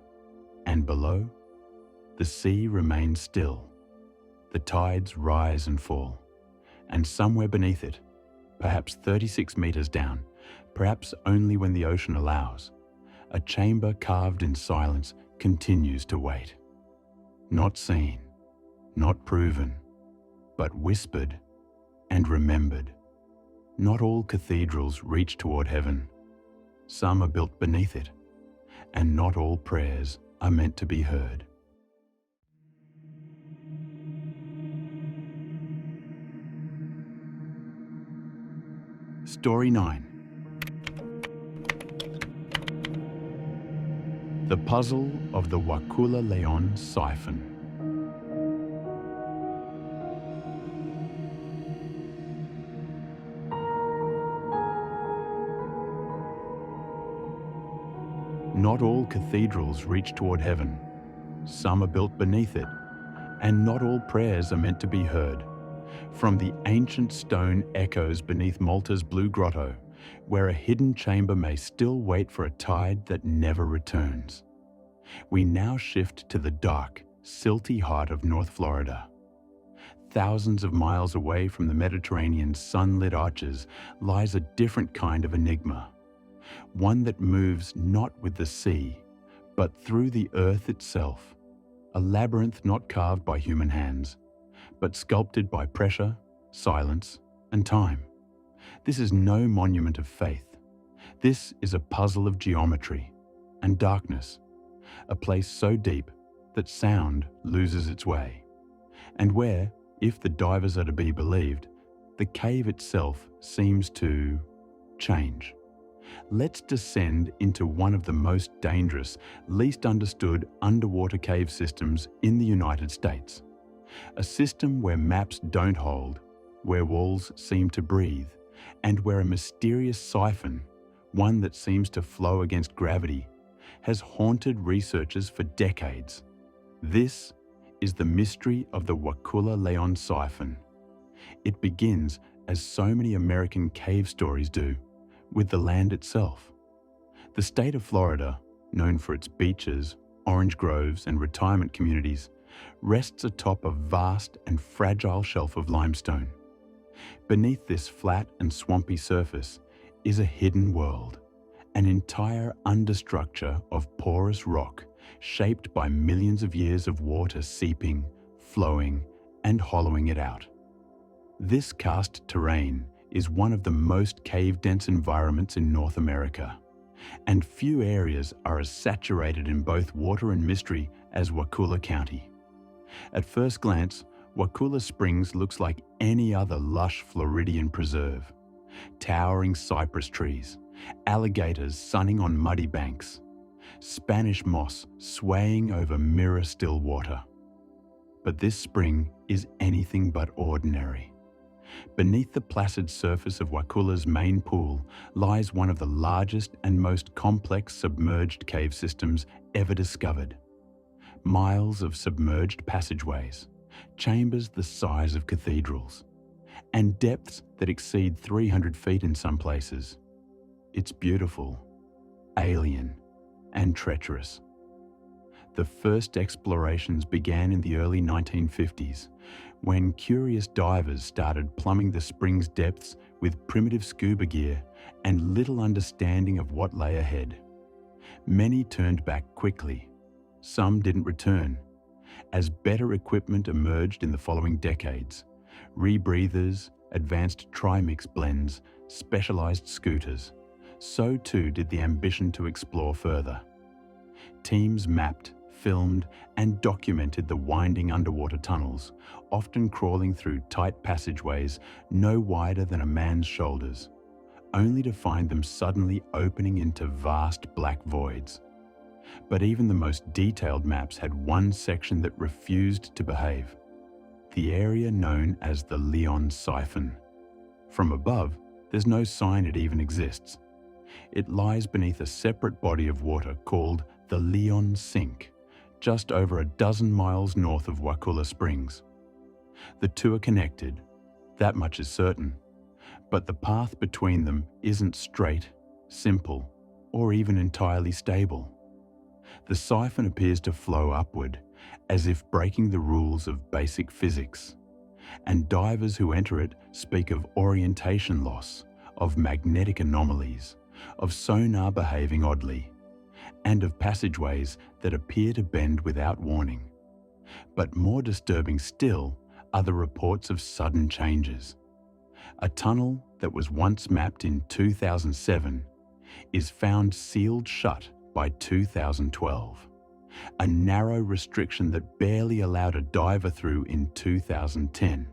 And below, the sea remains still. The tides rise and fall. And somewhere beneath it, perhaps 36 meters down, perhaps only when the ocean allows, a chamber carved in silence continues to wait. Not seen, not proven, but whispered and remembered. Not all cathedrals reach toward heaven. Some are built beneath it, and not all prayers are meant to be heard. Story 9. The Puzzle of the Wakulla-Leon Siphon. Not all cathedrals reach toward heaven. Some are built beneath it, and not all prayers are meant to be heard. From the ancient stone echoes beneath Malta's blue grotto, where a hidden chamber may still wait for a tide that never returns. We now shift to the dark, silty heart of North Florida. Thousands of miles away from the Mediterranean's sunlit arches lies a different kind of enigma. One that moves not with the sea, but through the earth itself. A labyrinth not carved by human hands, but sculpted by pressure, silence, and time. This is no monument of faith. This is a puzzle of geometry and darkness, a place so deep that sound loses its way, and where, if the divers are to be believed, the cave itself seems to change. Let's descend into one of the most dangerous, least understood underwater cave systems in the United States. A system where maps don't hold, where walls seem to breathe, and where a mysterious siphon, one that seems to flow against gravity, has haunted researchers for decades. This is the mystery of the Wakulla-Leon Siphon. It begins, as so many American cave stories do, with the land itself. The state of Florida, known for its beaches, orange groves, and retirement communities, rests atop a vast and fragile shelf of limestone. Beneath this flat and swampy surface is a hidden world, an entire understructure of porous rock shaped by millions of years of water seeping, flowing, and hollowing it out. This karst terrain is one of the most cave-dense environments in North America, and few areas are as saturated in both water and mystery as Wakulla County. At first glance, Wakulla Springs looks like any other lush Floridian preserve. Towering cypress trees, alligators sunning on muddy banks, Spanish moss swaying over mirror-still water. But this spring is anything but ordinary. Beneath the placid surface of Wakulla's main pool lies one of the largest and most complex submerged cave systems ever discovered. Miles of submerged passageways, chambers the size of cathedrals, and depths that exceed 300 feet in some places. It's beautiful, alien, and treacherous. The first explorations began in the early 1950s, when curious divers started plumbing the spring's depths with primitive scuba gear and little understanding of what lay ahead. Many turned back quickly. Some didn't return, as better equipment emerged in the following decades. Rebreathers, advanced trimix blends, specialized scooters. So too did the ambition to explore further. Teams mapped, filmed, and documented the winding underwater tunnels, often crawling through tight passageways no wider than a man's shoulders, only to find them suddenly opening into vast black voids. But even the most detailed maps had one section that refused to behave: the area known as the Leon Siphon. From above, there's no sign it even exists. It lies beneath a separate body of water called the Leon Sink, just over a dozen miles north of Wakulla Springs. The two are connected, that much is certain, but the path between them isn't straight, simple, or even entirely stable. The siphon appears to flow upward, as if breaking the rules of basic physics, and divers who enter it speak of orientation loss, of magnetic anomalies, of sonar behaving oddly, and of passageways that appear to bend without warning. But more disturbing still are the reports of sudden changes. A tunnel that was once mapped in 2007 is found sealed shut by 2012. A narrow restriction that barely allowed a diver through in 2010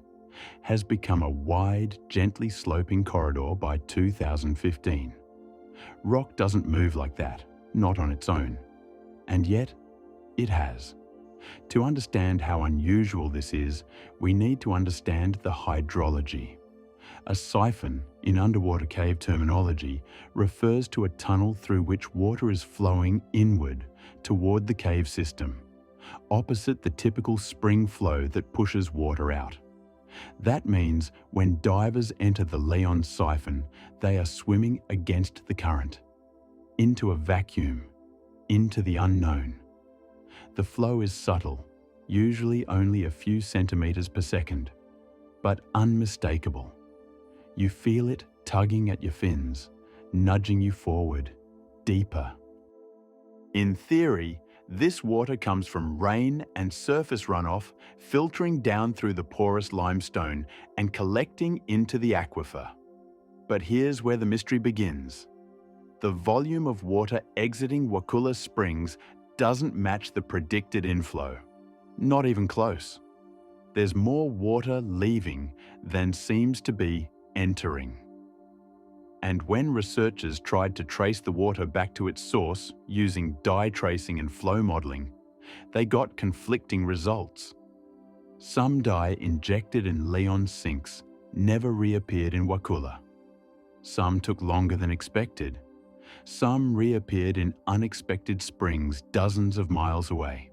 has become a wide, gently sloping corridor by 2015. Rock doesn't move like that, not on its own. And yet, it has. To understand how unusual this is, we need to understand the hydrology. A siphon, in underwater cave terminology, refers to a tunnel through which water is flowing inward toward the cave system, opposite the typical spring flow that pushes water out. That means when divers enter the Leon siphon, they are swimming against the current, into a vacuum, into the unknown. The flow is subtle, usually only a few centimeters per second, but unmistakable. You feel it tugging at your fins, nudging you forward, deeper. In theory, this water comes from rain and surface runoff filtering down through the porous limestone and collecting into the aquifer. But here's where the mystery begins. The volume of water exiting Wakulla Springs doesn't match the predicted inflow. Not even close. There's more water leaving than seems to be entering. And when researchers tried to trace the water back to its source using dye tracing and flow modeling, they got conflicting results. Some dye injected in Leon sinks never reappeared in Wakulla. Some took longer than expected. Some reappeared in unexpected springs dozens of miles away.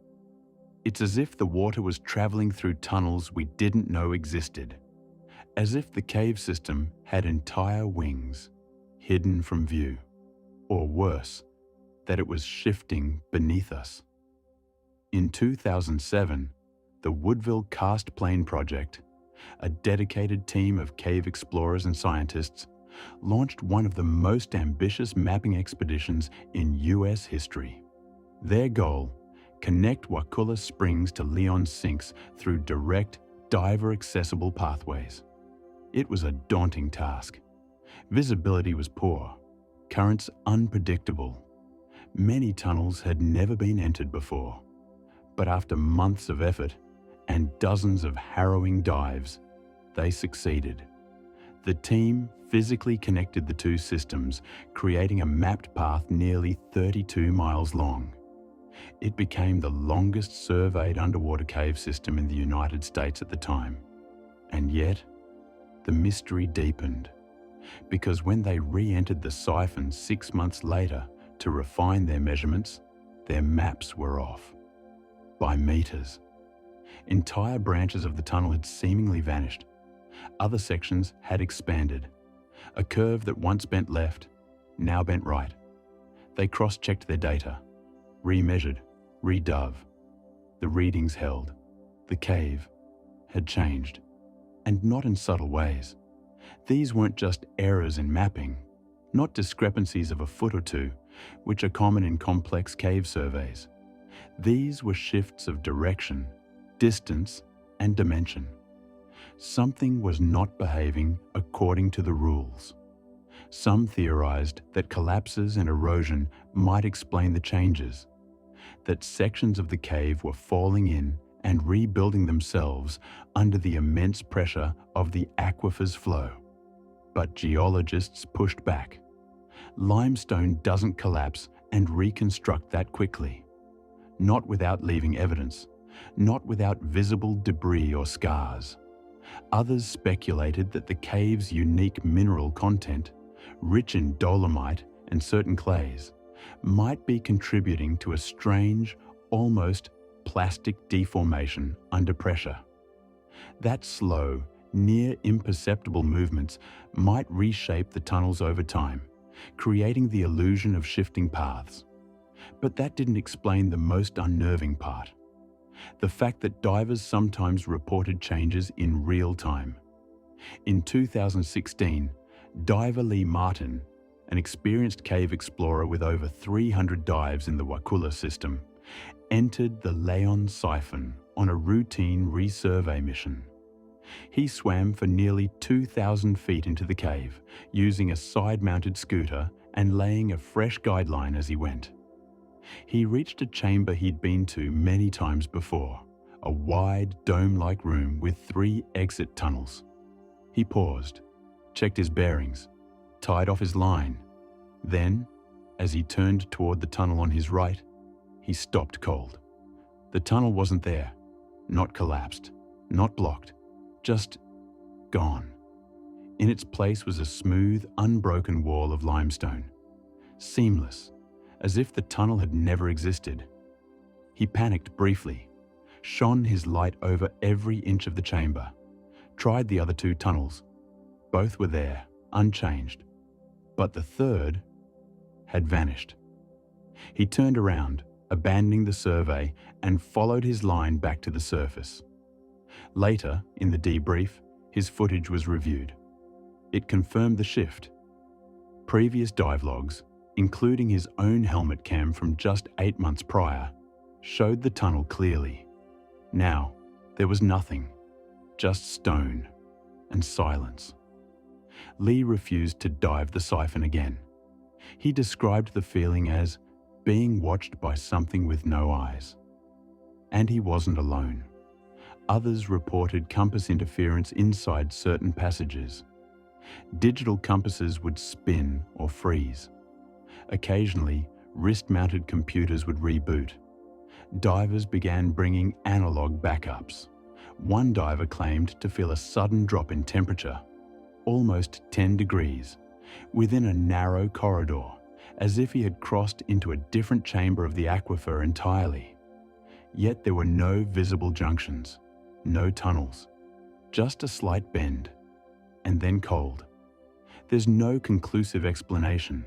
It's as if the water was traveling through tunnels we didn't know existed. As if the cave system had entire wings, hidden from view. Or worse, that it was shifting beneath us. In 2007, the Woodville Karst Plain Project, a dedicated team of cave explorers and scientists, launched one of the most ambitious mapping expeditions in US history. Their goal: connect Wakulla Springs to Leon sinks through direct, diver-accessible pathways. It was a daunting task. Visibility was poor, currents unpredictable. Many tunnels had never been entered before. But after months of effort and dozens of harrowing dives, they succeeded. The team physically connected the two systems, creating a mapped path nearly 32 miles long. It became the longest surveyed underwater cave system in the United States at the time. And yet, the mystery deepened, because when they re-entered the siphon 6 months later to refine their measurements, their maps were off. By meters. Entire branches of the tunnel had seemingly vanished. Other sections had expanded. A curve that once bent left, now bent right. They cross-checked their data, remeasured, redove. The readings held. The cave had changed, and not in subtle ways. These weren't just errors in mapping, not discrepancies of a foot or two, which are common in complex cave surveys. These were shifts of direction, distance, and dimension. Something was not behaving according to the rules. Some theorized that collapses and erosion might explain the changes, that sections of the cave were falling in and rebuilding themselves under the immense pressure of the aquifer's flow. But geologists pushed back. Limestone doesn't collapse and reconstruct that quickly. Not without leaving evidence, not without visible debris or scars. Others speculated that the cave's unique mineral content, rich in dolomite and certain clays, might be contributing to a strange, almost plastic deformation under pressure. That slow, near imperceptible movements might reshape the tunnels over time, creating the illusion of shifting paths. But that didn't explain the most unnerving part. The fact that divers sometimes reported changes in real time. In 2016, diver Lee Martin, an experienced cave explorer with over 300 dives in the Wakulla system, entered the Leon siphon on a routine resurvey mission. He swam for nearly 2,000 feet into the cave, using a side-mounted scooter and laying a fresh guideline as he went. He reached a chamber he'd been to many times before, a wide, dome-like room with 3 exit tunnels. He paused, checked his bearings, tied off his line. Then, as he turned toward the tunnel on his right, he stopped cold. The tunnel wasn't there, not collapsed, not blocked, just gone. In its place was a smooth, unbroken wall of limestone, seamless, as if the tunnel had never existed. He panicked briefly, shone his light over every inch of the chamber, tried the other 2 tunnels. Both were there, unchanged, but the third had vanished. He turned around, abandoning the survey, and followed his line back to the surface. Later, in the debrief, his footage was reviewed. It confirmed the shift. Previous dive logs, including his own helmet cam from just 8 months prior, showed the tunnel clearly. Now, there was nothing, just stone and silence. Lee refused to dive the siphon again. He described the feeling as being watched by something with no eyes. And he wasn't alone. Others reported compass interference inside certain passages. Digital compasses would spin or freeze. Occasionally, wrist-mounted computers would reboot. Divers began bringing analog backups. One diver claimed to feel a sudden drop in temperature, almost 10 degrees, within a narrow corridor, as if he had crossed into a different chamber of the aquifer entirely. Yet there were no visible junctions, no tunnels, just a slight bend, and then cold. There's no conclusive explanation.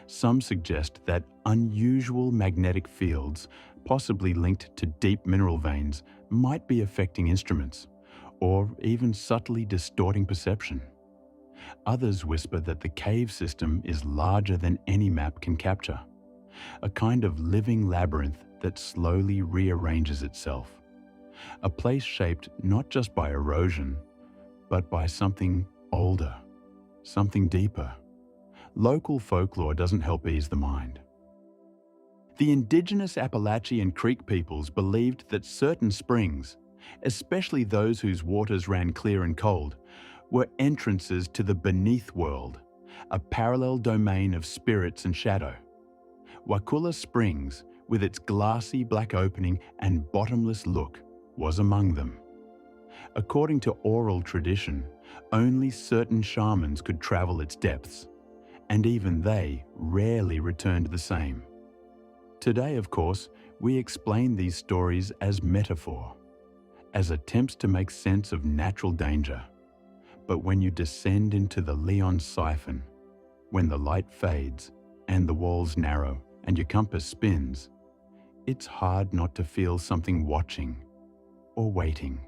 Some suggest that unusual magnetic fields, possibly linked to deep mineral veins, might be affecting instruments, or even subtly distorting perception. Others whisper that the cave system is larger than any map can capture, a kind of living labyrinth that slowly rearranges itself. A place shaped not just by erosion, but by something older, something deeper. Local folklore doesn't help ease the mind. The indigenous Appalachian Creek peoples believed that certain springs, especially those whose waters ran clear and cold, were entrances to the beneath world, a parallel domain of spirits and shadow. Wakulla Springs, with its glassy black opening and bottomless look, was among them. According to oral tradition, only certain shamans could travel its depths, and even they rarely returned the same. Today, of course, we explain these stories as metaphor, as attempts to make sense of natural danger. But when you descend into the Leon siphon, when the light fades and the walls narrow and your compass spins, it's hard not to feel something watching or waiting.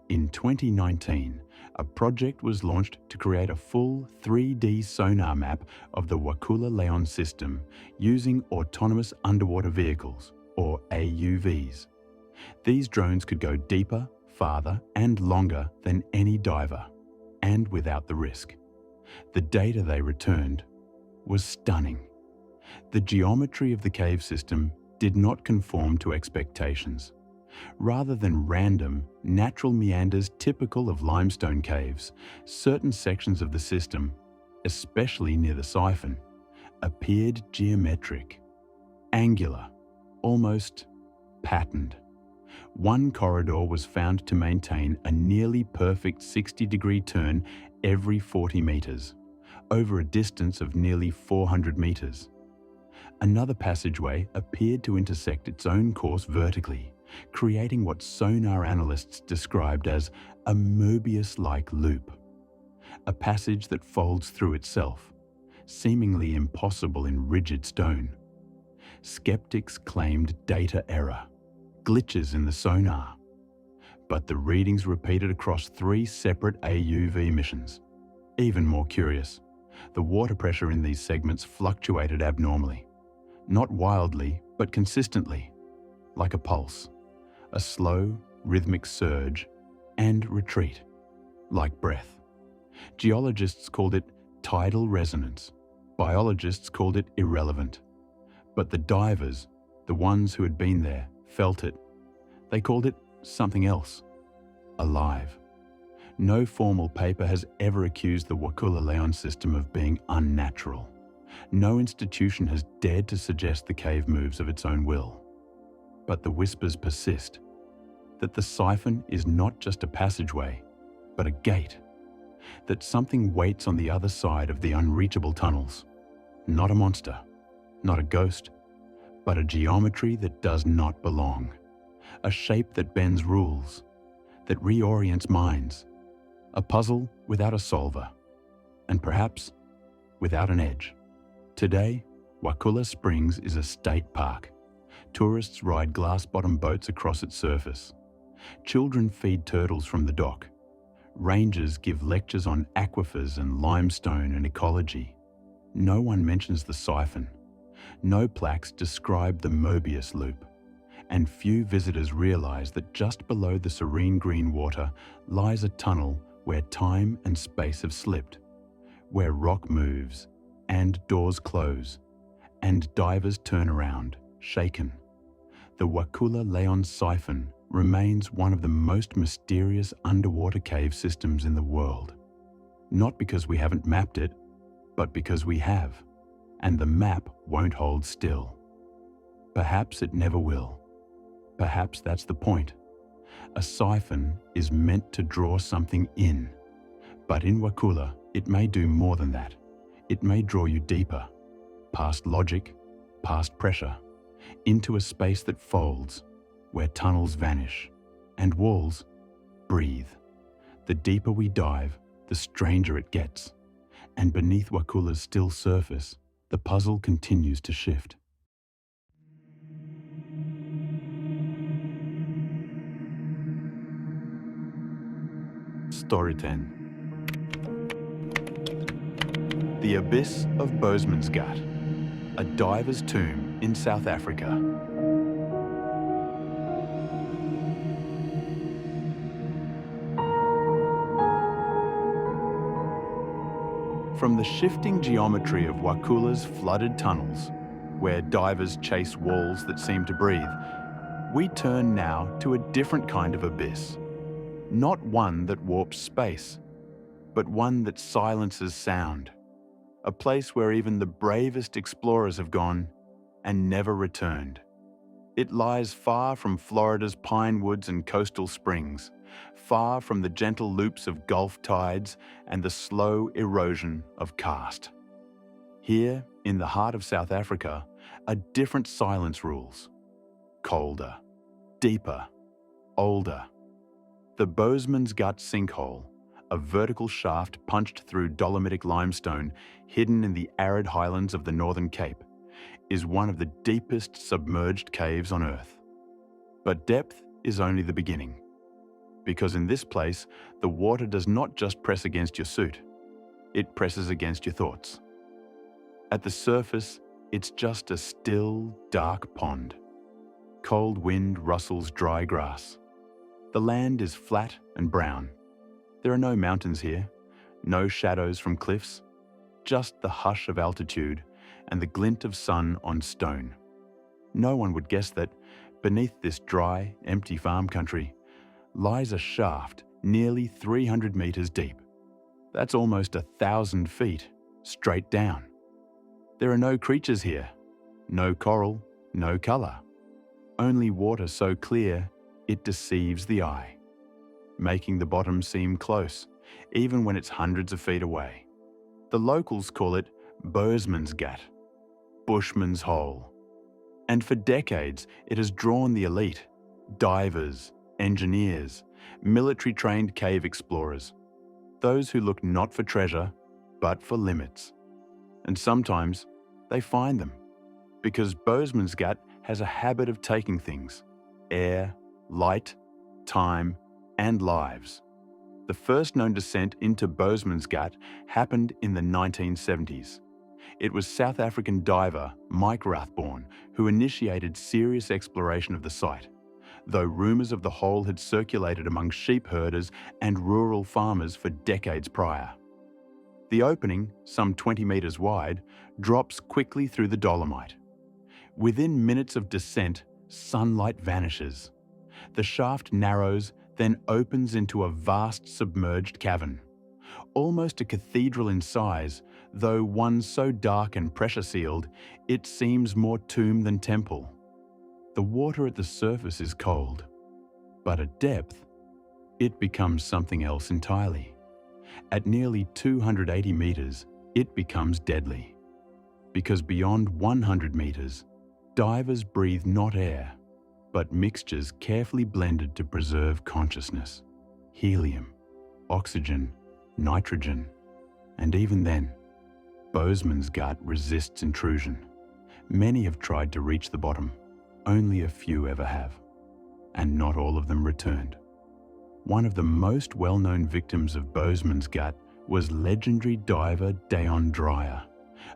In 2019, a project was launched to create a full 3D sonar map of the Wakulla-Leon system using autonomous underwater vehicles, or AUVs. These drones could go deeper, farther, and longer than any diver, and without the risk. The data they returned was stunning. The geometry of the cave system did not conform to expectations. Rather than random, natural meanders typical of limestone caves, certain sections of the system, especially near the siphon, appeared geometric, angular, almost patterned. One corridor was found to maintain a nearly perfect 60-degree turn every 40 meters, over a distance of nearly 400 meters. Another passageway appeared to intersect its own course vertically, creating what sonar analysts described as a Möbius-like loop, a passage that folds through itself, seemingly impossible in rigid stone. Skeptics claimed data error, glitches in the sonar, but the readings repeated across 3 separate AUV missions. Even more curious, the water pressure in these segments fluctuated abnormally, not wildly, but consistently, like a pulse. A slow, rhythmic surge and retreat, like breath. Geologists called it tidal resonance. Biologists called it irrelevant. But the divers, the ones who had been there, felt it. They called it something else, alive. No formal paper has ever accused the Wakulla-Leon system of being unnatural. No institution has dared to suggest the cave moves of its own will. But the whispers persist, that the Siphon is not just a passageway, but a gate. That something waits on the other side of the unreachable tunnels. Not a monster, not a ghost, but a geometry that does not belong. A shape that bends rules, that reorients minds. A puzzle without a solver, and perhaps without an edge. Today, Wakulla Springs is a state park. Tourists ride glass-bottom boats across its surface. Children feed turtles from the dock. Rangers give lectures on aquifers and limestone and ecology. No one mentions the Siphon. No plaques describe the Mobius loop. And few visitors realize that just below the serene green water lies a tunnel where time and space have slipped, where rock moves and doors close, and divers turn around, shaken. The Wakulla-Leon Siphon remains one of the most mysterious underwater cave systems in the world. Not because we haven't mapped it, but because we have, and the map won't hold still. Perhaps it never will. Perhaps that's the point. A siphon is meant to draw something in, but in Wakulla, it may do more than that. It may draw you deeper, past logic, past pressure, into a space that folds, where tunnels vanish, and walls breathe. The deeper we dive, the stranger it gets. And beneath Wakulla's still surface, the puzzle continues to shift. Story 10. The Abyss of Boesmansgat, a diver's tomb in South Africa. From the shifting geometry of Wakulla's flooded tunnels, where divers chase walls that seem to breathe, we turn now to a different kind of abyss. Not one that warps space, but one that silences sound. A place where even the bravest explorers have gone and never returned. It lies far from Florida's pine woods and coastal springs, far from the gentle loops of Gulf tides and the slow erosion of karst. Here, in the heart of South Africa, a different silence rules. Colder, deeper, older. The Boesmansgat sinkhole, a vertical shaft punched through dolomitic limestone hidden in the arid highlands of the Northern Cape, is one of the deepest submerged caves on Earth. But depth is only the beginning. Because in this place, the water does not just press against your suit, it presses against your thoughts. At the surface, it's just a still, dark pond. Cold wind rustles dry grass. The land is flat and brown. There are no mountains here, no shadows from cliffs, just the hush of altitude and the glint of sun on stone. No one would guess that, beneath this dry, empty farm country, lies a shaft nearly 300 meters deep. That's almost 1,000 feet, straight down. There are no creatures here, no coral, no color. Only water so clear it deceives the eye, making the bottom seem close, even when it's hundreds of feet away. The locals call it Boesmansgat, Bushman's Hole. And for decades, it has drawn the elite, divers, engineers, military-trained cave explorers, those who look not for treasure, but for limits. And sometimes they find them, because Boesmansgat has a habit of taking things: air, light, time, and lives. The first known descent into Boesmansgat happened in the 1970s. It was South African diver Mike Rathborne who initiated serious exploration of the site, though rumours of the hole had circulated among sheep herders and rural farmers for decades prior. The opening, some 20 metres wide, drops quickly through the dolomite. Within minutes of descent, sunlight vanishes. The shaft narrows, then opens into a vast submerged cavern. Almost a cathedral in size, though one so dark and pressure-sealed, it seems more tomb than temple. The water at the surface is cold, but at depth, it becomes something else entirely. At nearly 280 meters, it becomes deadly. Because beyond 100 meters, divers breathe not air, but mixtures carefully blended to preserve consciousness. Helium, oxygen, nitrogen, and even then, Boesmansgat resists intrusion. Many have tried to reach the bottom, only a few ever have, and not all of them returned. One of the most well-known victims of Boesmansgat was legendary diver Deon Dreyer,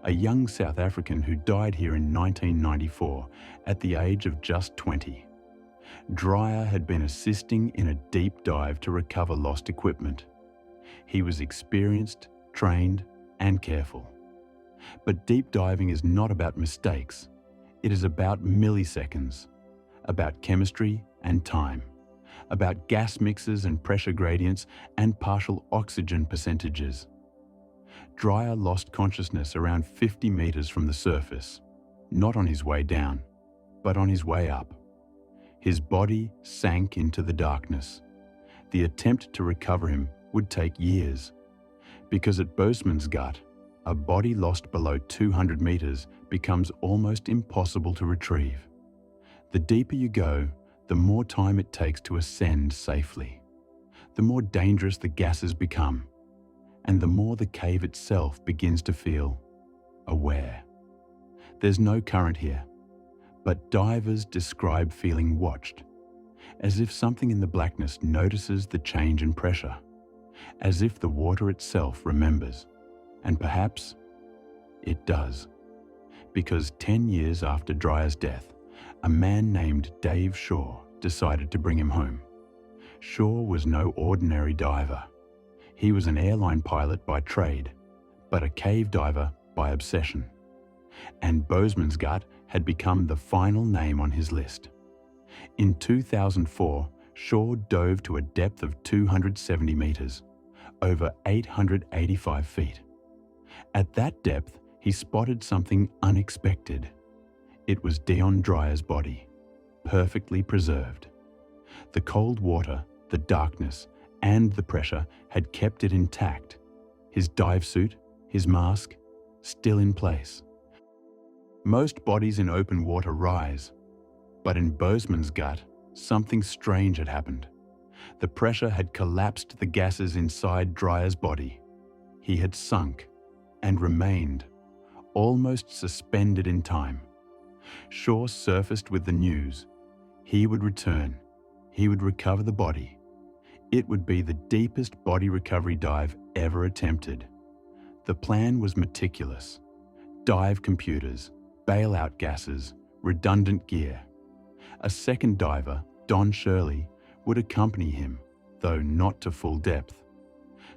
a young South African who died here in 1994 at the age of just 20. Dreyer had been assisting in a deep dive to recover lost equipment. He was experienced, trained, and careful. But deep diving is not about mistakes. It is about milliseconds, about chemistry and time, about gas mixes and pressure gradients and partial oxygen percentages. Dreyer lost consciousness around 50 meters from the surface, not on his way down, but on his way up. His body sank into the darkness. The attempt to recover him would take years, because at Boesmansgat, a body lost below 200 meters becomes almost impossible to retrieve. The deeper you go, the more time it takes to ascend safely, the more dangerous the gases become, and the more the cave itself begins to feel aware. There's no current here, but divers describe feeling watched, as if something in the blackness notices the change in pressure, as if the water itself remembers, and perhaps it does, because 10 years after Dreyer's death, a man named Dave Shaw decided to bring him home. Shaw was no ordinary diver. He was an airline pilot by trade, but a cave diver by obsession. And Boesmansgat had become the final name on his list. In 2004, Shaw dove to a depth of 270 meters, over 885 feet. At that depth, he spotted something unexpected. It was Deon Dreyer's body, perfectly preserved. The cold water, the darkness, and the pressure had kept it intact. His dive suit, his mask, still in place. Most bodies in open water rise, but in Boesmansgat, something strange had happened. The pressure had collapsed the gases inside Dreyer's body. He had sunk and remained, almost suspended in time. Shaw surfaced with the news. He would return. He would recover the body. It would be the deepest body recovery dive ever attempted. The plan was meticulous. Dive computers, bailout gases, redundant gear. A second diver, Don Shirley, would accompany him, though not to full depth.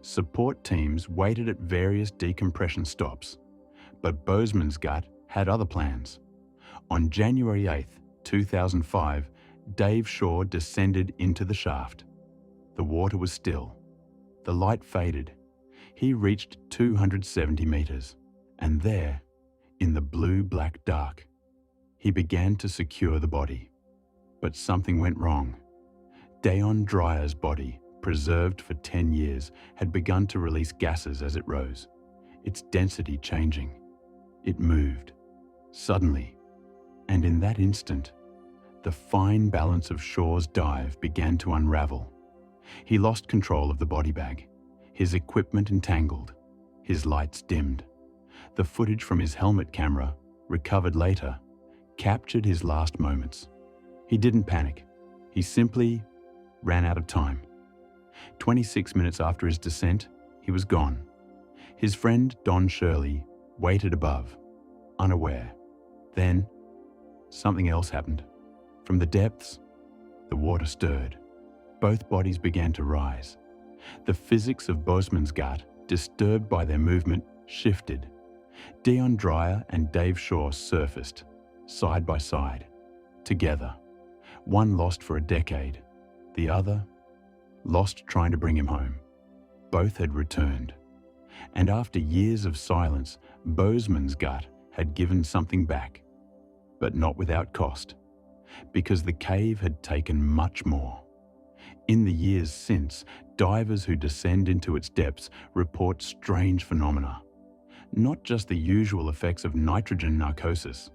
Support teams waited at various decompression stops, but Boesmansgat had other plans. On January 8, 2005, Dave Shaw descended into the shaft. The water was still. The light faded. He reached 270 meters, and there, in the blue-black dark, he began to secure the body. But something went wrong. Deon Dreyer's body, preserved for 10 years, had begun to release gases as it rose, its density changing. It moved, suddenly, and in that instant, the fine balance of Shaw's dive began to unravel. He lost control of the body bag, his equipment entangled, his lights dimmed. The footage from his helmet camera, recovered later, captured his last moments. He didn't panic. He simply ran out of time. 26 minutes after his descent, he was gone. His friend Don Shirley waited above, unaware. Then, something else happened. From the depths, the water stirred. Both bodies began to rise. The physics of Boesmansgat, disturbed by their movement, shifted. Deon Dreyer and Dave Shaw surfaced, side by side, together. One lost for a decade, the other lost trying to bring him home. Both had returned. And after years of silence, Boesmansgat had given something back, but not without cost, because the cave had taken much more. In the years since, divers who descend into its depths report strange phenomena. Not just the usual effects of nitrogen narcosis,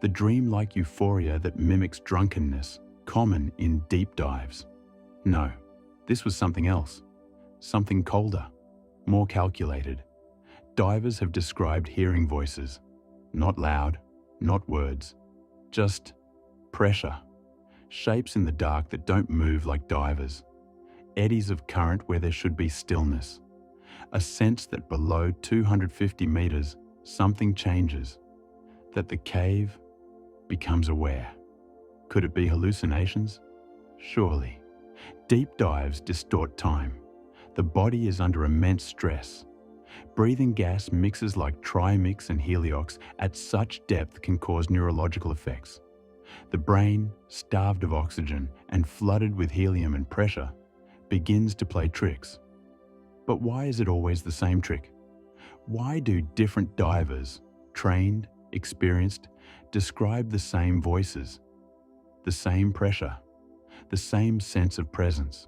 the dreamlike euphoria that mimics drunkenness, common in deep dives. No, this was something else, something colder, more calculated. Divers have described hearing voices, not loud, not words, just pressure, shapes in the dark that don't move like divers, eddies of current where there should be stillness, a sense that below 250 meters something changes, that the cave becomes aware. Could it be hallucinations? Surely. Deep dives distort time. The body is under immense stress. Breathing gas mixes like trimix and heliox at such depth can cause neurological effects. The brain, starved of oxygen and flooded with helium and pressure, begins to play tricks. But why is it always the same trick? Why do different divers, trained, experienced, describe the same voices, the same pressure, the same sense of presence?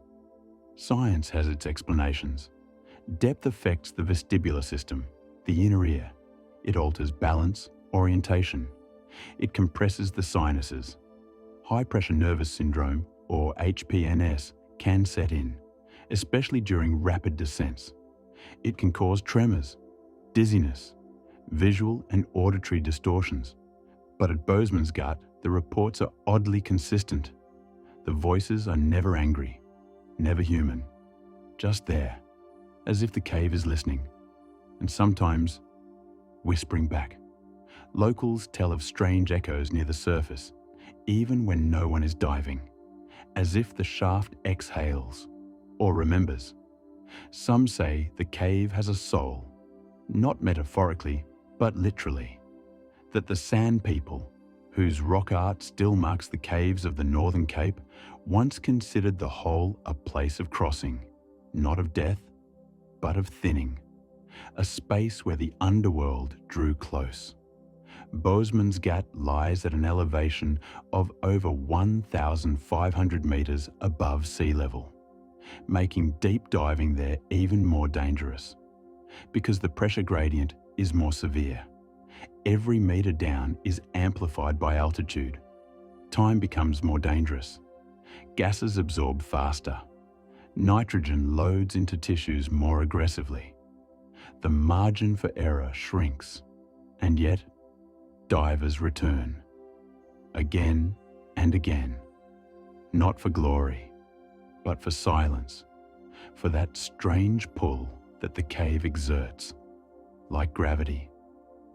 Science has its explanations. Depth affects the vestibular system, the inner ear. It alters balance, orientation. It compresses the sinuses. High-pressure nervous syndrome, or HPNS, can set in, especially during rapid descents. It can cause tremors, dizziness, visual and auditory distortions. But at Boesmansgat, the reports are oddly consistent. The voices are never angry, never human, just there, as if the cave is listening, and sometimes whispering back. Locals tell of strange echoes near the surface, even when no one is diving, as if the shaft exhales or remembers. Some say the cave has a soul, not metaphorically, but literally. That the Sand People, whose rock art still marks the caves of the Northern Cape, once considered the hole a place of crossing, not of death, but of thinning, a space where the underworld drew close. Boesmansgat lies at an elevation of over 1,500 meters above sea level, making deep diving there even more dangerous, because the pressure gradient is more severe. Every meter down is amplified by altitude. Time becomes more dangerous. Gases absorb faster. Nitrogen loads into tissues more aggressively. The margin for error shrinks, and yet divers return, again and again, not for glory, but for silence, for that strange pull that the cave exerts, like gravity,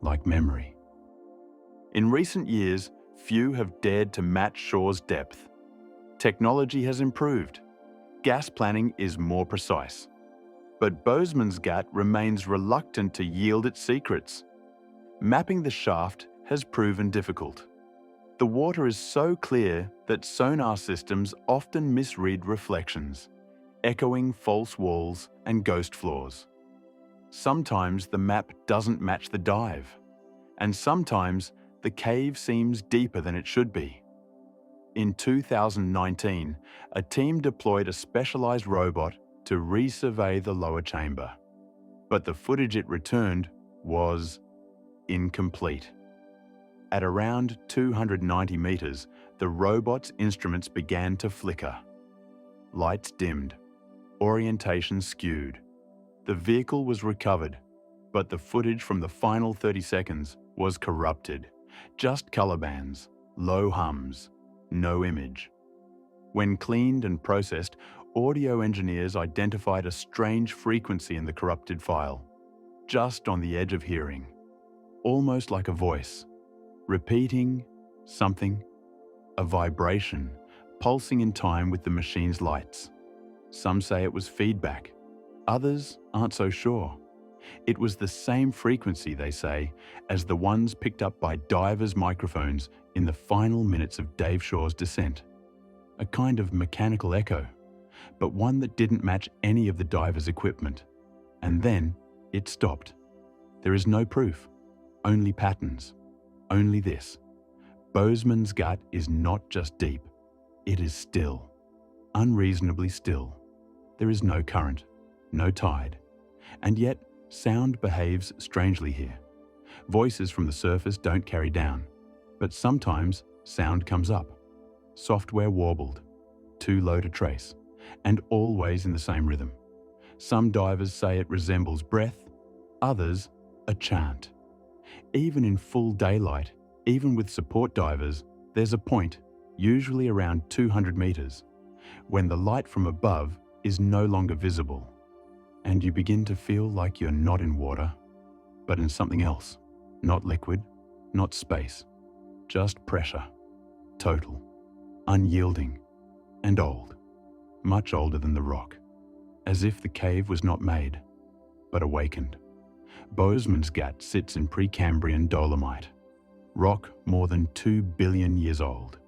like memory. In recent years, few have dared to match shore's depth. Technology has improved. Gas planning is more precise. But Boesmansgat remains reluctant to yield its secrets. Mapping the shaft has proven difficult. The water is so clear that sonar systems often misread reflections, echoing false walls and ghost floors. Sometimes the map doesn't match the dive, and sometimes the cave seems deeper than it should be. In 2019, a team deployed a specialized robot to resurvey the lower chamber, but the footage it returned was incomplete. At around 290 meters, the robot's instruments began to flicker. Lights dimmed, orientation skewed. The vehicle was recovered, but the footage from the final 30 seconds was corrupted. Just color bands, low hums, no image. When cleaned and processed, audio engineers identified a strange frequency in the corrupted file, just on the edge of hearing, almost like a voice, repeating something, a vibration, pulsing in time with the machine's lights. Some say it was feedback. Others aren't so sure. It was the same frequency, they say, as the ones picked up by divers' microphones in the final minutes of Dave Shaw's descent. a kind of mechanical echo, but one that didn't match any of the divers' equipment. And then it stopped. There is no proof, only patterns, only this. Boesmansgat is not just deep, it is still, unreasonably still. There is no current, no tide, and yet sound behaves strangely here. Voices from the surface don't carry down, but sometimes sound comes up, software warbled, too low to trace, and always in the same rhythm. Some divers say it resembles breath, others a chant. Even in full daylight, even with support divers, there's a point, usually around 200 meters, when the light from above is no longer visible, and you begin to feel like you're not in water, but in something else. Not liquid, not space, just pressure, total, unyielding, and old, much older than the rock, as if the cave was not made, but awakened. Boesmansgat sits in Precambrian dolomite, rock more than 2 billion years old.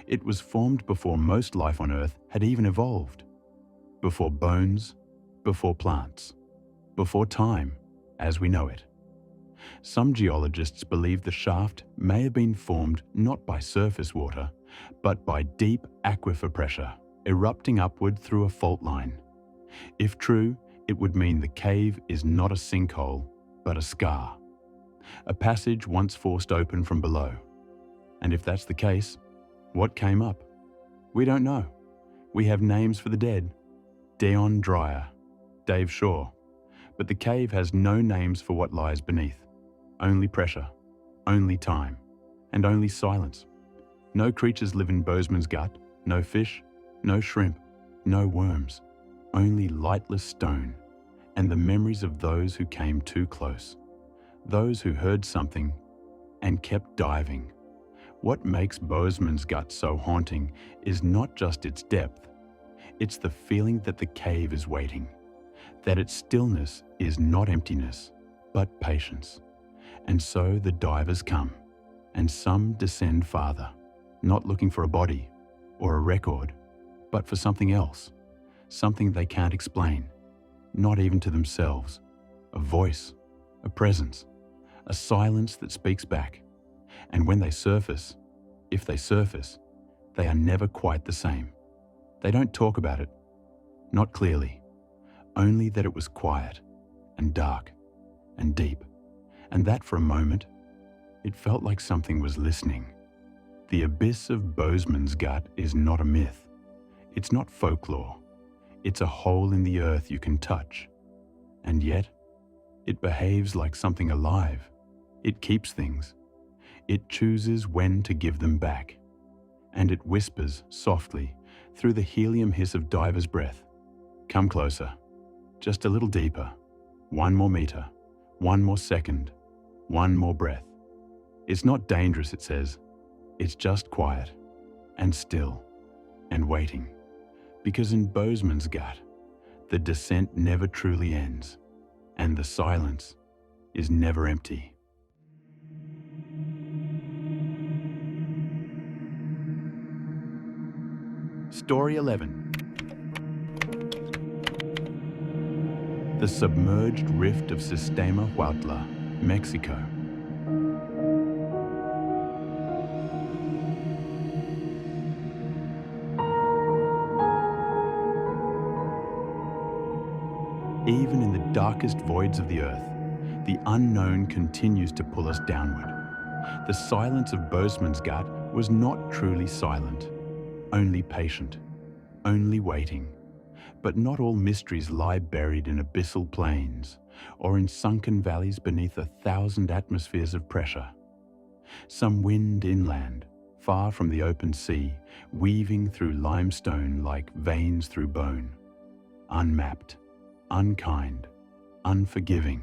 It was formed before most life on Earth had even evolved, before bones, before plants, before time as we know it. Some geologists believe the shaft may have been formed not by surface water, but by deep aquifer pressure erupting upward through a fault line. If true, it would mean the cave is not a sinkhole, but a scar, a passage once forced open from below. And if that's the case, what came up? We don't know. We have names for the dead: Deon Dreyer, Dave Shaw, but the cave has no names for what lies beneath. Only pressure, only time, and only silence. No creatures live in Boesmansgat, no fish, no shrimp, no worms, only lightless stone, and the memories of those who came too close, those who heard something and kept diving. What makes Boesmansgat so haunting is not just its depth, it's the feeling that the cave is waiting, that its stillness is not emptiness, but patience. And so the divers come, and some descend farther, not looking for a body or a record, but for something else, something they can't explain, not even to themselves. A voice, a presence, a silence that speaks back. And when they surface, if they surface, they are never quite the same. They don't talk about it, not clearly, only that it was quiet and dark and deep, and that for a moment, it felt like something was listening. The abyss of Boesmansgat is not a myth. It's not folklore. It's a hole in the earth you can touch. And yet, it behaves like something alive. It keeps things. It chooses when to give them back. And it whispers softly through the helium hiss of divers' breath. Come closer. Just a little deeper. 1 more meter. 1 more second. 1 more breath. It's not dangerous, it says. It's just quiet and still and waiting. Because in Boesmansgat, the descent never truly ends, and the silence is never empty. Story 11. The Submerged Rift of Sistema, Huautla, Mexico. Even in the darkest voids of the earth, the unknown continues to pull us downward. The silence of Boesmansgat was not truly silent, only patient, only waiting. But not all mysteries lie buried in abyssal plains or in sunken valleys beneath 1,000 atmospheres of pressure. Some wind inland, far from the open sea, weaving through limestone like veins through bone. Unmapped, unkind, unforgiving.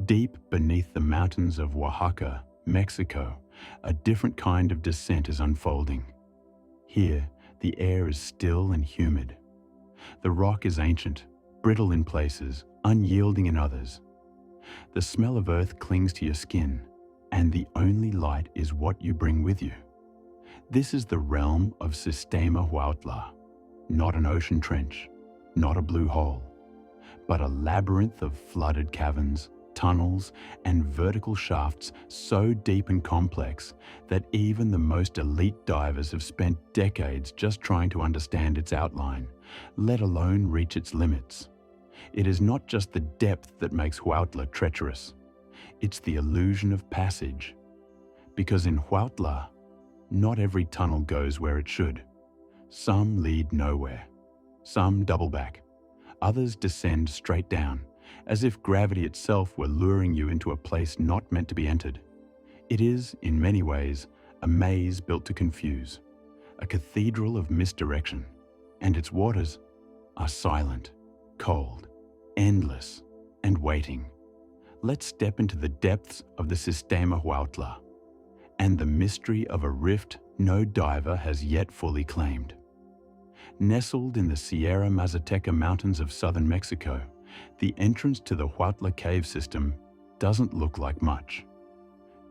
Deep beneath the mountains of Oaxaca, Mexico, a different kind of descent is unfolding. Here, the air is still and humid. The rock is ancient, brittle in places, unyielding in others. The smell of earth clings to your skin, and the only light is what you bring with you. This is the realm of Sistema Huautla, not an ocean trench, not a blue hole, but a labyrinth of flooded caverns, tunnels, and vertical shafts so deep and complex that even the most elite divers have spent decades just trying to understand its outline, let alone reach its limits. It is not just the depth that makes Huautla treacherous, it's the illusion of passage. Because in Huautla, not every tunnel goes where it should. Some lead nowhere, some double back, others descend straight down, as if gravity itself were luring you into a place not meant to be entered. It is, in many ways, a maze built to confuse, a cathedral of misdirection, and its waters are silent, cold, endless, and waiting. Let's step into the depths of the Sistema Huautla and the mystery of a rift no diver has yet fully claimed. Nestled in the Sierra Mazateca mountains of southern Mexico, the entrance to the Huautla cave system doesn't look like much.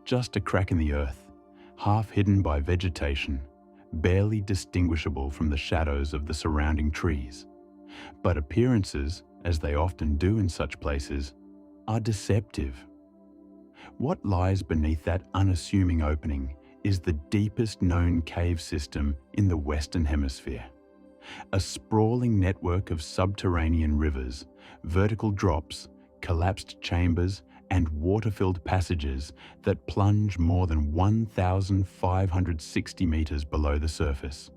Just a crack in the earth, half hidden by vegetation, barely distinguishable from the shadows of the surrounding trees. But appearances, as they often do in such places, are deceptive. What lies beneath that unassuming opening is the deepest known cave system in the Western Hemisphere. A sprawling network of subterranean rivers, vertical drops, collapsed chambers, and water-filled passages that plunge more than 1,560 meters below the surface.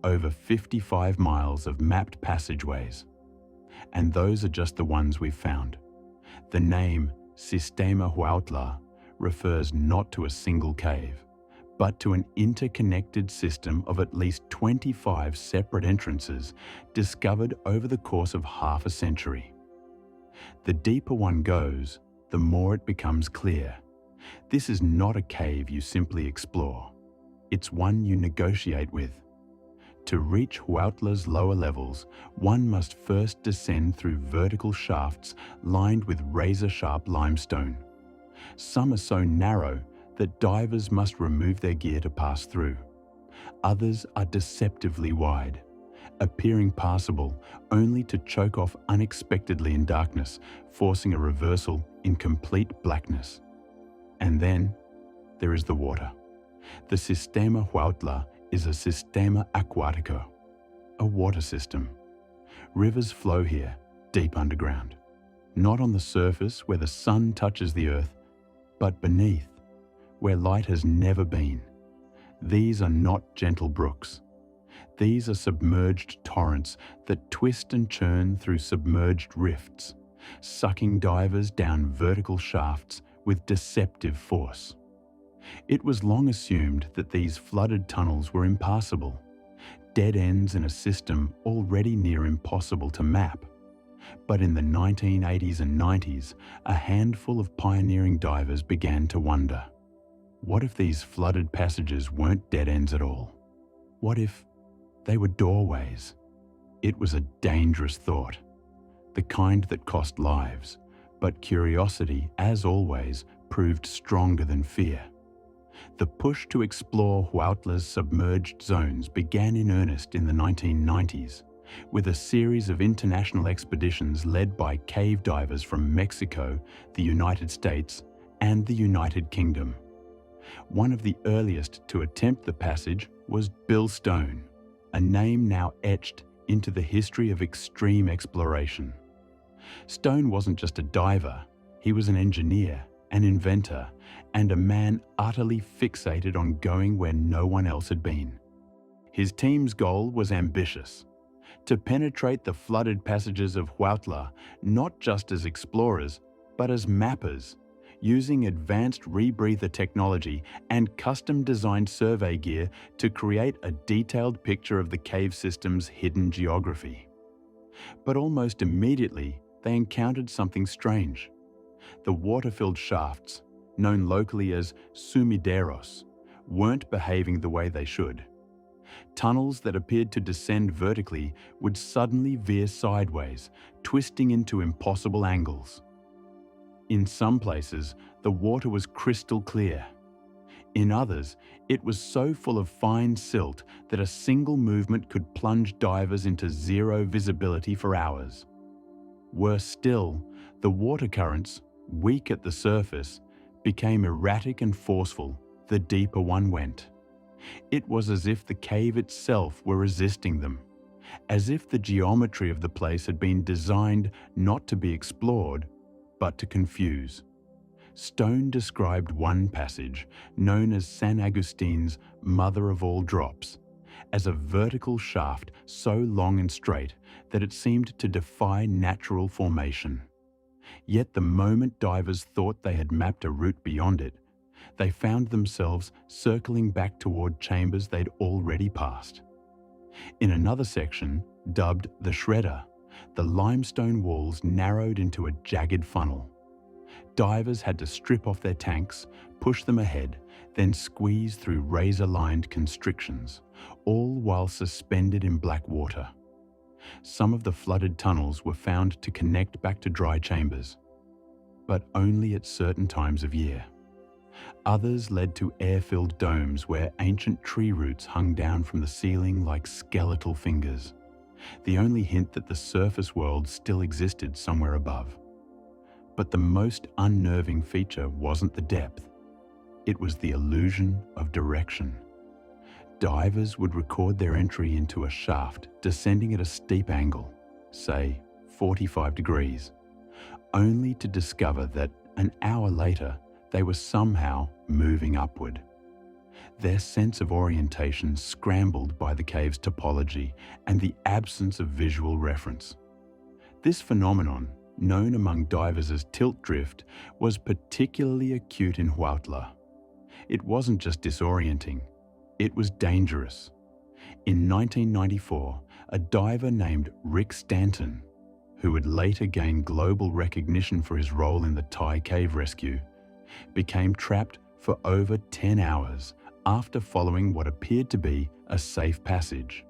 Over 55 miles of mapped passageways. And those are just the ones we've found. The name Sistema Huautla refers not to a single cave, but to an interconnected system of at least 25 separate entrances discovered over the course of half a century. The deeper one goes, the more it becomes clear. This is not a cave you simply explore. It's one you negotiate with. To reach Huautla's lower levels, one must first descend through vertical shafts lined with razor-sharp limestone. Some are so narrow that divers must remove their gear to pass through. Others are deceptively wide, appearing passable only to choke off unexpectedly in darkness, forcing a reversal in complete blackness. And then there is the water. The Sistema Huautla is a Sistema aquatico, a water system. Rivers flow here, deep underground, not on the surface where the sun touches the earth, but beneath, where light has never been. These are not gentle brooks. These are submerged torrents that twist and churn through submerged rifts, sucking divers down vertical shafts with deceptive force. It was long assumed that these flooded tunnels were impassable, dead ends in a system already near impossible to map. But in the 1980s and 90s, a handful of pioneering divers began to wonder, what if these flooded passages weren't dead ends at all? What if they were doorways? It was a dangerous thought, the kind that cost lives, but curiosity, as always, proved stronger than fear. The push to explore Huautla's submerged zones began in earnest in the 1990s, with a series of international expeditions led by cave divers from Mexico, the United States, and the United Kingdom. One of the earliest to attempt the passage was Bill Stone, a name now etched into the history of extreme exploration. Stone wasn't just a diver, he was an engineer, an inventor, and a man utterly fixated on going where no one else had been. His team's goal was ambitious: to penetrate the flooded passages of Huautla not just as explorers, but as mappers, using advanced rebreather technology and custom-designed survey gear to create a detailed picture of the cave system's hidden geography. But almost immediately, they encountered something strange. The water-filled shafts, known locally as sumideros, weren't behaving the way they should. Tunnels that appeared to descend vertically would suddenly veer sideways, twisting into impossible angles. In some places, the water was crystal clear. In others, it was so full of fine silt that a single movement could plunge divers into zero visibility for hours. Worse still, the water currents, weak at the surface, became erratic and forceful the deeper one went. It was as if the cave itself were resisting them, as if the geometry of the place had been designed not to be explored, but to confuse. Stone described one passage, known as San Agustin's Mother of All Drops, as a vertical shaft so long and straight that it seemed to defy natural formation. Yet the moment divers thought they had mapped a route beyond it, they found themselves circling back toward chambers they'd already passed. In another section, dubbed the Shredder, the limestone walls narrowed into a jagged funnel. Divers had to strip off their tanks, push them ahead, then squeeze through razor-lined constrictions, all while suspended in black water. Some of the flooded tunnels were found to connect back to dry chambers, but only at certain times of year. Others led to air-filled domes where ancient tree roots hung down from the ceiling like skeletal fingers, the only hint that the surface world still existed somewhere above. But the most unnerving feature wasn't the depth. It was the illusion of direction. Divers would record their entry into a shaft descending at a steep angle, say 45 degrees, only to discover that an hour later they were somehow moving upward. Their sense of orientation scrambled by the cave's topology and the absence of visual reference. This phenomenon, known among divers as tilt drift, was particularly acute in Huautla. It wasn't just disorienting, it was dangerous. In 1994, a diver named Rick Stanton, who would later gain global recognition for his role in the Thai cave rescue, became trapped for over 10 hours after following what appeared to be a safe passage,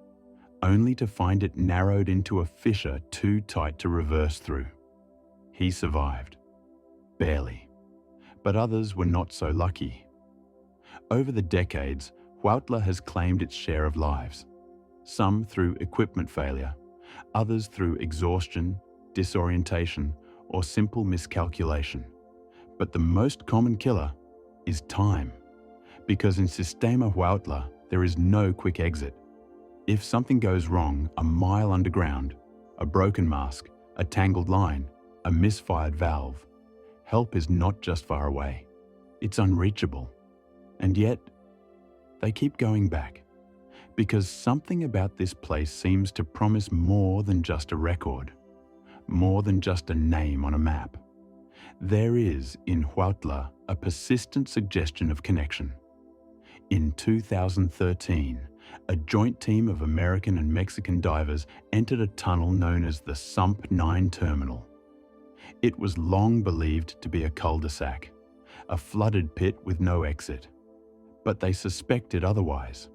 only to find it narrowed into a fissure too tight to reverse through. He survived. Barely. But others were not so lucky. Over the decades, Huautla has claimed its share of lives, some through equipment failure, others through exhaustion, disorientation, or simple miscalculation. But the most common killer is time, because in Sistema Huautla, there is no quick exit. If something goes wrong a mile underground, a broken mask, a tangled line, a misfired valve, help is not just far away, it's unreachable. And yet, they keep going back, because something about this place seems to promise more than just a record, more than just a name on a map. There is, in Huautla, a persistent suggestion of connection. In 2013, a joint team of American and Mexican divers entered a tunnel known as the Sump 9 Terminal. It was long believed to be a cul-de-sac, a flooded pit with no exit, but they suspected otherwise.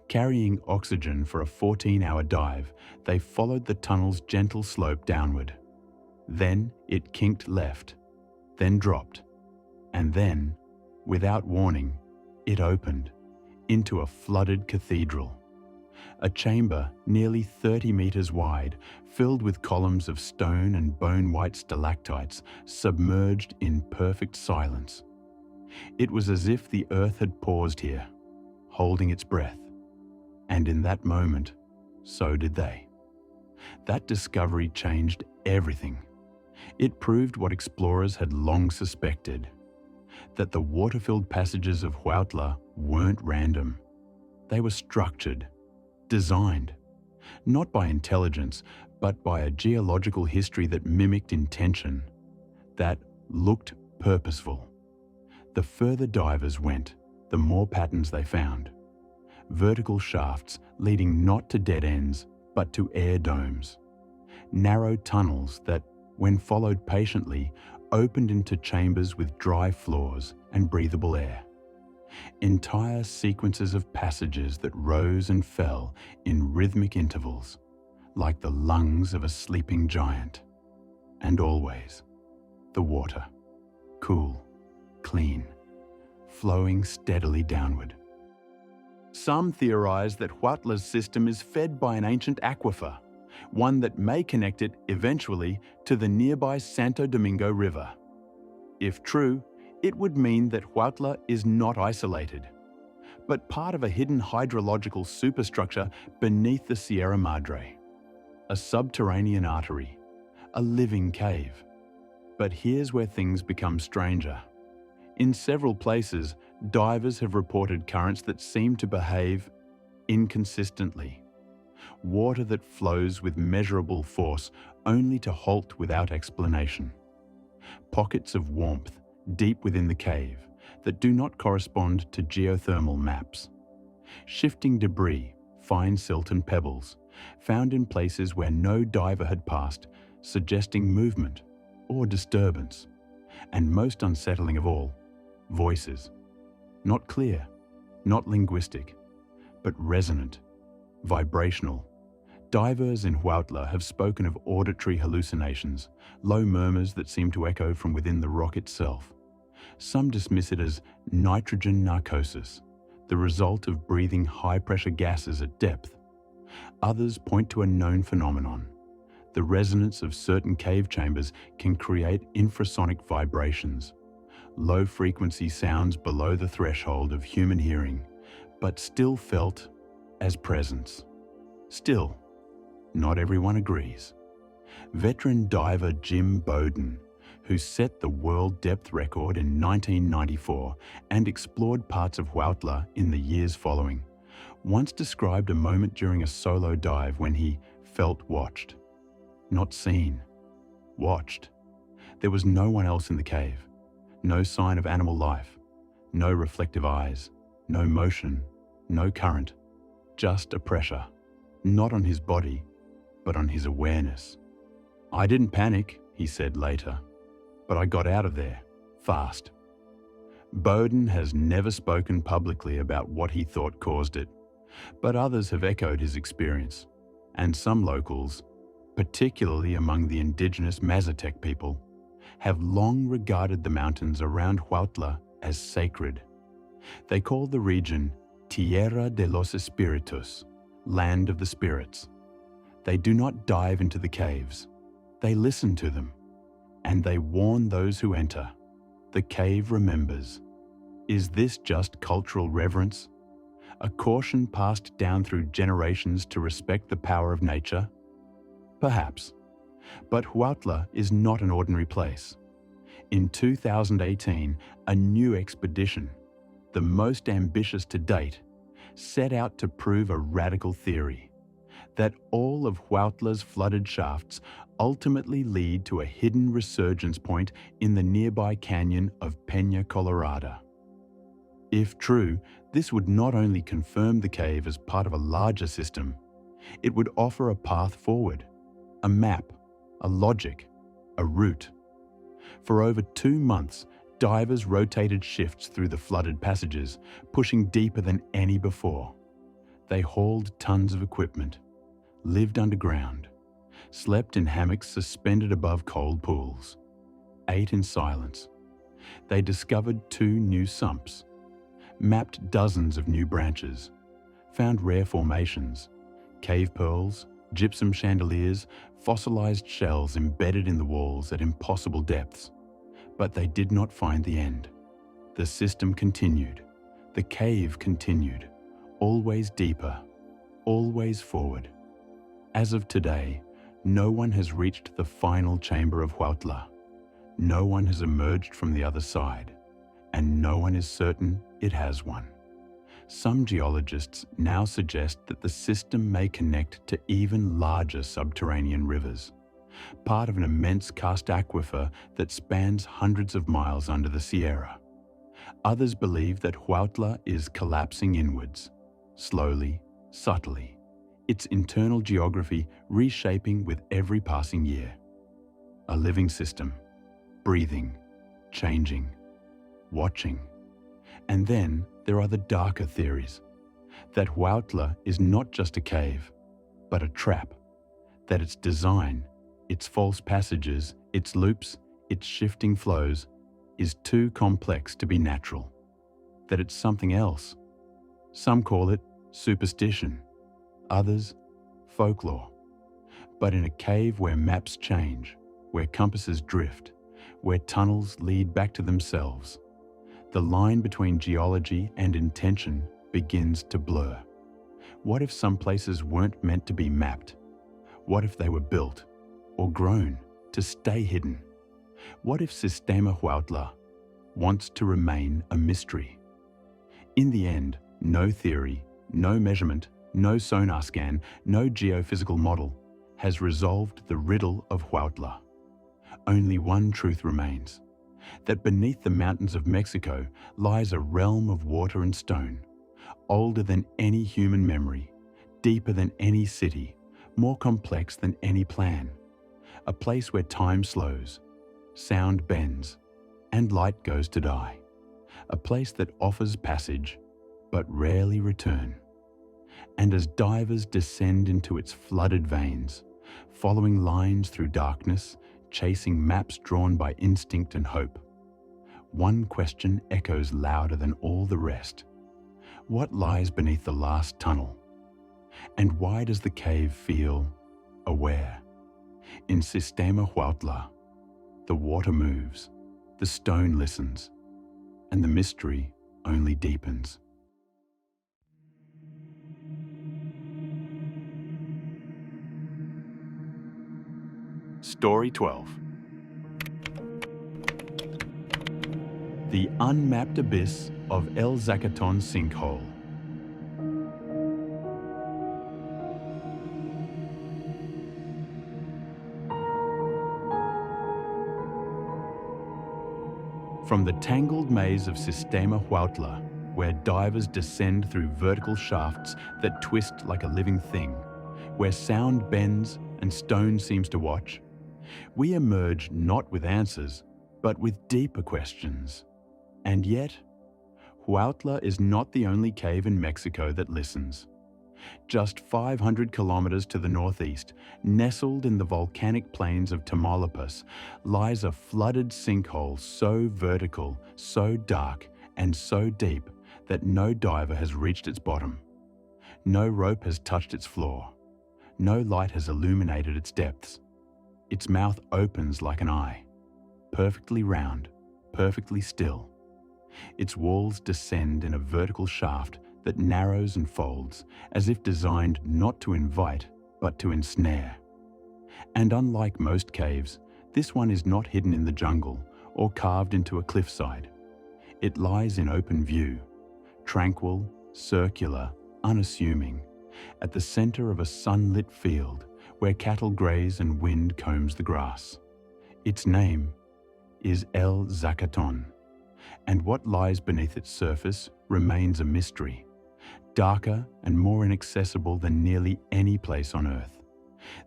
Carrying oxygen for a 14-hour dive, they followed the tunnel's gentle slope downward. Then it kinked left, then dropped, and then, without warning, it opened into a flooded cathedral. A chamber nearly 30 meters wide, filled with columns of stone and bone-white stalactites submerged in perfect silence. It was as if the earth had paused here, holding its breath. And in that moment, so did they. That discovery changed everything. It proved what explorers had long suspected, that the water-filled passages of Huautla weren't random. They were structured, designed, not by intelligence, but by a geological history that mimicked intention, that looked purposeful. The further divers went, the more patterns they found. Vertical shafts leading not to dead ends, but to air domes. Narrow tunnels that, when followed patiently, opened into chambers with dry floors and breathable air. Entire sequences of passages that rose and fell in rhythmic intervals, like the lungs of a sleeping giant. And always, the water, cool, clean, flowing steadily downward. Some theorize that Huautla's system is fed by an ancient aquifer, one that may connect it eventually to the nearby Santo Domingo River. If true, it would mean that Huautla is not isolated, but part of a hidden hydrological superstructure beneath the Sierra Madre. A subterranean artery, a living cave. But here's where things become stranger. In several places, divers have reported currents that seem to behave inconsistently. Water that flows with measurable force only to halt without explanation. Pockets of warmth deep within the cave that do not correspond to geothermal maps. Shifting debris, fine silt and pebbles, found in places where no diver had passed, suggesting movement or disturbance. And most unsettling of all, voices. Not clear, not linguistic, but resonant, vibrational. Divers in Huautla have spoken of auditory hallucinations, low murmurs that seem to echo from within the rock itself. Some dismiss it as nitrogen narcosis, the result of breathing high-pressure gases at depth. Others point to a known phenomenon. The resonance of certain cave chambers can create infrasonic vibrations, low-frequency sounds below the threshold of human hearing, but still felt as presence. Still, not everyone agrees. Veteran diver Jim Bowden, who set the world depth record in 1994 and explored parts of Huautla in the years following, once described a moment during a solo dive when he felt watched. Not seen, watched. There was no one else in the cave, no sign of animal life, no reflective eyes, no motion, no current, just a pressure, not on his body, but on his awareness. "I didn't panic," he said later, "but I got out of there, fast." Bowden has never spoken publicly about what he thought caused it, but others have echoed his experience, and some locals, particularly among the indigenous Mazatec people, have long regarded the mountains around Huautla as sacred. They call the region Tierra de los Espíritus, land of the spirits. They do not dive into the caves. They listen to them, and they warn those who enter. The cave remembers. Is this just cultural reverence? A caution passed down through generations to respect the power of nature? Perhaps. But Huautla is not an ordinary place. In 2018, a new expedition, the most ambitious to date, set out to prove a radical theory, that all of Huautla's flooded shafts ultimately lead to a hidden resurgence point in the nearby canyon of Peña Colorada. If true, this would not only confirm the cave as part of a larger system, it would offer a path forward, a map, a logic, a route. For over 2 months, divers rotated shifts through the flooded passages, pushing deeper than any before. They hauled tons of equipment, lived underground, slept in hammocks suspended above cold pools, ate in silence. They discovered 2 new sumps, mapped dozens of new branches, found rare formations, cave pearls, gypsum chandeliers, fossilized shells embedded in the walls at impossible depths. But they did not find the end. The system continued. The cave continued. Always deeper. Always forward. As of today, no one has reached the final chamber of Huautla. No one has emerged from the other side. And no one is certain it has one. Some geologists now suggest that the system may connect to even larger subterranean rivers, part of an immense karst aquifer that spans hundreds of miles under the Sierra. Others believe that Huautla is collapsing inwards, slowly, subtly, its internal geography reshaping with every passing year. A living system, breathing, changing, watching. And then there are the darker theories, that Huautla is not just a cave, but a trap, that its design, its false passages, its loops, its shifting flows, is too complex to be natural. that it's something else. Some call it superstition, others folklore. But in a cave where maps change, where compasses drift, where tunnels lead back to themselves, the line between geology and intention begins to blur. What if some places weren't meant to be mapped? What if they were built or grown to stay hidden? What if Sistema Huautla wants to remain a mystery? In the end, no theory, no measurement, no sonar scan, no geophysical model has resolved the riddle of Huautla. Only one truth remains, that beneath the mountains of Mexico lies a realm of water and stone, older than any human memory, deeper than any city, more complex than any plan. A place where time slows, sound bends, and light goes to die. A place that offers passage, but rarely return. And as divers descend into its flooded veins, following lines through darkness, chasing maps drawn by instinct and hope, one question echoes louder than all the rest. What lies beneath the last tunnel? And why does the cave feel aware? In Sistema Huautla, the water moves, the stone listens, and the mystery only deepens. Story 12. The Unmapped Abyss of Zacatón Sinkhole. From the tangled maze of Sistema Huautla, where divers descend through vertical shafts that twist like a living thing, where sound bends and stone seems to watch, we emerge not with answers, but with deeper questions. And yet, Huautla is not the only cave in Mexico that listens. Just 500 kilometers to the northeast, nestled in the volcanic plains of Tamaulipas, lies a flooded sinkhole so vertical, so dark, and so deep that no diver has reached its bottom. No rope has touched its floor. No light has illuminated its depths. Its mouth opens like an eye, perfectly round, perfectly still. Its walls descend in a vertical shaft that narrows and folds, as if designed not to invite, but to ensnare. And unlike most caves, this one is not hidden in the jungle or carved into a cliffside. It lies in open view, tranquil, circular, unassuming, at the center of a sunlit field where cattle graze and wind combs the grass. Its name is Zacatón, and what lies beneath its surface remains a mystery, darker and more inaccessible than nearly any place on Earth.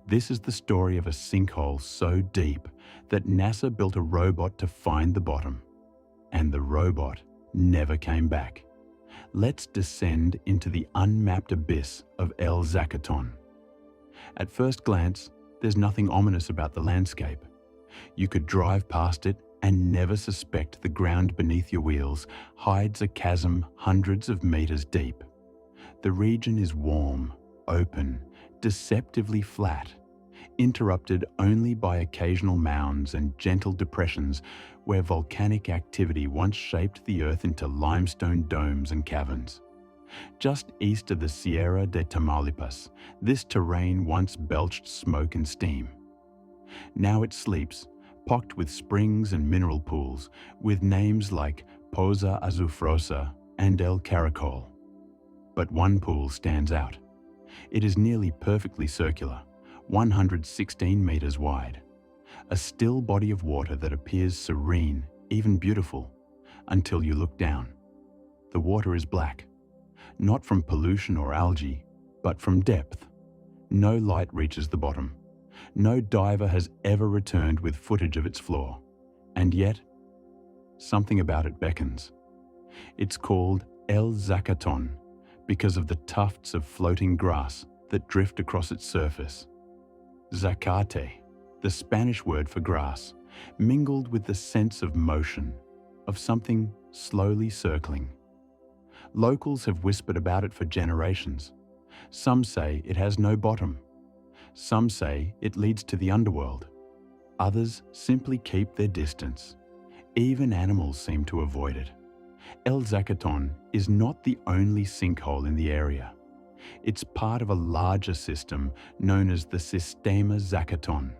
This is the story of a sinkhole so deep that NASA built a robot to find the bottom, and the robot never came back. Let's descend into the unmapped abyss of Zacatón. At first glance, there's nothing ominous about the landscape. You could drive past it and never suspect the ground beneath your wheels hides a chasm hundreds of meters deep. The region is warm, open, deceptively flat, interrupted only by occasional mounds and gentle depressions where volcanic activity once shaped the earth into limestone domes and caverns. Just east of the Sierra de Tamaulipas, this terrain once belched smoke and steam. Now it sleeps, pocked with springs and mineral pools, with names like Poza Azufrosa and El Caracol. But one pool stands out. It is nearly perfectly circular, 116 meters wide. A still body of water that appears serene, even beautiful, until you look down. The water is black, not from pollution or algae, but from depth. No light reaches the bottom. No diver has ever returned with footage of its floor. And yet, something about it beckons. It's called Zacatón because of the tufts of floating grass that drift across its surface. Zacate, the Spanish word for grass, mingled with the sense of motion, of something slowly circling. Locals have whispered about it for generations. Some say it has no bottom. Some say it leads to the underworld. Others simply keep their distance. Even animals seem to avoid it. El Zacatón is not the only sinkhole in the area. It's part of a larger system known as the Sistema Zacatón.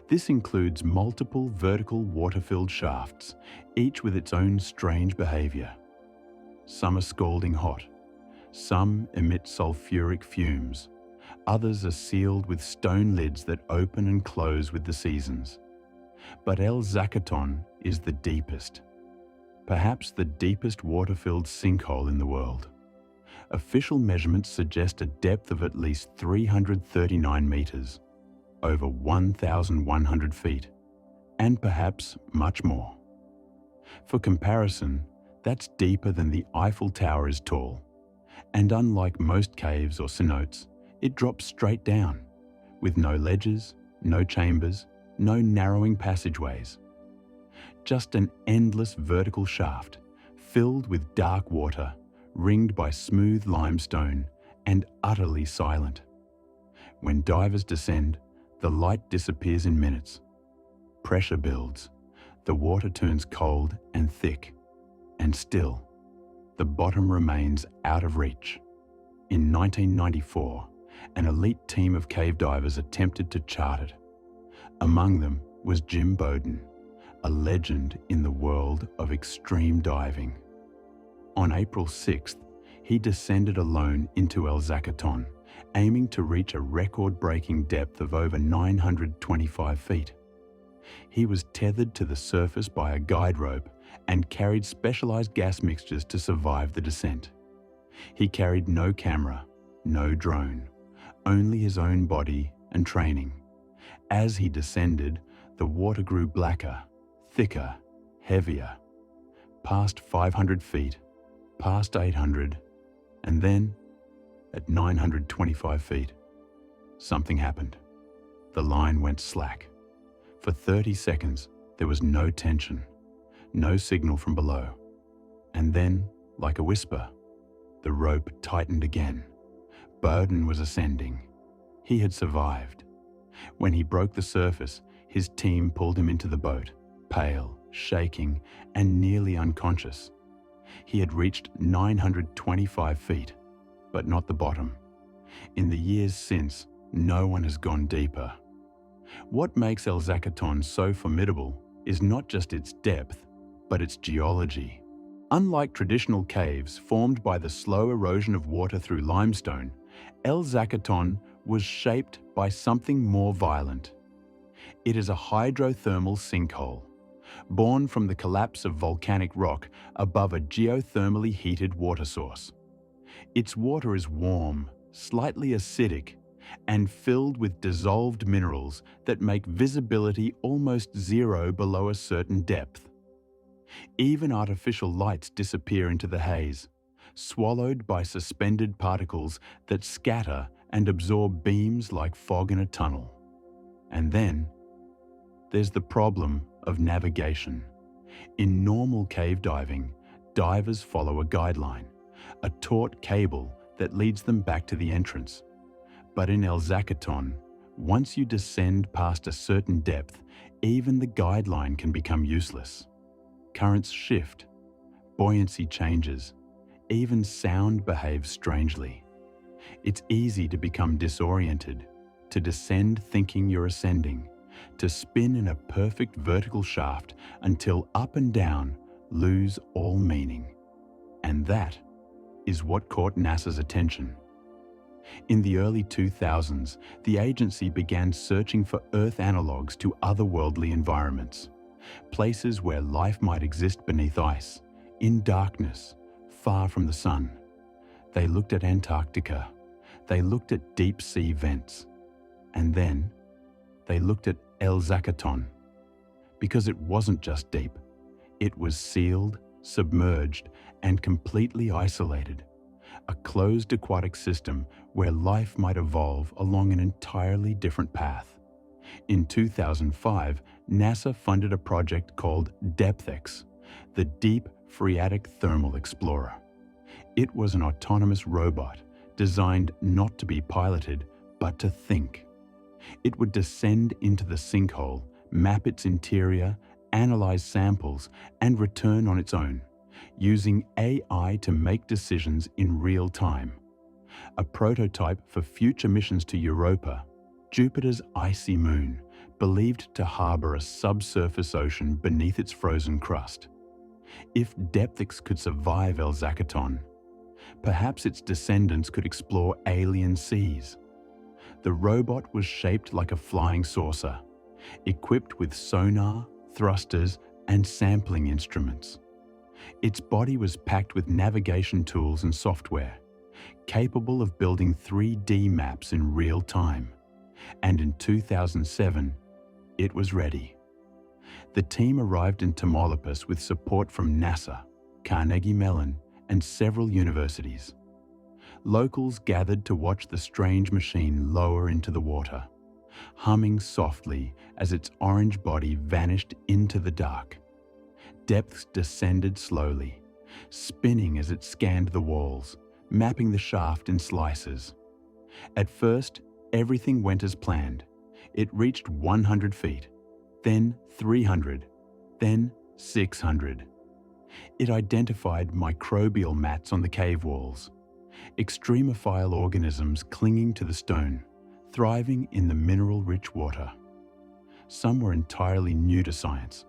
This includes multiple vertical water-filled shafts, each with its own strange behavior. Some are scalding hot. Some emit sulfuric fumes. Others are sealed with stone lids that open and close with the seasons. But El Zacatón is the deepest. Perhaps the deepest water-filled sinkhole in the world. Official measurements suggest a depth of at least 339 meters, over 1,100 feet, and perhaps much more. For comparison, that's deeper than the Eiffel Tower is tall, and unlike most caves or cenotes, it drops straight down, with no ledges, no chambers, no narrowing passageways. Just an endless vertical shaft, filled with dark water, ringed by smooth limestone, and utterly silent. When divers descend, the light disappears in minutes. Pressure builds, the water turns cold and thick, and still, the bottom remains out of reach. In 1994, an elite team of cave divers attempted to chart it. Among them was Jim Bowden, a legend in the world of extreme diving. On April 6th, he descended alone into El Zacatón, aiming to reach a record-breaking depth of over 925 feet. He was tethered to the surface by a guide rope and carried specialized gas mixtures to survive the descent. He carried no camera, no drone, only his own body and training. As he descended, the water grew blacker, thicker, heavier, past 500 feet, past 800, and then, at 925 feet, something happened. The line went slack. For 30 seconds, there was no tension, no signal from below. And then, like a whisper, the rope tightened again. Bowden was ascending. He had survived. When he broke the surface, his team pulled him into the boat, pale, shaking, and nearly unconscious. He had reached 925 feet, but not the bottom. In the years since, no one has gone deeper. What makes El Zacatón so formidable is not just its depth, but its geology. Unlike traditional caves formed by the slow erosion of water through limestone, El Zacatón was shaped by something more violent. It is a hydrothermal sinkhole, born from the collapse of volcanic rock above a geothermally heated water source. Its water is warm, slightly acidic, and filled with dissolved minerals that make visibility almost zero below a certain depth. Even artificial lights disappear into the haze, swallowed by suspended particles that scatter and absorb beams like fog in a tunnel. And then, there's the problem of navigation. In normal cave diving, divers follow a guideline, a taut cable that leads them back to the entrance. But in El Zacatón, once you descend past a certain depth, even the guideline can become useless. Currents shift, buoyancy changes, even sound behaves strangely. It's easy to become disoriented, to descend thinking you're ascending, to spin in a perfect vertical shaft until up and down lose all meaning. And that is what caught NASA's attention. In the early 2000s, the agency began searching for Earth analogues to otherworldly environments, places where life might exist beneath ice, in darkness, far from the sun. They looked at Antarctica. They looked at deep sea vents. And then they looked at El Zacatón. Because it wasn't just deep. It was sealed, submerged, and completely isolated. A closed aquatic system where life might evolve along an entirely different path. In 2005, NASA funded a project called DepthX, the Deep Phreatic Thermal Explorer. It was an autonomous robot designed not to be piloted, but to think. It would descend into the sinkhole, map its interior, analyze samples, and return on its own, using AI to make decisions in real time. A prototype for future missions to Europa, Jupiter's icy moon, believed to harbor a subsurface ocean beneath its frozen crust. If Depthix could survive Zacatón, perhaps its descendants could explore alien seas. The robot was shaped like a flying saucer, equipped with sonar, thrusters, and sampling instruments. Its body was packed with navigation tools and software, capable of building 3D maps in real time. And in 2007, it was ready. The team arrived in Tamaulipas with support from NASA, Carnegie Mellon, and several universities. Locals gathered to watch the strange machine lower into the water, humming softly as its orange body vanished into the dark. Depths descended slowly, spinning as it scanned the walls, mapping the shaft in slices. At first, everything went as planned. It reached 100 feet, then 300, then 600. It identified microbial mats on the cave walls, extremophile organisms clinging to the stone, thriving in the mineral-rich water. Some were entirely new to science.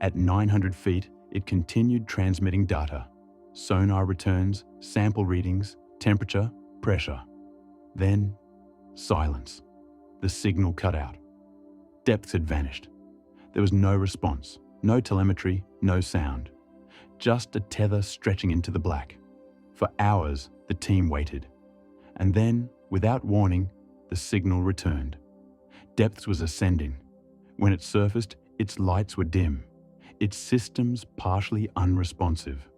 At 900 feet, it continued transmitting data, sonar returns, sample readings, temperature, pressure. Then, silence. The signal cut out. Depths had vanished. There was no response, no telemetry, no sound. Just a tether stretching into the black. For hours, the team waited. And then, without warning, the signal returned. Depths was ascending. When it surfaced, its lights were dim, its systems partially unresponsive.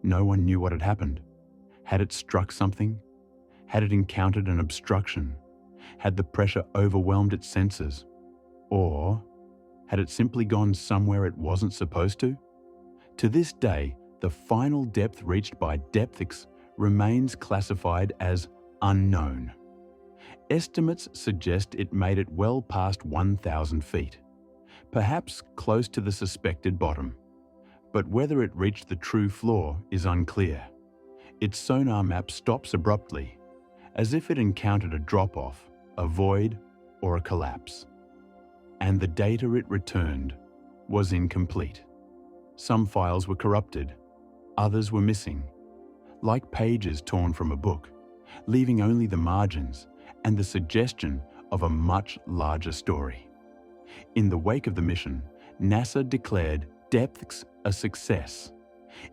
No one knew what had happened. Had it struck something? Had it encountered an obstruction? Had the pressure overwhelmed its sensors? Or had it simply gone somewhere it wasn't supposed to? To this day, the final depth reached by Depthix remains classified as unknown. Estimates suggest it made it well past 1,000 feet, perhaps close to the suspected bottom. But whether it reached the true floor is unclear. Its sonar map stops abruptly, as if it encountered a drop-off, a void, or a collapse. And the data it returned was incomplete. Some files were corrupted, others were missing, like pages torn from a book, leaving only the margins and the suggestion of a much larger story. In the wake of the mission, NASA declared Depthix a success.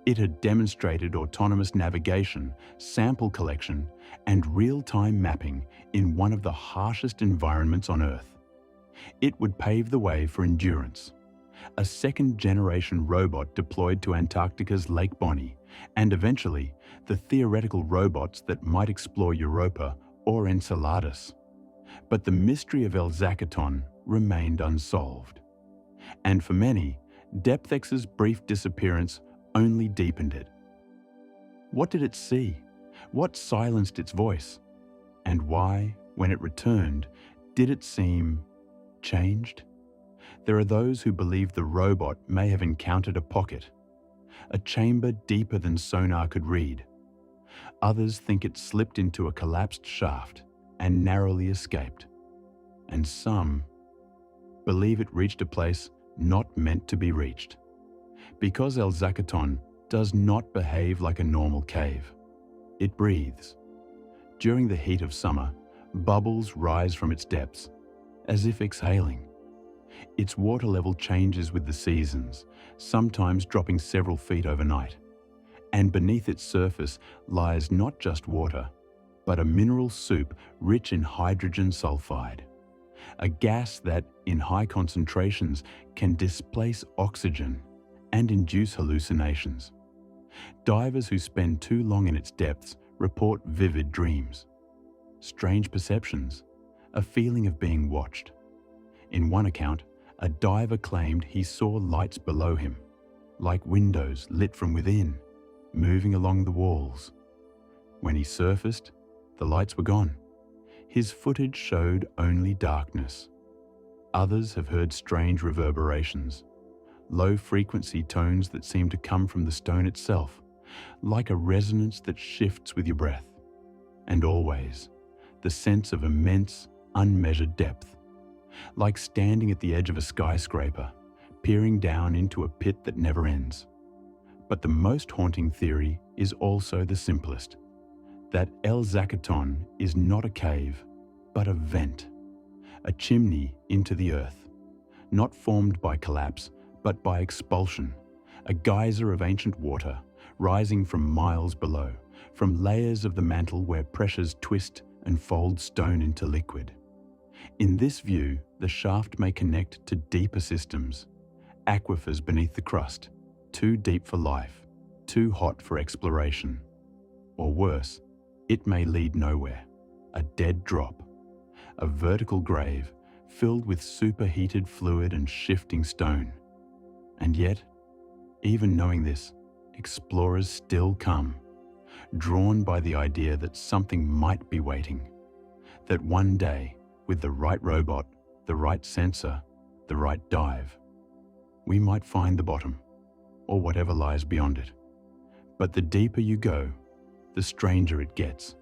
It had demonstrated autonomous navigation, sample collection, and real-time mapping in one of the harshest environments on Earth. It would pave the way for endurance. A second-generation robot deployed to Antarctica's Lake Bonny, and eventually the theoretical robots that might explore Europa or Enceladus. But the mystery of Zacatón remained unsolved. And for many, Depthix's brief disappearance only deepened it. What did it see? What silenced its voice? And why, when it returned, did it seem changed? There are those who believe the robot may have encountered a pocket, a chamber deeper than sonar could read. Others think it slipped into a collapsed shaft and narrowly escaped. And some believe it reached a place not meant to be reached. Because Zacatón does not behave like a normal cave. It breathes. During the heat of summer, bubbles rise from its depths, as if exhaling. Its water level changes with the seasons, sometimes dropping several feet overnight. And beneath its surface lies not just water, but a mineral soup rich in hydrogen sulfide, a gas that, in high concentrations, can displace oxygen and induce hallucinations. Divers who spend too long in its depths report vivid dreams, strange perceptions, a feeling of being watched. In one account, a diver claimed he saw lights below him, like windows lit from within. moving along the walls. When he surfaced, the lights were gone. His footage showed only darkness. Others have heard strange reverberations, low-frequency tones that seem to come from the stone itself, like a resonance that shifts with your breath. And always, the sense of immense, unmeasured depth, like standing at the edge of a skyscraper, peering down into a pit that never ends. But the most haunting theory is also the simplest, that El Zacatón is not a cave, but a vent, a chimney into the earth, not formed by collapse, but by expulsion, a geyser of ancient water rising from miles below, from layers of the mantle where pressures twist and fold stone into liquid. In this view, the shaft may connect to deeper systems, aquifers beneath the crust, too deep for life, too hot for exploration. Or worse, it may lead nowhere, a dead drop, a vertical grave filled with superheated fluid and shifting stone. And yet, even knowing this, explorers still come, drawn by the idea that something might be waiting, that one day, with the right robot, the right sensor, the right dive, we might find the bottom, or whatever lies beyond it. But the deeper you go, the stranger it gets,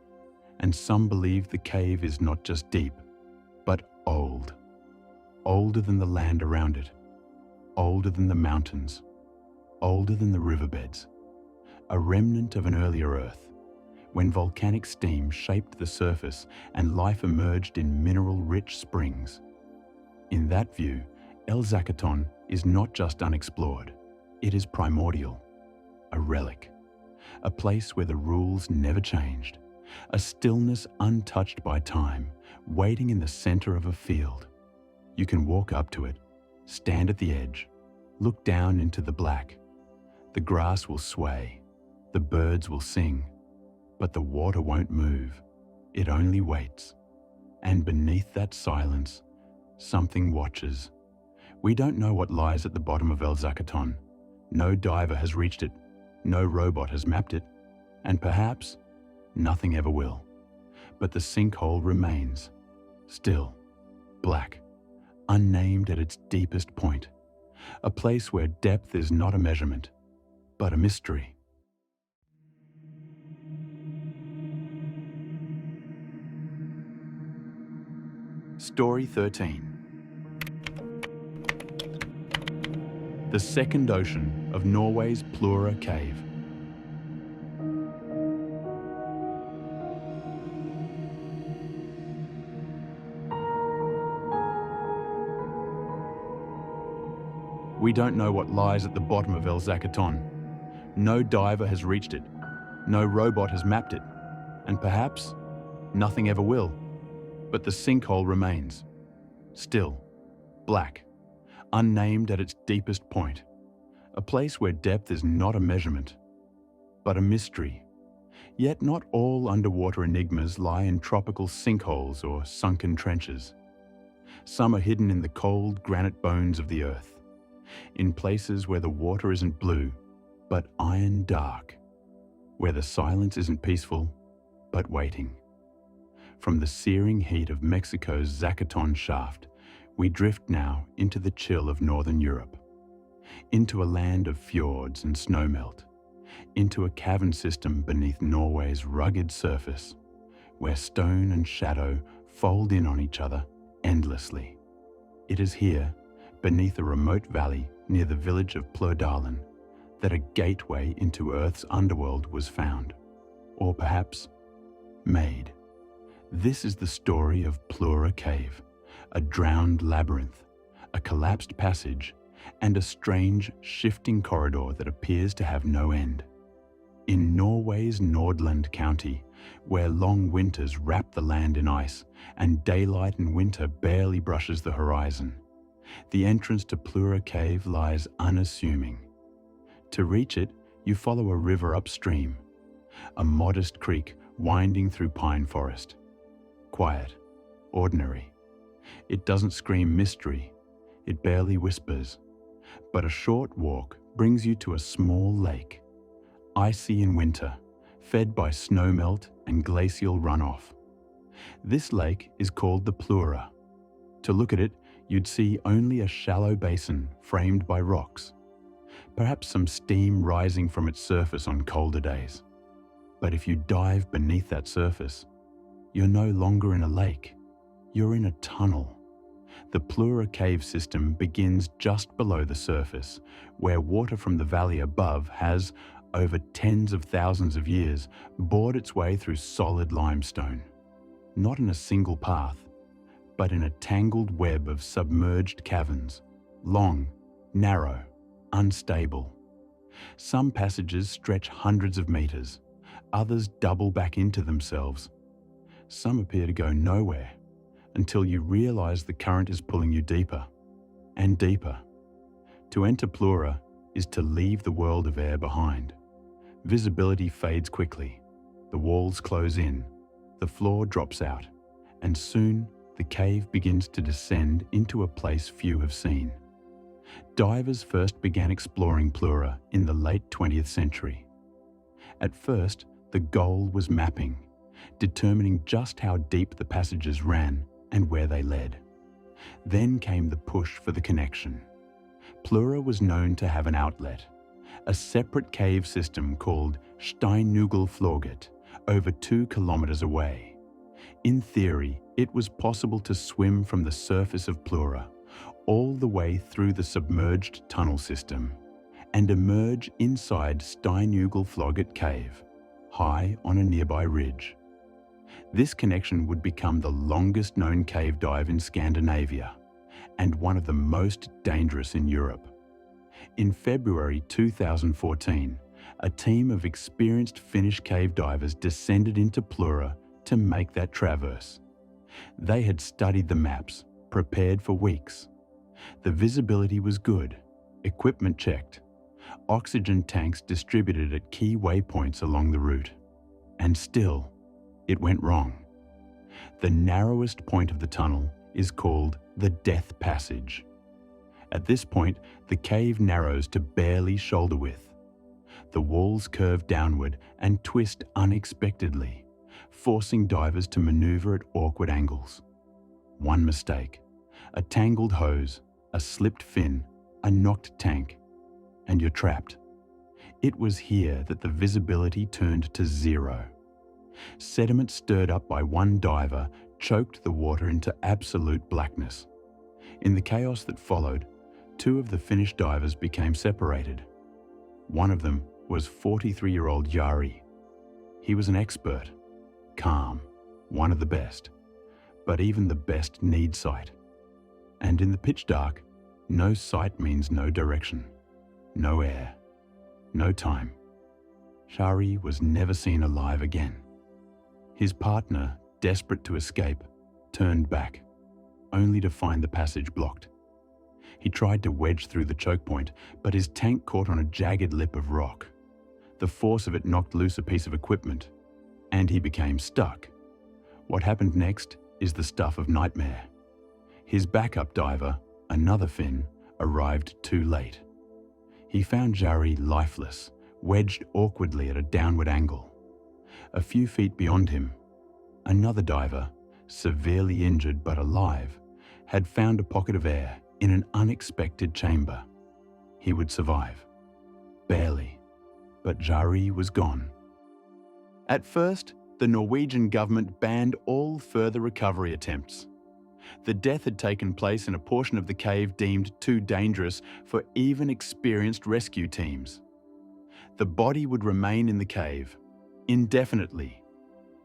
and some believe the cave is not just deep, but old, older than the land around it, older than the mountains, older than the riverbeds, a remnant of an earlier Earth, when volcanic steam shaped the surface and life emerged in mineral-rich springs. In that view, El Zacatón is not just unexplored, it is primordial, a relic, a place where the rules never changed, a stillness untouched by time, waiting in the center of a field. You can walk up to it, stand at the edge, look down into the black. The grass will sway, the birds will sing, but the water won't move. It only waits. And beneath that silence, something watches. We don't know what lies at the bottom of El Zacatón. No diver has reached it. No robot has mapped it. And perhaps nothing ever will. But the sinkhole remains, still, black, unnamed at its deepest point. A place where depth is not a measurement, but a mystery. Story 13. The second ocean of Norway's Plura Cave. We don't know what lies at the bottom of El Zacatón. No diver has reached it. No robot has mapped it. And perhaps nothing ever will. But the sinkhole remains, still, black, unnamed at its deepest point. A place where depth is not a measurement, but a mystery. Yet not all underwater enigmas lie in tropical sinkholes or sunken trenches. Some are hidden in the cold granite bones of the earth, in places where the water isn't blue, but iron dark, where the silence isn't peaceful, but waiting. From the searing heat of Mexico's Zacatón shaft, we drift now into the chill of northern Europe, into a land of fjords and snowmelt, into a cavern system beneath Norway's rugged surface, where stone and shadow fold in on each other endlessly. It is here, beneath a remote valley near the village of Plurdalen, that a gateway into Earth's underworld was found, or perhaps made. This is the story of Plura Cave, a drowned labyrinth, a collapsed passage, and a strange, shifting corridor that appears to have no end. In Norway's Nordland county, where long winters wrap the land in ice and daylight in winter barely brushes the horizon, the entrance to Plura Cave lies unassuming. To reach it, you follow a river upstream, a modest creek winding through pine forest. Quiet, ordinary. It doesn't scream mystery, it barely whispers. But a short walk brings you to a small lake, icy in winter, fed by snowmelt and glacial runoff. This lake is called the Pleura. To look at it, you'd see only a shallow basin framed by rocks, perhaps some steam rising from its surface on colder days. But if you dive beneath that surface, you're no longer in a lake, you're in a tunnel. The Pleura cave system begins just below the surface, where water from the valley above has, over tens of thousands of years, bored its way through solid limestone. Not in a single path, but in a tangled web of submerged caverns, long, narrow, unstable. Some passages stretch hundreds of meters, others double back into themselves. Some appear to go nowhere, until you realize the current is pulling you deeper and deeper. To enter Pleura is to leave the world of air behind. Visibility fades quickly, the walls close in, the floor drops out, and soon the cave begins to descend into a place few have seen. Divers first began exploring Pleura in the late 20th century. At first, the goal was mapping, determining just how deep the passages ran and where they led. Then came the push for the connection. Pleura was known to have an outlet, a separate cave system called Steinnugelflorget, over 2 kilometers away. In theory, it was possible to swim from the surface of Pleura all the way through the submerged tunnel system and emerge inside Steinnugelflorget cave, high on a nearby ridge. This connection would become the longest known cave dive in Scandinavia and one of the most dangerous in Europe. In February 2014, a team of experienced Finnish cave divers descended into Pleura to make that traverse. They had studied the maps, prepared for weeks. The visibility was good, equipment checked, oxygen tanks distributed at key waypoints along the route. And still, it went wrong. The narrowest point of the tunnel is called the Death Passage. At this point, the cave narrows to barely shoulder width. The walls curve downward and twist unexpectedly, forcing divers to maneuver at awkward angles. One mistake, a tangled hose, a slipped fin, a knocked tank, and you're trapped. It was here that the visibility turned to zero. Sediment stirred up by one diver choked the water into absolute blackness. In the chaos that followed, 2 of the Finnish divers became separated. One of them was 43-year-old Jari. He was an expert, calm, one of the best. But even the best need sight. And in the pitch dark, no sight means no direction, no air, no time. Jari was never seen alive again. His partner, desperate to escape, turned back, only to find the passage blocked. He tried to wedge through the choke point, but his tank caught on a jagged lip of rock. The force of it knocked loose a piece of equipment, and he became stuck. What happened next is the stuff of nightmare. His backup diver, another Finn, arrived too late. He found Jari lifeless, wedged awkwardly at a downward angle. A few feet beyond him, another diver, severely injured but alive, had found a pocket of air in an unexpected chamber. He would survive. Barely. But Jari was gone. At first, the Norwegian government banned all further recovery attempts. The death had taken place in a portion of the cave deemed too dangerous for even experienced rescue teams. The body would remain in the cave, indefinitely,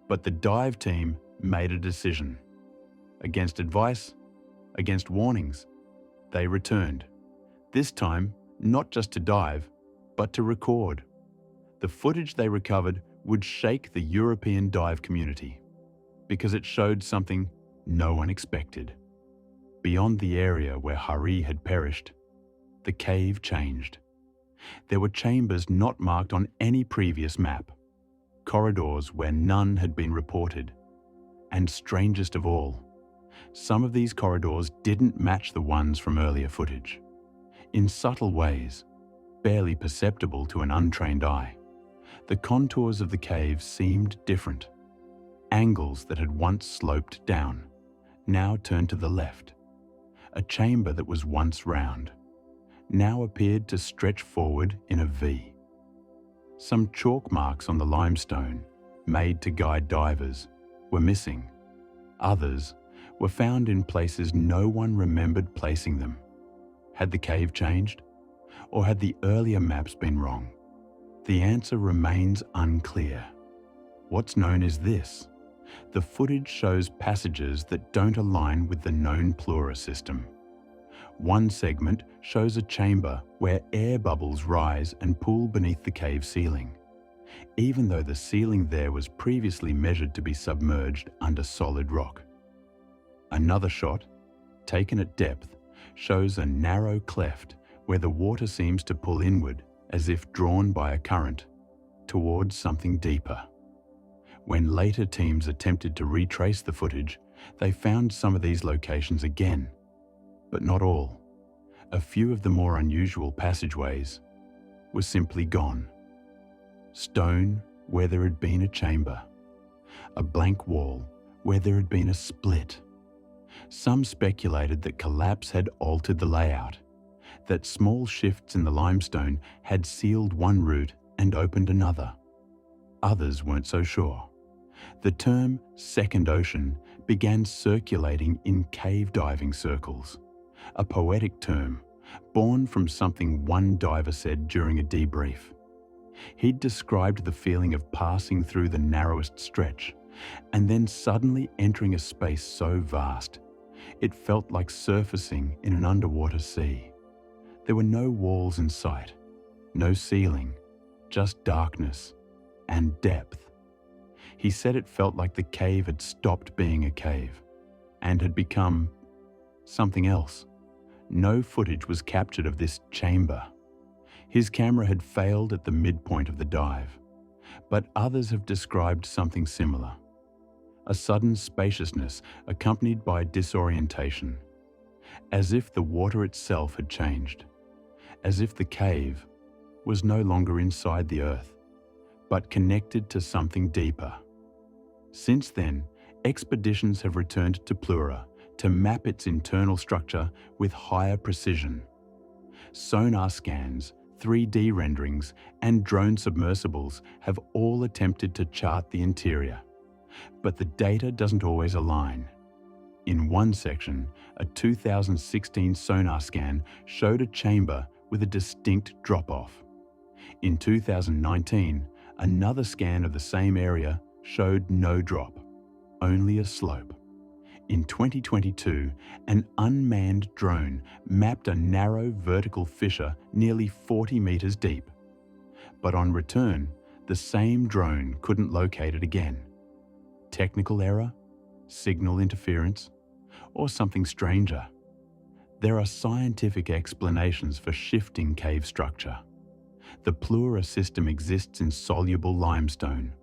but the dive team made a decision. Against advice, against warnings, they returned. This time, not just to dive, but to record. The footage they recovered would shake the European dive community, because it showed something no one expected. Beyond the area where Jari had perished, the cave changed. There were chambers not marked on any previous map, corridors where none had been reported, and strangest of all, some of these corridors didn't match the ones from earlier footage. In subtle ways, barely perceptible to an untrained eye, The contours of the cave seemed different. Angles that had once sloped down now turned to the left. A chamber that was once round now appeared to stretch forward in a V. Some chalk marks on the limestone, made to guide divers, were missing. Others were found in places no one remembered placing them. Had the cave changed? Or had the earlier maps been wrong? The answer remains unclear. What's known is this: the footage shows passages that don't align with the known Pleura system. One segment shows a chamber where air bubbles rise and pool beneath the cave ceiling, even though the ceiling there was previously measured to be submerged under solid rock. Another shot, taken at depth, shows a narrow cleft where the water seems to pull inward as if drawn by a current towards something deeper. When later teams attempted to retrace the footage, they found some of these locations again, but not all. A few of the more unusual passageways were simply gone. Stone where there had been a chamber, a blank wall where there had been a split. Some speculated that collapse had altered the layout, that small shifts in the limestone had sealed one route and opened another. Others weren't so sure. The term second ocean began circulating in cave diving circles, a poetic term born from something one diver said during a debrief. He'd described the feeling of passing through the narrowest stretch and then suddenly entering a space so vast it felt like surfacing in an underwater sea. There were no walls in sight, no ceiling, just darkness and depth. He said it felt like the cave had stopped being a cave and had become something else. No footage was captured of this chamber. His camera had failed at the midpoint of the dive, but others have described something similar. A sudden spaciousness accompanied by disorientation, as if the water itself had changed, as if the cave was no longer inside the earth, but connected to something deeper. Since then, expeditions have returned to Pleura to map its internal structure with higher precision. Sonar scans, 3D renderings, and drone submersibles have all attempted to chart the interior, but the data doesn't always align. In one section, a 2016 sonar scan showed a chamber with a distinct drop-off. In 2019, another scan of the same area showed no drop, only a slope. In 2022, an unmanned drone mapped a narrow vertical fissure nearly 40 meters deep. But on return, the same drone couldn't locate it again. Technical error, signal interference, or something stranger? There are scientific explanations for shifting cave structure. The Pleura system exists in soluble limestone,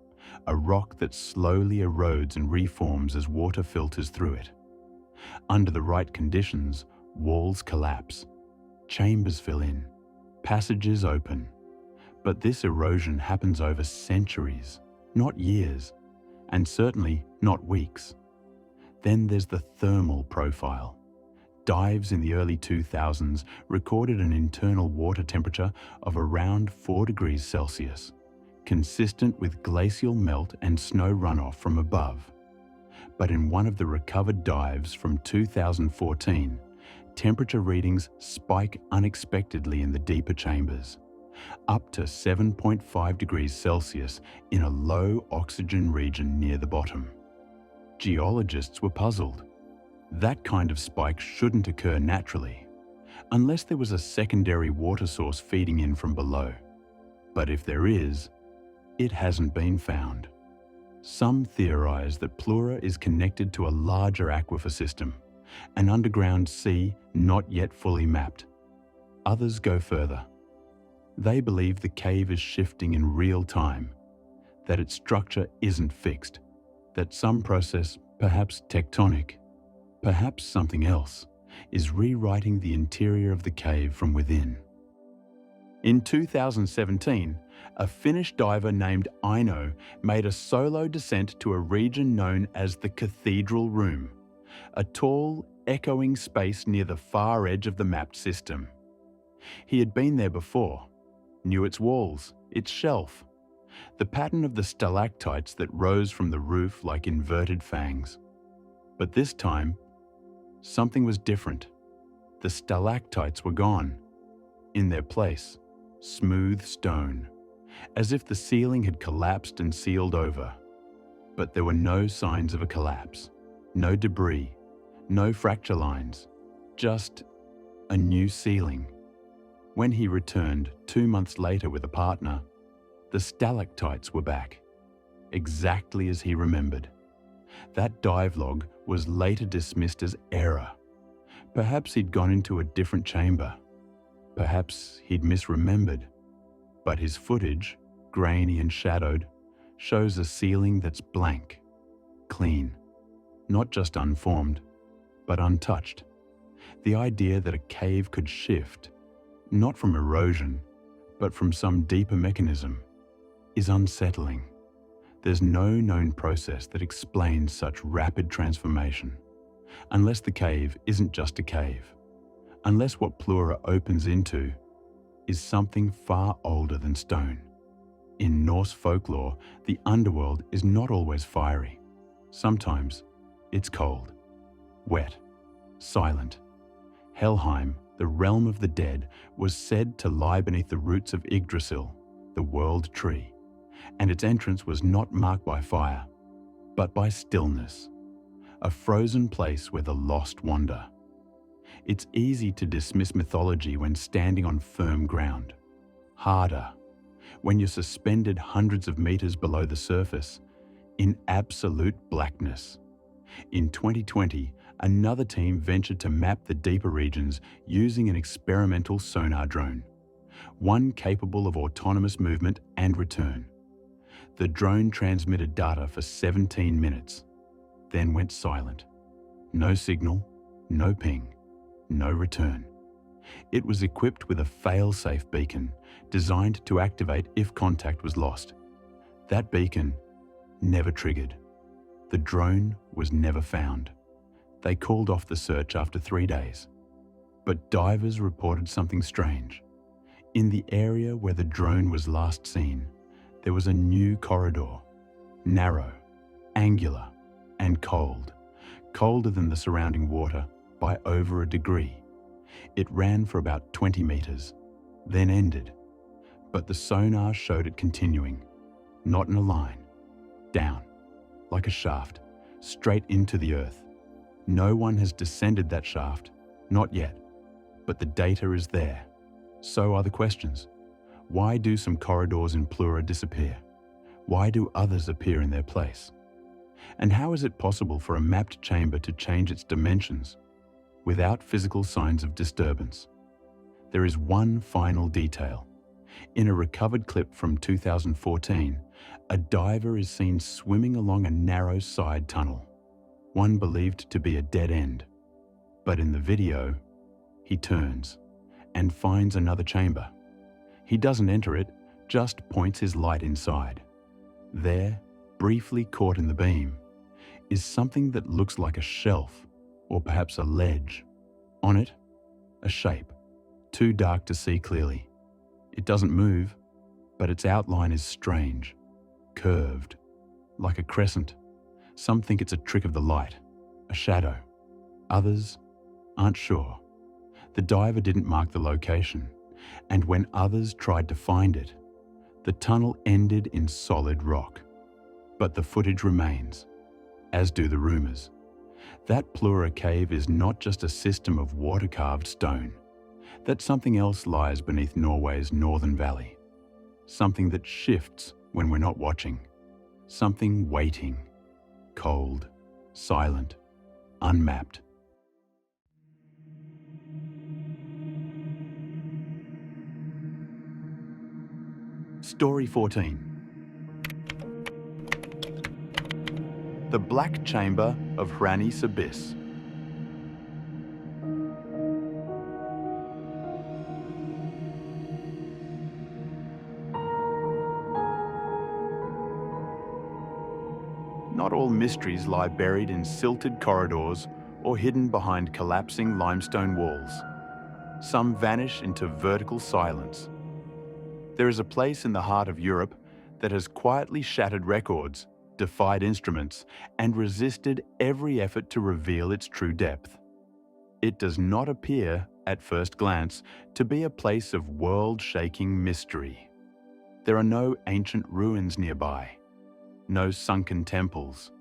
a rock that slowly erodes and reforms as water filters through it. Under the right conditions, walls collapse, chambers fill in, passages open. But this erosion happens over centuries, not years, and certainly not weeks. Then there's the thermal profile. Dives in the early 2000s recorded an internal water temperature of around 4 degrees Celsius, consistent with glacial melt and snow runoff from above. But in one of the recovered dives from 2014, temperature readings spike unexpectedly in the deeper chambers, up to 7.5 degrees Celsius in a low oxygen region near the bottom. Geologists were puzzled. That kind of spike shouldn't occur naturally, unless there was a secondary water source feeding in from below. But if there is, it hasn't been found. Some theorize that Pleura is connected to a larger aquifer system, an underground sea not yet fully mapped. Others go further. They believe the cave is shifting in real time, that its structure isn't fixed, that some process, perhaps tectonic, perhaps something else, is rewriting the interior of the cave from within. In 2017, A Finnish diver named Aino made a solo descent to a region known as the Cathedral Room, a tall, echoing space near the far edge of the mapped system. He had been there before, knew its walls, its shelf, the pattern of the stalactites that rose from the roof like inverted fangs. But this time, something was different. The stalactites were gone. In their place, smooth stone, as if the ceiling had collapsed and sealed over. But there were no signs of a collapse, no debris, no fracture lines, just a new ceiling. When he returned 2 months later with a partner, the stalactites were back, exactly as he remembered. That dive log was later dismissed as error. Perhaps he'd gone into a different chamber. Perhaps he'd misremembered. But his footage, grainy and shadowed, shows a ceiling that's blank, clean, not just unformed, but untouched. The idea that a cave could shift, not from erosion, but from some deeper mechanism, is unsettling. There's no known process that explains such rapid transformation, unless the cave isn't just a cave, unless what Plura opens into is something far older than stone. In Norse folklore, the underworld is not always fiery. Sometimes it's cold, wet, silent. Helheim, the realm of the dead, was said to lie beneath the roots of Yggdrasil, the world tree, and its entrance was not marked by fire, but by stillness, a frozen place where the lost wander. It's easy to dismiss mythology when standing on firm ground. Harder when you're suspended hundreds of meters below the surface, in absolute blackness. In 2020, another team ventured to map the deeper regions using an experimental sonar drone, one capable of autonomous movement and return. The drone transmitted data for 17 minutes, then went silent. No signal, no ping, no return. It was equipped with a fail-safe beacon designed to activate if contact was lost. That beacon never triggered. The drone was never found. They called off the search after 3 days. But divers reported something strange. In the area where the drone was last seen, there was a new corridor, narrow, angular, and cold, colder than the surrounding water by over a degree. It ran for about 20 meters, then ended. But the sonar showed it continuing, not in a line, down, like a shaft, straight into the earth. No one has descended that shaft, not yet, but the data is there. So are the questions. Why do some corridors in Plura disappear? Why do others appear in their place? And how is it possible for a mapped chamber to change its dimensions without physical signs of disturbance? There is one final detail. In a recovered clip from 2014, a diver is seen swimming along a narrow side tunnel, one believed to be a dead end. But in the video, he turns and finds another chamber. He doesn't enter it, just points his light inside. There, briefly caught in the beam, is something that looks like a shelf, or perhaps a ledge. On it, a shape, too dark to see clearly. It doesn't move, but its outline is strange, curved, like a crescent. Some think it's a trick of the light, a shadow. Others aren't sure. The diver didn't mark the location, and when others tried to find it, the tunnel ended in solid rock. But the footage remains, as do the rumours. That Plura cave is not just a system of water-carved stone. That something else lies beneath Norway's northern valley. Something that shifts when we're not watching. Something waiting, cold, silent, unmapped. Story 14. The Black Chamber of Hranis Abyss. Sinkhole mysteries lie buried in silted corridors or hidden behind collapsing limestone walls. Some vanish into vertical silence. There is a place in the heart of Europe that has quietly shattered records, defied instruments, and resisted every effort to reveal its true depth. It does not appear, at first glance, to be a place of world-shaking mystery. There are no ancient ruins nearby, no sunken temples,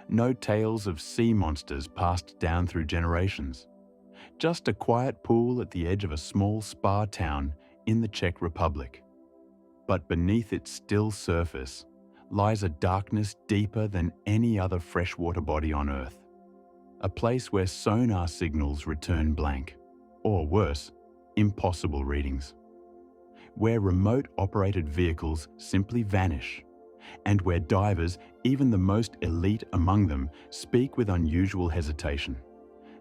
no tales of sea monsters passed down through generations. Just a quiet pool at the edge of a small spa town in the Czech Republic. But beneath its still surface lies a darkness deeper than any other freshwater body on Earth. A place where sonar signals return blank, or worse, impossible readings. Where remote-operated vehicles simply vanish, and where divers, even the most elite among them, speak with unusual hesitation.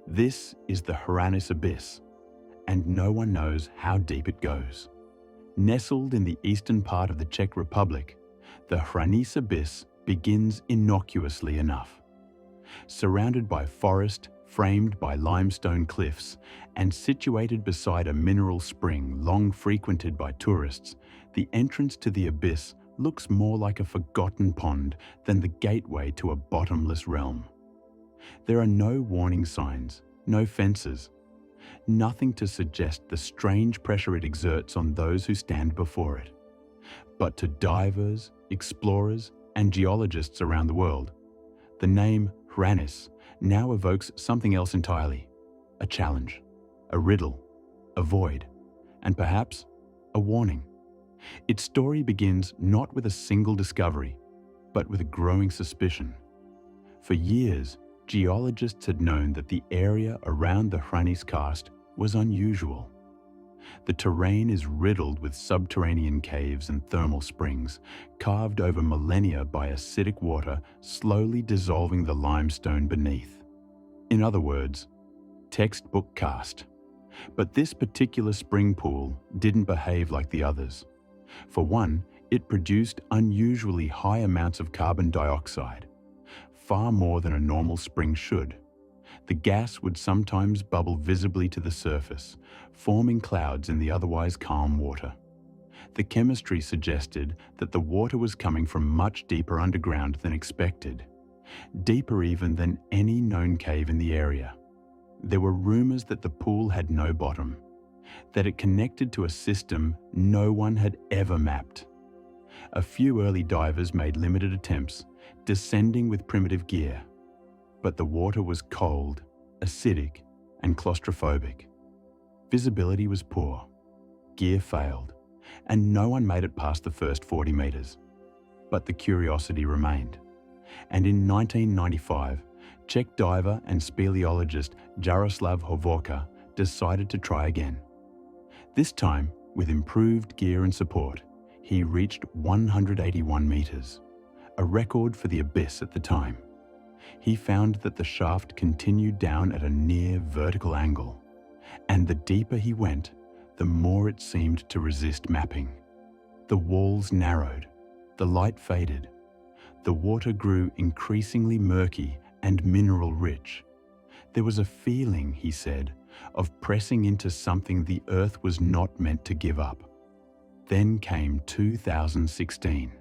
This is the Hranice Abyss, and no one knows how deep it goes. Nestled in the eastern part of the Czech Republic, the Hranice Abyss begins innocuously enough. Surrounded by forest, framed by limestone cliffs, and situated beside a mineral spring long frequented by tourists, the entrance to the abyss looks more like a forgotten pond than the gateway to a bottomless realm. There are no warning signs, no fences, nothing to suggest the strange pressure it exerts on those who stand before it. But to divers, explorers, and geologists around the world, the name Hranice now evokes something else entirely: a challenge, a riddle, a void, and perhaps a warning. Its story begins not with a single discovery, but with a growing suspicion. For years, geologists had known that the area around the Hranice karst was unusual. The terrain is riddled with subterranean caves and thermal springs, carved over millennia by acidic water slowly dissolving the limestone beneath. In other words, textbook karst. But this particular spring pool didn't behave like the others. For one, it produced unusually high amounts of carbon dioxide, far more than a normal spring should. The gas would sometimes bubble visibly to the surface, forming clouds in the otherwise calm water. The chemistry suggested that the water was coming from much deeper underground than expected, deeper even than any known cave in the area. There were rumors that the pool had no bottom, that it connected to a system no one had ever mapped. A few early divers made limited attempts, descending with primitive gear. But the water was cold, acidic, and claustrophobic. Visibility was poor, gear failed, and no one made it past the first 40 meters. But the curiosity remained. And in 1995, Czech diver and speleologist Jaroslav Hovorka decided to try again. This time, with improved gear and support, he reached 181 meters, a record for the abyss at the time. He found that the shaft continued down at a near vertical angle, and the deeper he went, the more it seemed to resist mapping. The walls narrowed, the light faded, the water grew increasingly murky and mineral-rich. There was a feeling, he said, of pressing into something the Earth was not meant to give up. Then came 2016.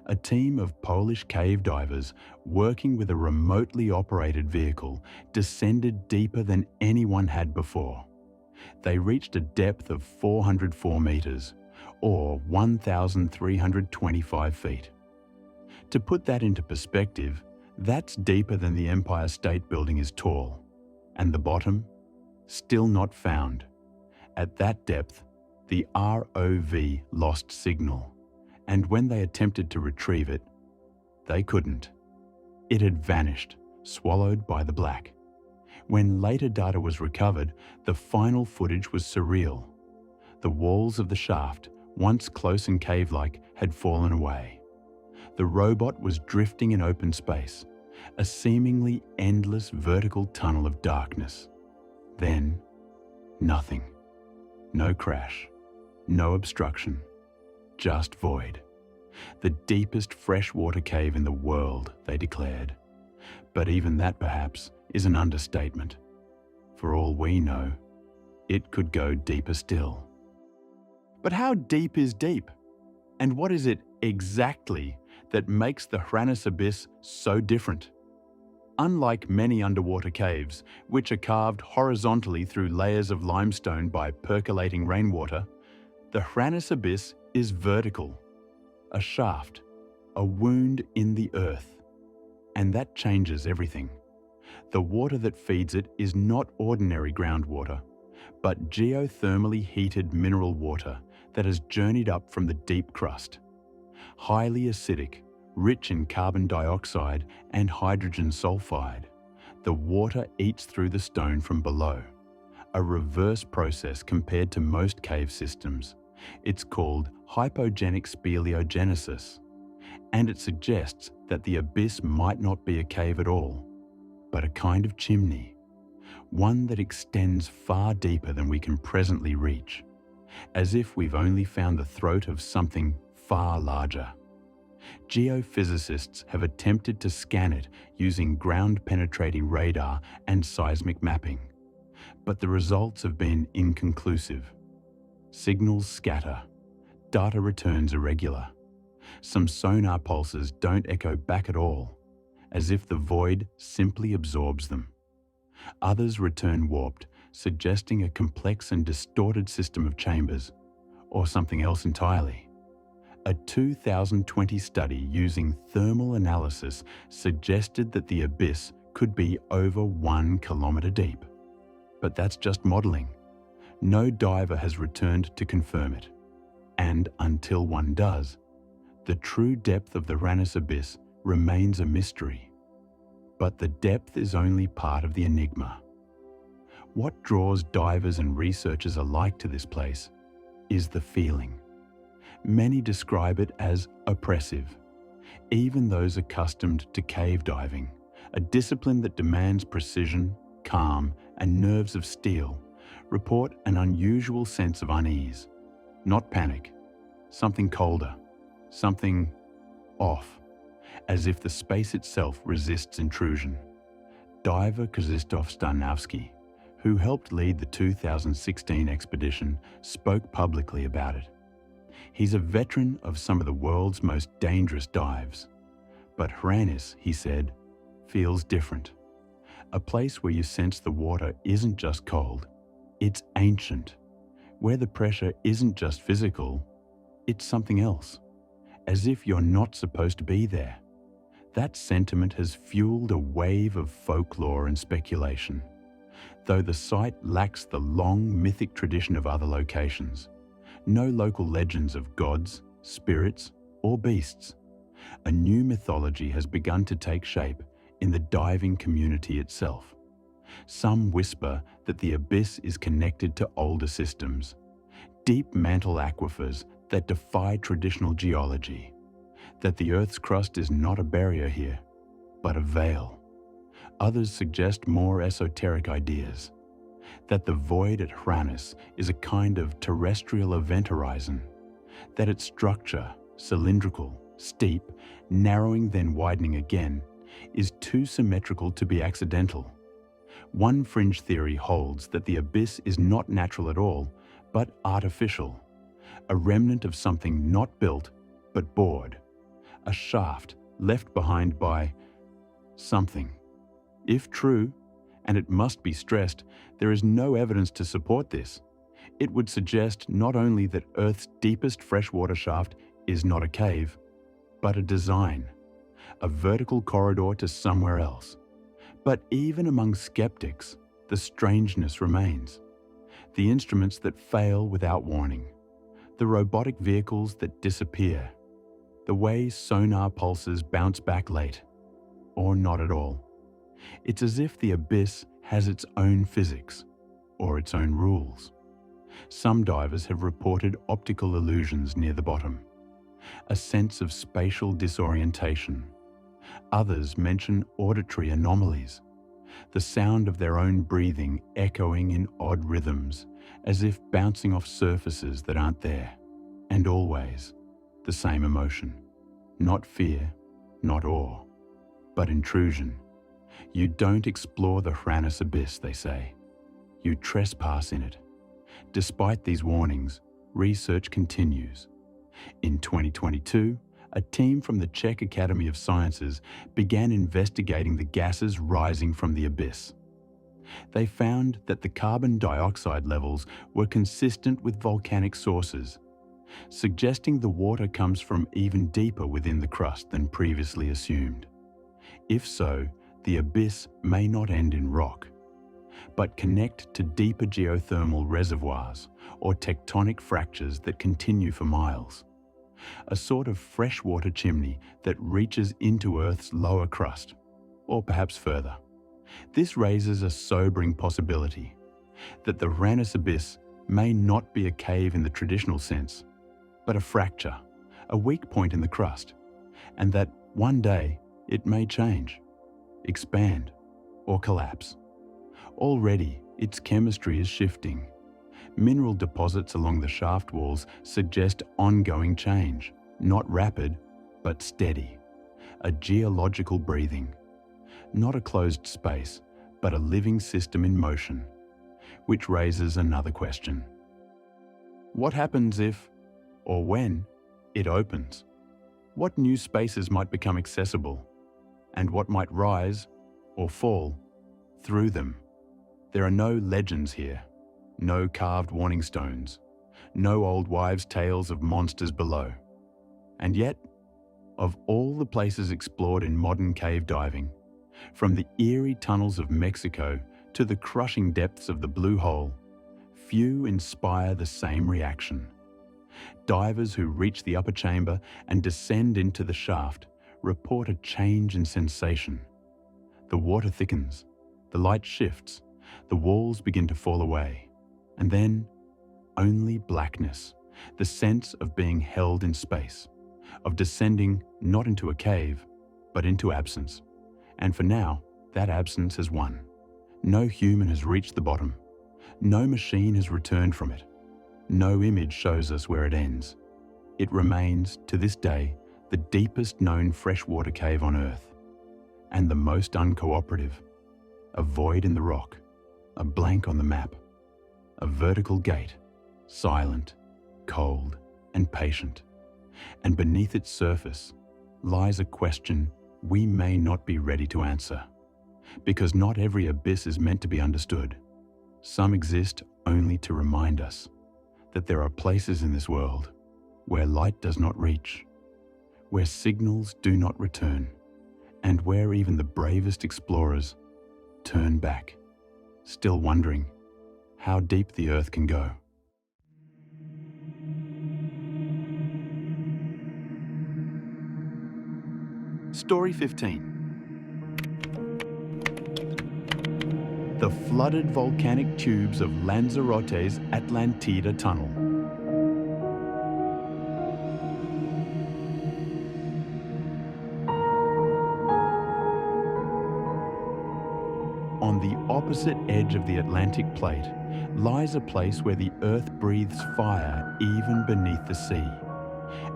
A team of Polish cave divers working with a remotely operated vehicle descended deeper than anyone had before. They reached a depth of 404 meters, or 1,325 feet. To put that into perspective, that's deeper than the Empire State Building is tall, and the bottom? Still not found. At that depth, the ROV lost signal, and when they attempted to retrieve it, they couldn't. It had vanished, swallowed by the black. When later data was recovered, the final footage was surreal. The walls of the shaft, once close and cave-like, had fallen away. The robot was drifting in open space, a seemingly endless vertical tunnel of darkness. Then, nothing. No crash, no obstruction, just void. The deepest freshwater cave in the world, they declared. But even that, perhaps, is an understatement. For all we know, it could go deeper still. But how deep is deep? And what is it exactly that makes the Hraniss Abyss so different? Unlike many underwater caves, which are carved horizontally through layers of limestone by percolating rainwater, the Hraniss Abyss is vertical, a shaft, a wound in the earth. And that changes everything. The water that feeds it is not ordinary groundwater, but geothermally heated mineral water that has journeyed up from the deep crust. Highly acidic, rich in carbon dioxide and hydrogen sulfide, the water eats through the stone from below. A reverse process compared to most cave systems. It's called hypogenic speleogenesis, and it suggests that the abyss might not be a cave at all, but a kind of chimney, one that extends far deeper than we can presently reach, as if we've only found the throat of something far larger. Geophysicists have attempted to scan it using ground-penetrating radar and seismic mapping, but the results have been inconclusive. Signals scatter, data returns irregular. Some sonar pulses don't echo back at all, as if the void simply absorbs them. Others return warped, suggesting a complex and distorted system of chambers, or something else entirely. A 2020 study using thermal analysis suggested that the abyss could be over 1 kilometre deep. But that's just modelling. No diver has returned to confirm it. And until one does, the true depth of the Hraniss Abyss remains a mystery. But the depth is only part of the enigma. What draws divers and researchers alike to this place is the feeling. Many describe it as oppressive. Even those accustomed to cave diving, a discipline that demands precision, calm, and nerves of steel, report an unusual sense of unease. Not panic, something colder, something off, as if the space itself resists intrusion. Diver Krzysztof Starnowski, who helped lead the 2016 expedition, spoke publicly about it. He's a veteran of some of the world's most dangerous dives. But Hraniss, he said, feels different. A place where you sense the water isn't just cold, it's ancient. Where the pressure isn't just physical, it's something else. As if you're not supposed to be there. That sentiment has fueled a wave of folklore and speculation, though the site lacks the long mythic tradition of other locations. No local legends of gods, spirits, or beasts. A new mythology has begun to take shape in the diving community itself. Some whisper that the abyss is connected to older systems, deep mantle aquifers that defy traditional geology, that the Earth's crust is not a barrier here, but a veil. Others suggest more esoteric ideas, that the void at Hraniss is a kind of terrestrial event horizon, that its structure, cylindrical, steep, narrowing then widening again, is too symmetrical to be accidental. One fringe theory holds that the abyss is not natural at all, but artificial, a remnant of something not built, but bored, a shaft left behind by something. If true, and it must be stressed, there is no evidence to support this. It would suggest not only that Earth's deepest freshwater shaft is not a cave, but a design, a vertical corridor to somewhere else. But even among skeptics, the strangeness remains. The instruments that fail without warning, the robotic vehicles that disappear, the way sonar pulses bounce back late, or not at all. It's as if the abyss has its own physics, or its own rules. Some divers have reported optical illusions near the bottom, a sense of spatial disorientation. Others mention auditory anomalies, the sound of their own breathing echoing in odd rhythms, as if bouncing off surfaces that aren't there. And always the same emotion, not fear, not awe, but intrusion. You don't explore the Hrannus abyss, they say. You trespass in it. Despite these warnings, research continues. In 2022, a team from the Czech Academy of Sciences began investigating the gases rising from the abyss. They found that the carbon dioxide levels were consistent with volcanic sources, suggesting the water comes from even deeper within the crust than previously assumed. If so, the abyss may not end in rock, but connect to deeper geothermal reservoirs or tectonic fractures that continue for miles. A sort of freshwater chimney that reaches into Earth's lower crust, or perhaps further. This raises a sobering possibility that the Hrannus abyss may not be a cave in the traditional sense, but a fracture, a weak point in the crust, and that one day it may change, expand, or collapse. Already, its chemistry is shifting. Mineral deposits along the shaft walls suggest ongoing change, not rapid, but steady. A geological breathing. Not a closed space, but a living system in motion, which raises another question. What happens if, or when, it opens? What new spaces might become accessible? And what might rise, or fall, through them? There are no legends here, no carved warning stones, no old wives' tales of monsters below. And yet, of all the places explored in modern cave diving, from the eerie tunnels of Mexico to the crushing depths of the Blue Hole, few inspire the same reaction. Divers who reach the upper chamber and descend into the shaft report a change in sensation. The water thickens, the light shifts, the walls begin to fall away, and then only blackness, the sense of being held in space, of descending not into a cave, but into absence. And for now, that absence has won. No human has reached the bottom. No machine has returned from it. No image shows us where it ends. It remains, to this day, the deepest known freshwater cave on Earth, and the most uncooperative. A void in the rock, a blank on the map, a vertical gate, silent, cold, and patient. And beneath its surface lies a question we may not be ready to answer, because not every abyss is meant to be understood. Some exist only to remind us that there are places in this world where light does not reach, where signals do not return, and where even the bravest explorers turn back, still wondering how deep the Earth can go. Story 15. The flooded volcanic tubes of Lanzarote's Atlantida Tunnel. On the opposite edge of the Atlantic plate lies a place where the Earth breathes fire even beneath the sea,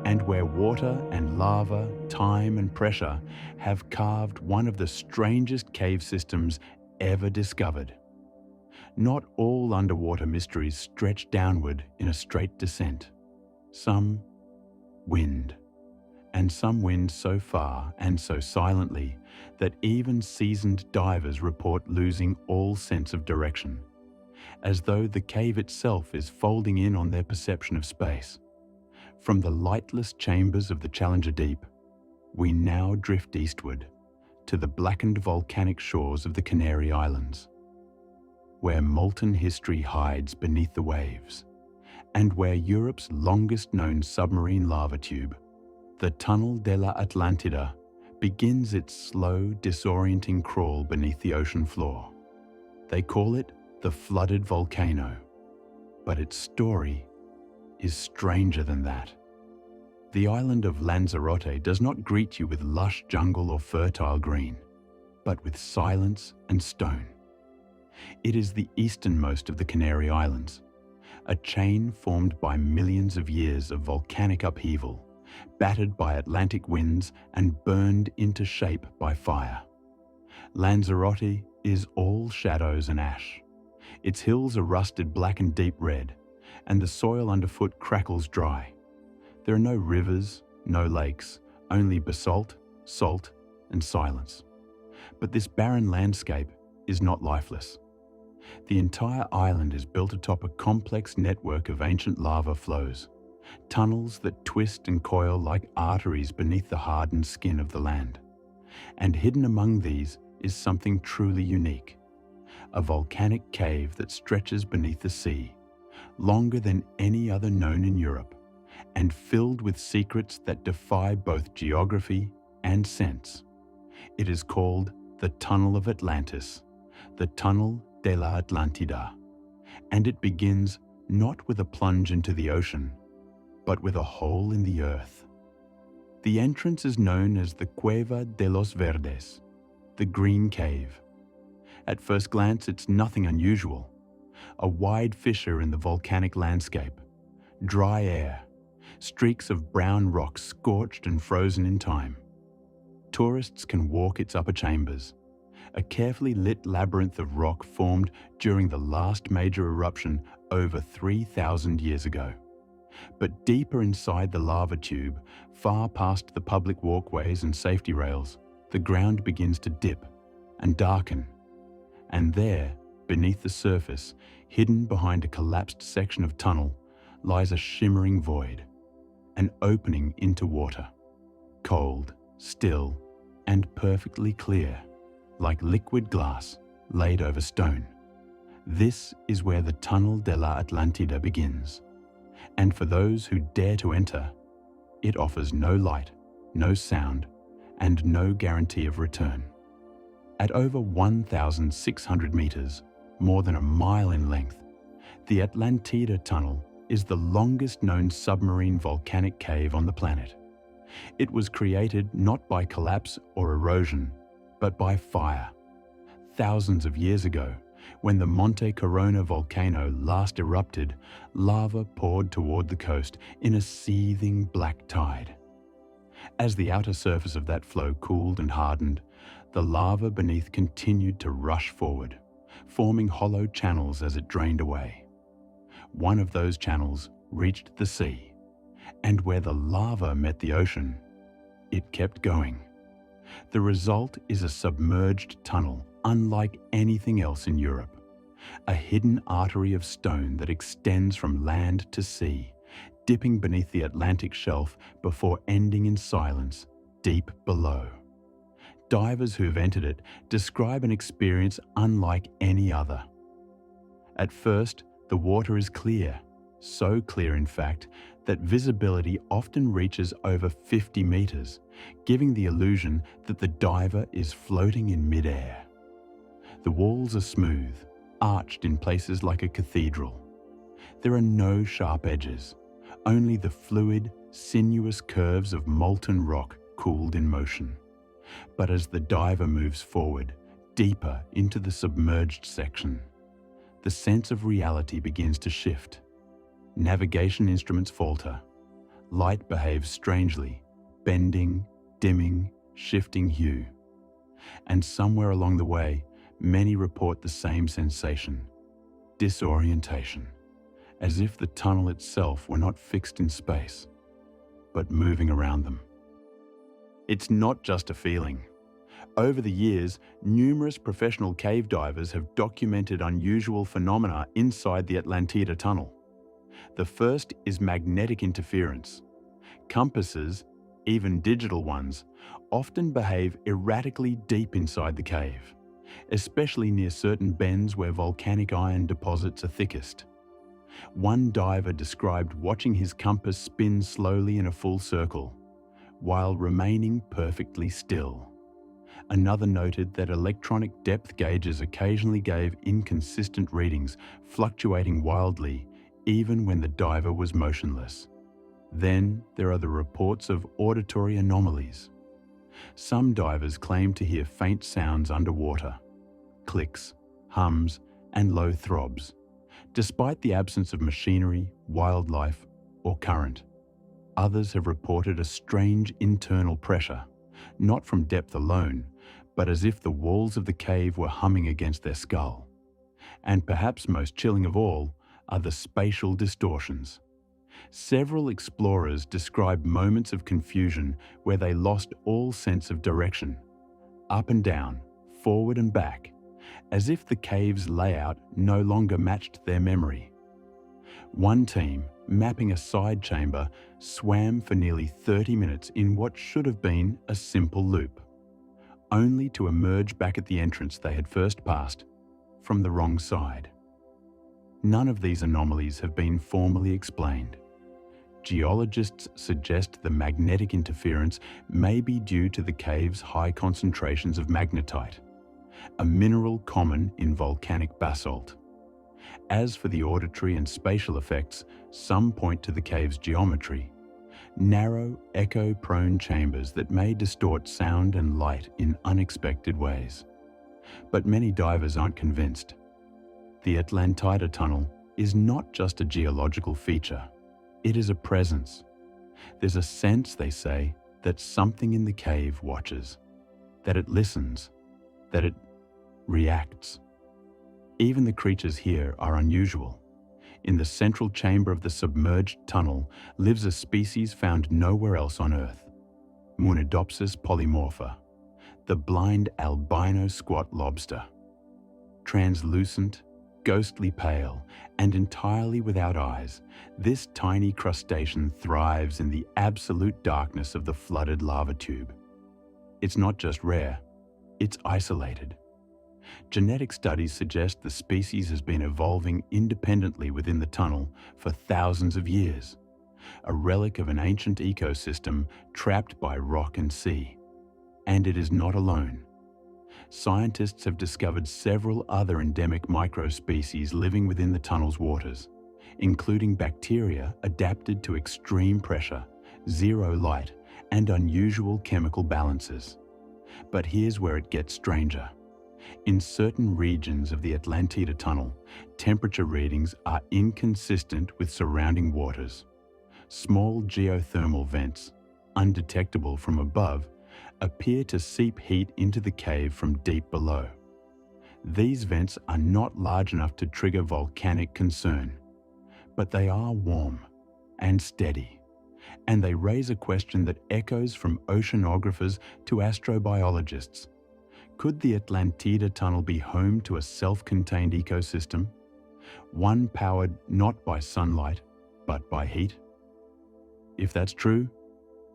and where water and lava, time and pressure have carved one of the strangest cave systems ever discovered. Not all underwater mysteries stretch downward in a straight descent. Some wind, and some wind so far and so silently that even seasoned divers report losing all sense of direction, as though the cave itself is folding in on their perception of space. From the lightless chambers of the Challenger Deep, we now drift eastward to the blackened volcanic shores of the Canary Islands, where molten history hides beneath the waves, and where Europe's longest known submarine lava tube, the Tunnel de la Atlantida, begins its slow, disorienting crawl beneath the ocean floor. They call it the flooded volcano, but its story is stranger than that. The island of Lanzarote does not greet you with lush jungle or fertile green, but with silence and stone. It is the easternmost of the Canary Islands, a chain formed by millions of years of volcanic upheaval, battered by Atlantic winds and burned into shape by fire. Lanzarote is all shadows and ash. Its hills are rusted black and deep red, and the soil underfoot crackles dry. There are no rivers, no lakes, only basalt, salt, and silence. But this barren landscape is not lifeless. The entire island is built atop a complex network of ancient lava flows, tunnels that twist and coil like arteries beneath the hardened skin of the land. And hidden among these is something truly unique, a volcanic cave that stretches beneath the sea, longer than any other known in Europe, and filled with secrets that defy both geography and sense. It is called the Tunnel of Atlantis, the Tunnel de la Atlántida, and it begins not with a plunge into the ocean, but with a hole in the earth. The entrance is known as the Cueva de los Verdes, the Green Cave. At first glance, it's nothing unusual. A wide fissure in the volcanic landscape, dry air, streaks of brown rock scorched and frozen in time. Tourists can walk its upper chambers, a carefully lit labyrinth of rock formed during the last major eruption over 3,000 years ago. But deeper inside the lava tube, far past the public walkways and safety rails, the ground begins to dip and darken. And there, beneath the surface, hidden behind a collapsed section of tunnel, lies a shimmering void, an opening into water, cold, still, and perfectly clear, like liquid glass laid over stone. This is where the Tunnel de la Atlántida begins. And for those who dare to enter, it offers no light, no sound, and no guarantee of return. At over 1,600 meters, more than a mile in length, the Atlántida Tunnel is the longest known submarine volcanic cave on the planet. It was created not by collapse or erosion, but by fire. Thousands of years ago, when the Monte Corona volcano last erupted, lava poured toward the coast in a seething black tide. As the outer surface of that flow cooled and hardened, the lava beneath continued to rush forward, forming hollow channels as it drained away. One of those channels reached the sea, and where the lava met the ocean, it kept going. The result is a submerged tunnel unlike anything else in Europe, a hidden artery of stone that extends from land to sea, dipping beneath the Atlantic shelf before ending in silence deep below. Divers who've entered it describe an experience unlike any other. At first, the water is clear, so clear in fact that visibility often reaches over 50 meters, giving the illusion that the diver is floating in midair. The walls are smooth, arched in places like a cathedral. There are no sharp edges, only the fluid, sinuous curves of molten rock cooled in motion. But as the diver moves forward, deeper into the submerged section, the sense of reality begins to shift. Navigation instruments falter. Light behaves strangely, bending, dimming, shifting hue. And somewhere along the way, many report the same sensation: disorientation, as if the tunnel itself were not fixed in space, but moving around them. It's not just a feeling. Over the years, numerous professional cave divers have documented unusual phenomena inside the Atlántida tunnel. The first is magnetic interference. Compasses, even digital ones, often behave erratically deep inside the cave, especially near certain bends where volcanic iron deposits are thickest. One diver described watching his compass spin slowly in a full circle, while remaining perfectly still. Another noted that electronic depth gauges occasionally gave inconsistent readings, fluctuating wildly, even when the diver was motionless. Then there are the reports of auditory anomalies. Some divers claim to hear faint sounds underwater, clicks, hums, and low throbs, despite the absence of machinery, wildlife, or current. Others have reported a strange internal pressure, not from depth alone, but as if the walls of the cave were humming against their skull. And perhaps most chilling of all are the spatial distortions. Several explorers describe moments of confusion where they lost all sense of direction, up and down, forward and back, as if the cave's layout no longer matched their memory. One team, mapping a side chamber, swam for nearly 30 minutes in what should have been a simple loop, only to emerge back at the entrance they had first passed, from the wrong side. None of these anomalies have been formally explained. Geologists suggest the magnetic interference may be due to the cave's high concentrations of magnetite, a mineral common in volcanic basalt. As for the auditory and spatial effects, some point to the cave's geometry, narrow, echo-prone chambers that may distort sound and light in unexpected ways. But many divers aren't convinced. The Atlantida Tunnel is not just a geological feature. It is a presence. There's a sense, they say, that something in the cave watches, that it listens, that it reacts. Even the creatures here are unusual. In the central chamber of the submerged tunnel lives a species found nowhere else on Earth, Munidopsis polymorpha, the blind albino squat lobster. Translucent, ghostly pale, and entirely without eyes, this tiny crustacean thrives in the absolute darkness of the flooded lava tube. It's not just rare, it's isolated. Genetic studies suggest the species has been evolving independently within the tunnel for thousands of years, a relic of an ancient ecosystem trapped by rock and sea. And it is not alone. Scientists have discovered several other endemic microspecies living within the tunnel's waters, including bacteria adapted to extreme pressure, zero light, and unusual chemical balances. But here's where it gets stranger. In certain regions of the Atlantida Tunnel, temperature readings are inconsistent with surrounding waters. Small geothermal vents, undetectable from above, appear to seep heat into the cave from deep below. These vents are not large enough to trigger volcanic concern, but they are warm and steady, and they raise a question that echoes from oceanographers to astrobiologists. Could the Atlantida Tunnel be home to a self-contained ecosystem, one powered not by sunlight, but by heat? If that's true,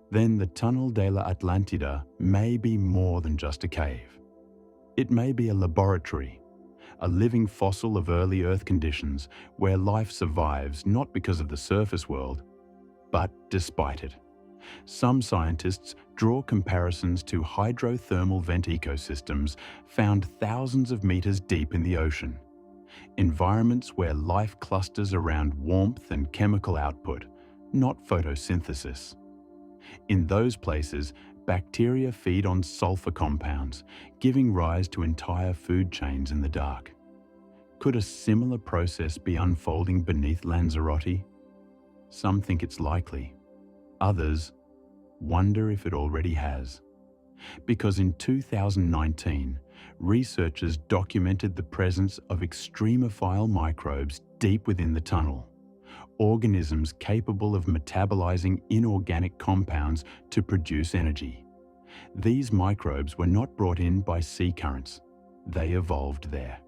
then the Tunnel de la Atlantida may be more than just a cave. It may be a laboratory, a living fossil of early Earth conditions where life survives not because of the surface world, but despite it. Some scientists draw comparisons to hydrothermal vent ecosystems found thousands of meters deep in the ocean, environments where life clusters around warmth and chemical output, not photosynthesis. In those places, bacteria feed on sulfur compounds, giving rise to entire food chains in the dark. Could a similar process be unfolding beneath Lanzarote? Some think it's likely. Others wonder if it already has. Because in 2019, researchers documented the presence of extremophile microbes deep within the tunnel, organisms capable of metabolizing inorganic compounds to produce energy. These microbes were not brought in by sea currents. They evolved there.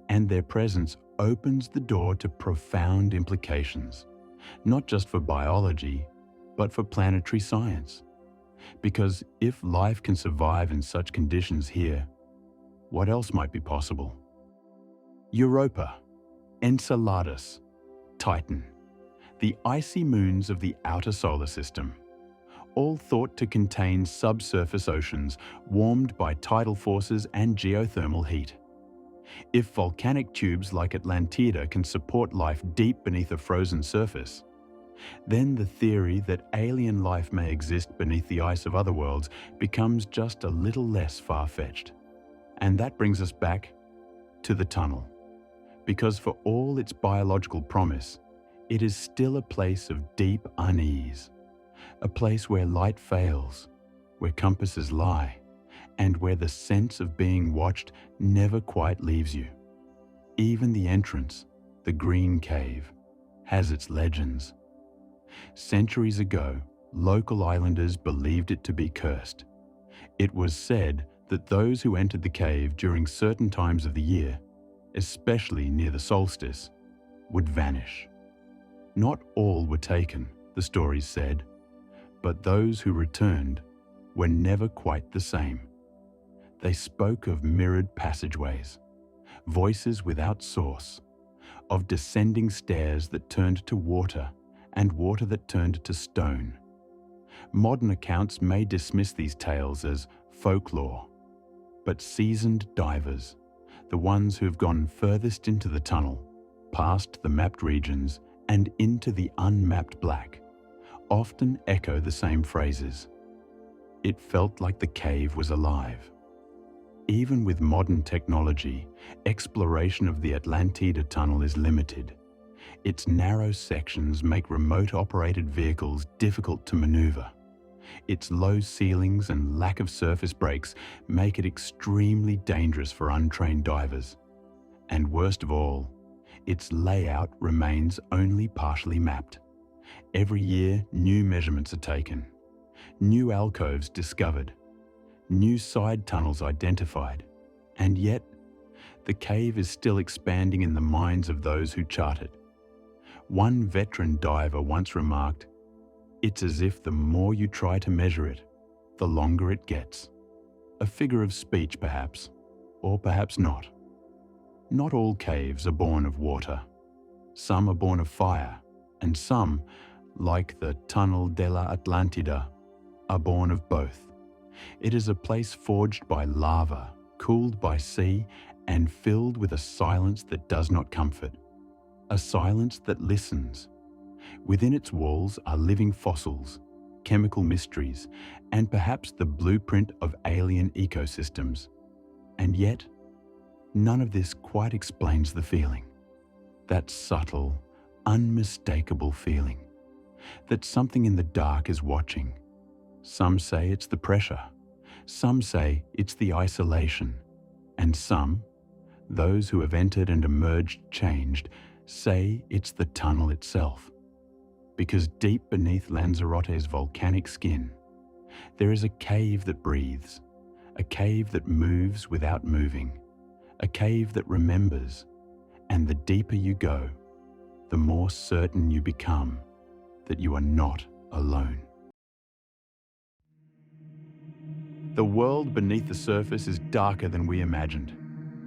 And their presence opens the door to profound implications, not just for biology, but for planetary science. Because if life can survive in such conditions here, what else might be possible? Europa, Enceladus, Titan, the icy moons of the outer solar system, all thought to contain subsurface oceans warmed by tidal forces and geothermal heat. If volcanic tubes like Atlantida can support life deep beneath a frozen surface, then the theory that alien life may exist beneath the ice of other worlds becomes just a little less far-fetched. And that brings us back to the tunnel. Because for all its biological promise, it is still a place of deep unease, a place where light fails, where compasses lie, and where the sense of being watched never quite leaves you. Even the entrance, the Green Cave, has its legends. Centuries ago, local islanders believed it to be cursed. It was said that those who entered the cave during certain times of the year, especially near the solstice, would vanish. Not all were taken, the stories said, but those who returned were never quite the same. They spoke of mirrored passageways, voices without source, of descending stairs that turned to water and water that turned to stone. Modern accounts may dismiss these tales as folklore, but seasoned divers, the ones who've gone furthest into the tunnel, past the mapped regions and into the unmapped black, often echo the same phrases. It felt like the cave was alive. Even with modern technology, exploration of the Angelita tunnel is limited. Its narrow sections make remote-operated vehicles difficult to maneuver. Its low ceilings and lack of surface brakes make it extremely dangerous for untrained divers. And worst of all, its layout remains only partially mapped. Every year, new measurements are taken, new alcoves discovered, new side tunnels identified, and yet the cave is still expanding in the minds of those who chart it. One veteran diver once remarked, "It's as if the more you try to measure it, the longer it gets." A figure of speech perhaps, or perhaps not. Not all caves are born of water. Some are born of fire, and some, like the Tunnel della Atlantida, are born of both. It is a place forged by lava, cooled by sea, and filled with a silence that does not comfort. A silence that listens. Within its walls are living fossils, chemical mysteries, and perhaps the blueprint of alien ecosystems. And yet, none of this quite explains the feeling. That subtle, unmistakable feeling. That something in the dark is watching. Some say it's the pressure. Some say it's the isolation. And some, those who have entered and emerged changed, say it's the tunnel itself. Because deep beneath Lanzarote's volcanic skin, there is a cave that breathes, a cave that moves without moving, a cave that remembers, and the deeper you go, the more certain you become that you are not alone. The world beneath the surface is darker than we imagined,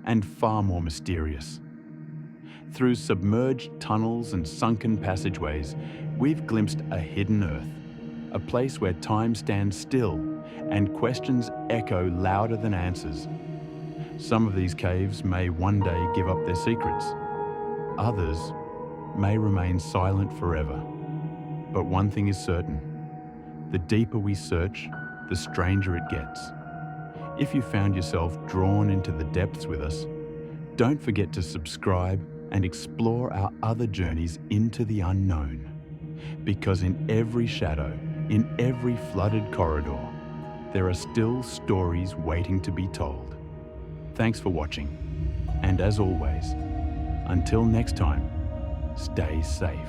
and far more mysterious. Through submerged tunnels and sunken passageways, we've glimpsed a hidden earth, a place where time stands still and questions echo louder than answers. Some of these caves may one day give up their secrets. Others may remain silent forever. But one thing is certain: the deeper we search, the stranger it gets. If you found yourself drawn into the depths with us, don't forget to subscribe and explore our other journeys into the unknown. Because in every shadow, in every flooded corridor, there are still stories waiting to be told. Thanks for watching, and as always, until next time, stay safe.